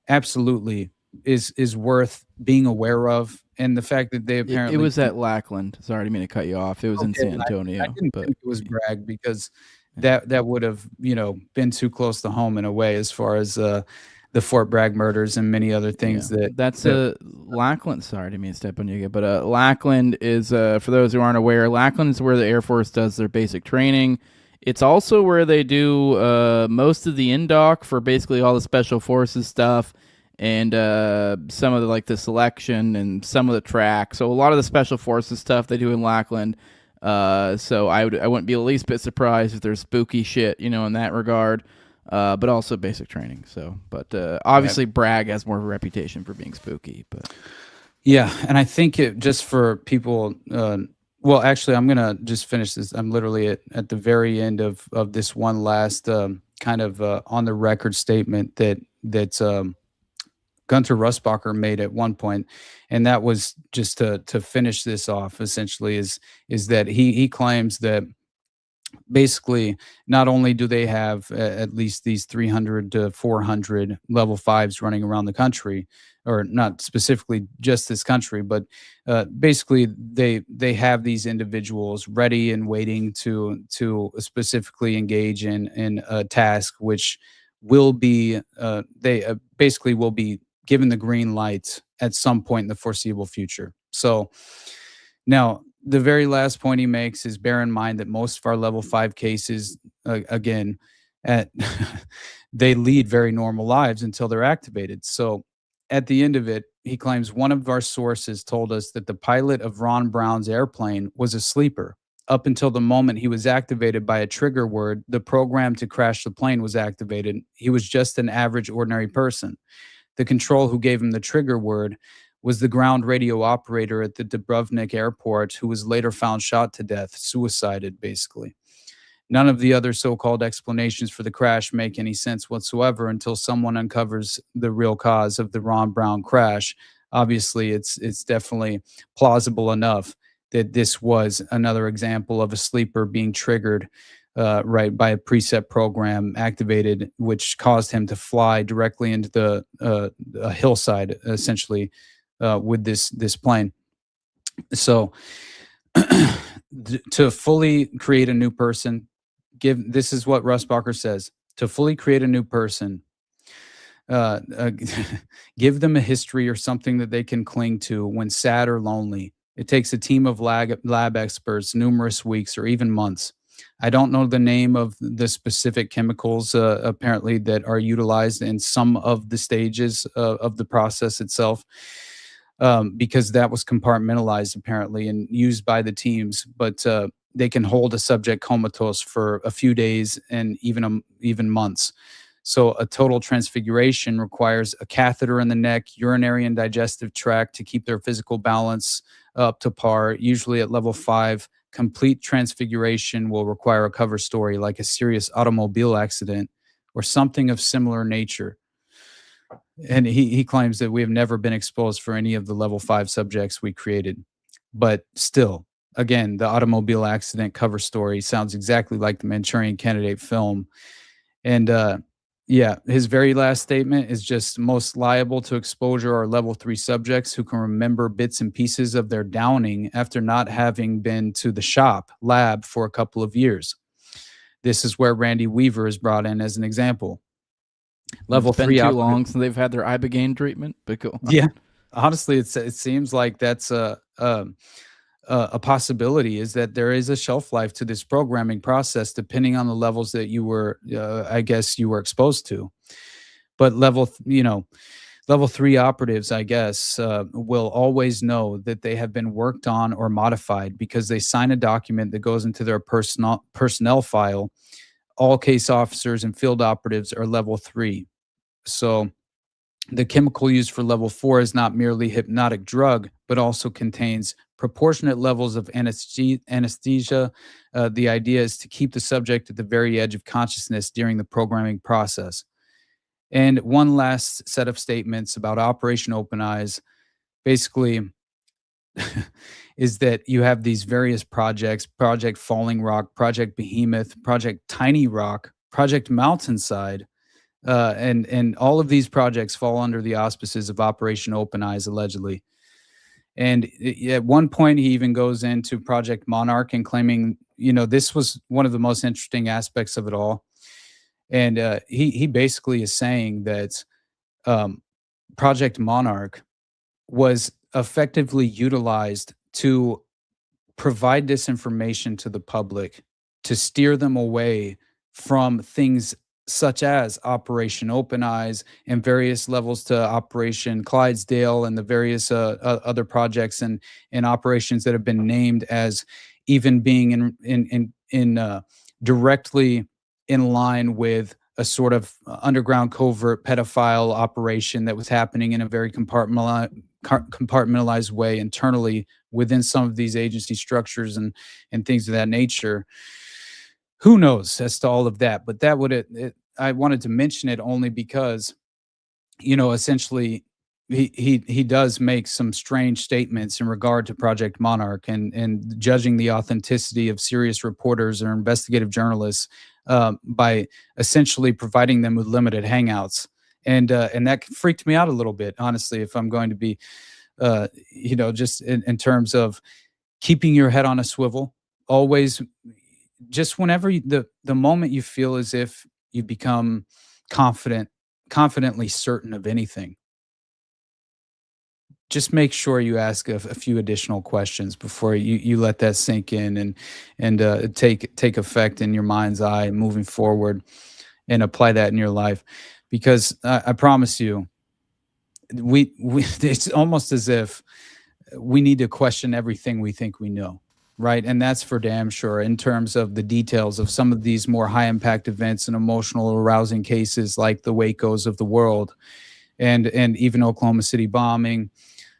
absolutely is worth being aware of. And the fact that they apparently it was at Lackland. Sorry, I didn't mean to cut you off. It was in San Antonio. I didn't think it was Bragg because that would have been too close to home in a way, as far as the Fort Bragg murders and many other things. That's Lackland. Sorry, I didn't mean to step on you again, but Lackland is for those who aren't aware, Lackland is where the Air Force does their basic training. It's also where they do most of the indoc for basically all the special forces stuff, and some of the selection and some of the track. So a lot of the special forces stuff they do in Lackland. So I wouldn't be the least bit surprised if there's spooky shit, in that regard. But also basic training. So, but obviously Bragg has more of a reputation for being spooky. But yeah, and I think it just for people. Well, actually, I'm gonna just finish this. I'm literally at the very end of this one last kind of on the record statement that Gunter Rusbacher made at one point, and that was just to finish this off. Essentially, is that he claims that basically not only do they have at least these 300 to 400 level 5s running around the country, or not specifically just this country, but basically they have these individuals ready and waiting to specifically engage in a task which will be they basically will be given the green light at some point in the foreseeable future. So now, the very last point he makes is bear in mind that most of our level 5 cases, again, they lead very normal lives until they're activated. So at the end of it, he claims one of our sources told us that the pilot of Ron Brown's airplane was a sleeper. Up until the moment he was activated by a trigger word, the program to crash the plane was activated. He was just an average, ordinary person. The control who gave him the trigger word was the ground radio operator at the Dubrovnik airport, who was later found shot to death, suicided, basically. None of the other so-called explanations for the crash make any sense whatsoever until someone uncovers the real cause of the Ron Brown crash. Obviously, it's definitely plausible enough that this was another example of a sleeper being triggered right by a preset program activated, which caused him to fly directly into a hillside, essentially, with this plane. So to fully create a new person, this is what Rusbacher says: to fully create a new person, give them a history or something that they can cling to when sad or lonely. It takes a team of lab experts, numerous weeks or even months. I don't know the name of the specific chemicals apparently that are utilized in some of the stages of the process itself, because that was compartmentalized apparently and used by the teams. But they can hold a subject comatose for a few days and even months. So a total transfiguration requires a catheter in the neck, urinary and digestive tract to keep their physical balance up to par. Usually at level 5, complete transfiguration will require a cover story like a serious automobile accident or something of similar nature. And he claims that we have never been exposed for any of the level 5 subjects we created. But still, again, the automobile accident cover story sounds exactly like the Manchurian Candidate film. And yeah, his very last statement is just most liable to exposure are level 3 subjects who can remember bits and pieces of their downing after not having been to the shop lab for a couple of years. This is where Randy Weaver is brought in as an example. Level it's been 3 too long since they've had their ibogaine treatment. But go on. Yeah, honestly, it seems like that's a possibility, is that there is a shelf life to this programming process, depending on the levels that you were, I guess, you were exposed to. But level 3 operatives, I guess, will always know that they have been worked on or modified because they sign a document that goes into their personnel file. All case officers and field operatives are level 3. So the chemical used for level 4 is not merely hypnotic drug, but also contains proportionate levels of anesthesia. The idea is to keep the subject at the very edge of consciousness during the programming process. And one last set of statements about Operation OpenEyes, basically, is that you have these various projects: Project Falling Rock, Project Behemoth, Project Tiny Rock, Project Mountainside, and all of these projects fall under the auspices of Operation OpenEyes, allegedly. And at one point, he even goes into Project Monarch and claiming, this was one of the most interesting aspects of it all. And he basically is saying that Project Monarch was effectively utilized to provide disinformation to the public, to steer them away from things such as Operation OpenEyes and various levels to Operation Clydesdale and the various other projects and operations that have been named as even being in directly in line with a sort of underground covert pedophile operation that was happening in a very compartmentalized way internally within some of these agency structures and things of that nature. Who knows as to all of that? But that I wanted to mention it only because, essentially he does make some strange statements in regard to Project Monarch and judging the authenticity of serious reporters or investigative journalists by essentially providing them with limited hangouts. And that freaked me out a little bit, honestly, if I'm going to be, just in terms of keeping your head on a swivel, always, just whenever the moment you feel as if you become confidently certain of anything, just make sure you ask a few additional questions before you let that sink in and take effect in your mind's eye moving forward, and apply that in your life. Because I promise you, we it's almost as if we need to question everything we think we know, right? And that's for damn sure in terms of the details of some of these more high impact events and emotional arousing cases like the Wacos of the world and even Oklahoma City bombing.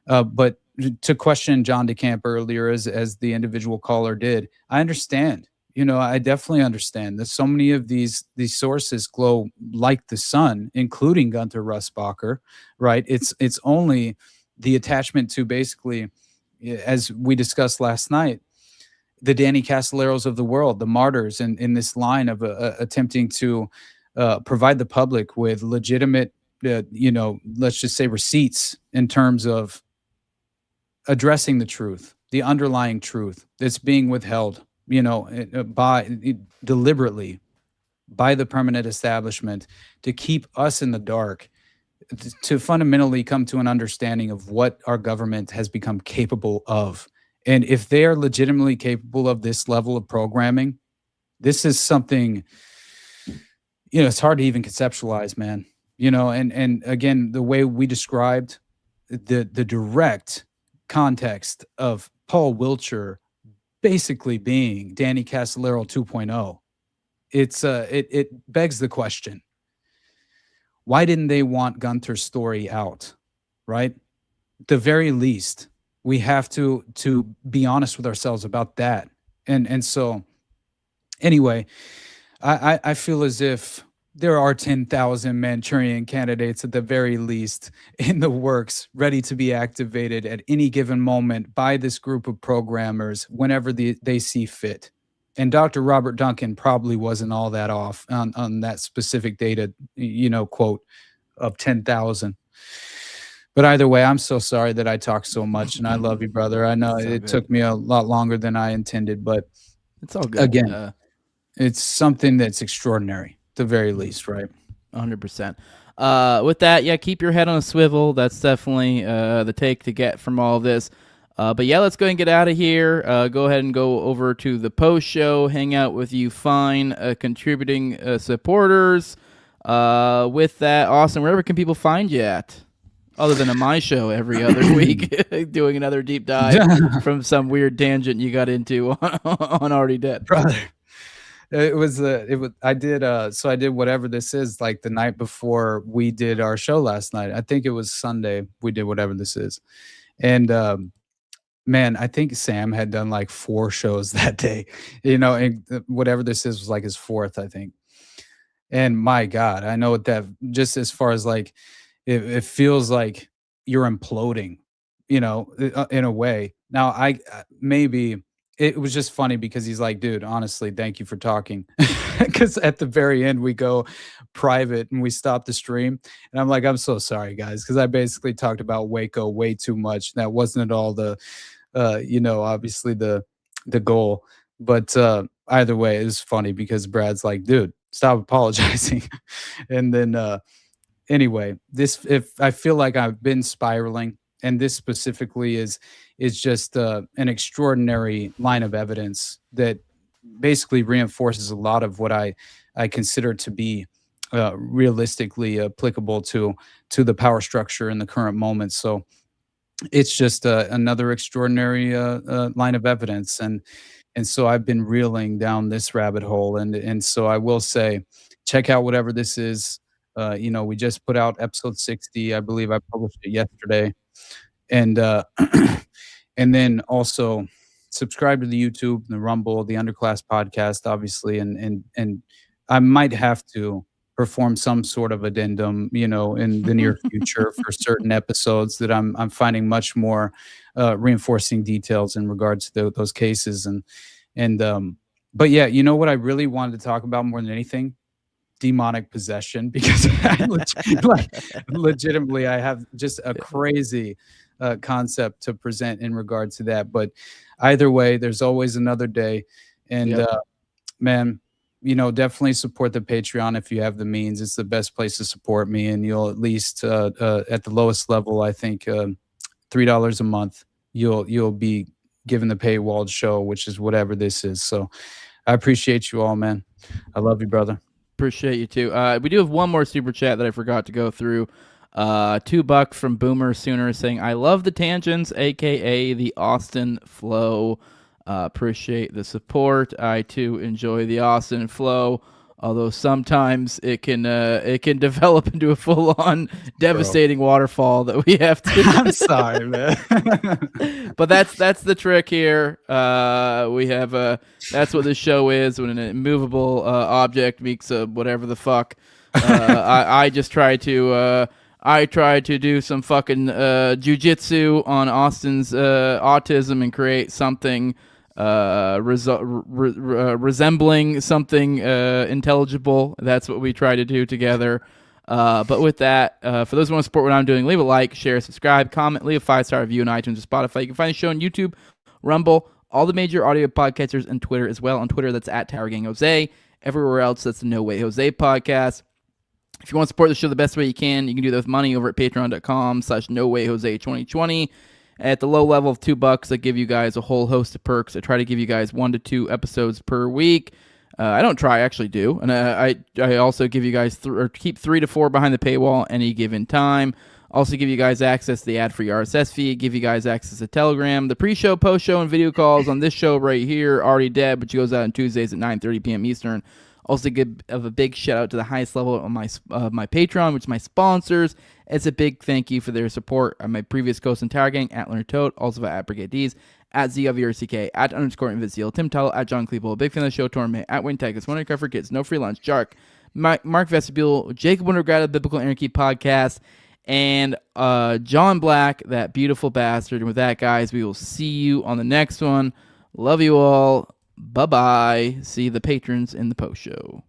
But to question John DeCamp earlier, as the individual caller did, I understand. I definitely understand that so many of these sources glow like the sun, including Gunter Russbacher, right? It's only the attachment to, basically, as we discussed last night, the Danny Castelleros of the world, the martyrs in this line of attempting to provide the public with legitimate, let's just say receipts in terms of addressing the truth, the underlying truth that's being withheld, deliberately by the permanent establishment to keep us in the dark, to fundamentally come to an understanding of what our government has become capable of. And if they are legitimately capable of this level of programming, this is something, it's hard to even conceptualize, man. And again, the way we described the direct context of Paul Wiltshire basically being Danny Castellero 2.0, it begs the question, Why didn't they want Gunther's story out, right? At the very least, we have to be honest with ourselves about that. And so anyway, I feel as if there are 10,000 Manchurian candidates at the very least in the works, ready to be activated at any given moment by this group of programmers whenever they see fit. And Dr. Robert Duncan probably wasn't all that off on that specific data, quote of 10,000. But either way, I'm so sorry that I talked so much, and I love you, brother. I know it took me a lot longer than I intended, but it's all good. Again, it's something that's extraordinary, at the very least, right? 100%. With that, yeah, keep your head on a swivel. That's definitely the take to get from all of this. But yeah, let's go ahead and get out of here. Go ahead and go over to the post show, hang out with you fine contributing supporters. With that, Austin, wherever can people find you at? Other than on my show every other week, doing another deep dive from some weird tangent you got into on Already Dead. Brother. I did Whatever This Is like the night before we did our show last night. I think it was Sunday we did Whatever This Is. And man, I think Sam had done like 4 shows that day, and Whatever This Is was like his 4th, I think. And my God, I know that just as far as like, it feels like you're imploding, in a way. Now, maybe it was just funny because he's like, dude, honestly, thank you for talking. Because at the very end, we go private and we stop the stream. And I'm like, I'm so sorry, guys, because I basically talked about Waco way too much. That wasn't at all the, obviously the goal. But either way, it was funny because Brad's like, dude, stop apologizing. And then anyway, if I feel like I've been spiraling, and this specifically is just an extraordinary line of evidence that basically reinforces a lot of what I consider to be realistically applicable to the power structure in the current moment. So it's just another extraordinary line of evidence, and so I've been reeling down this rabbit hole, and so I will say, check out Whatever This Is. We just put out episode 60. I believe I published it yesterday. And and then also subscribe to the YouTube, the Rumble, the Underclass podcast, obviously. And I might have to perform some sort of addendum, in the near future for certain episodes that I'm finding much more reinforcing details in regards to those cases. But yeah, you know what I really wanted to talk about more than anything? Demonic possession, because legitimately I have just a crazy concept to present in regard to that. But either way, there's always another day. And man, definitely support the Patreon if you have the means. It's the best place to support me, and you'll at least at the lowest level, I think $3 a month, you'll be given the paywalled show, which is Whatever This Is. So I appreciate you all, man. I love you, brother. Appreciate you too. We do have one more super chat that I forgot to go through. $2 from Boomer Sooner saying, I love the tangents, aka the Austin flow. Appreciate the support. I too enjoy the Austin flow, although sometimes it can develop into a full-on devastating waterfall that we have to. I'm sorry, man. But that's the trick here. We have that's what this show is, when an immovable object meets whatever the fuck. I just try to do some fucking jujitsu on Austin's autism and create something resembling something intelligible. That's what we try to do together. But with that, for those who want to support what I'm doing, leave a like, share, subscribe, comment, leave a 5-star review on iTunes or Spotify. You can find the show on YouTube, Rumble, all the major audio podcasters, and Twitter as well. On Twitter, that's at TowerGangJose. Everywhere else, that's the No Way Jose podcast. If you want to support the show the best way you can do that with money over at patreon.com/NoWayJose2020. At the low level of $2, I give you guys a whole host of perks. I try to give you guys 1 to 2 episodes per week. I don't try, I actually do. And I also give you guys keep 3 to 4 behind the paywall any given time. Also give you guys access to the ad-free RSS feed, give you guys access to Telegram, the pre-show, post-show, and video calls on this show right here, Already Dead, which goes out on Tuesdays at 9:30 p.m. Eastern. Also give a big shout out to the highest level on my Patreon, which is my sponsors. It's a big thank you for their support on my previous Ghost and Tower Gang, at Leonard Toad, also at Brigade D's, at ZWRCK, at _Invincible, Tim Tuttle, at John Cleeple, big fan of the show, Torment, at Wayne Titus, One for Kids, No Free Lunch, Jark, Mark Vestibule, Jacob Wintergrad, Biblical Anarchy Podcast, and John Black, that beautiful bastard. And with that, guys, we will see you on the next one. Love you all. Bye-bye. See the patrons in the post show.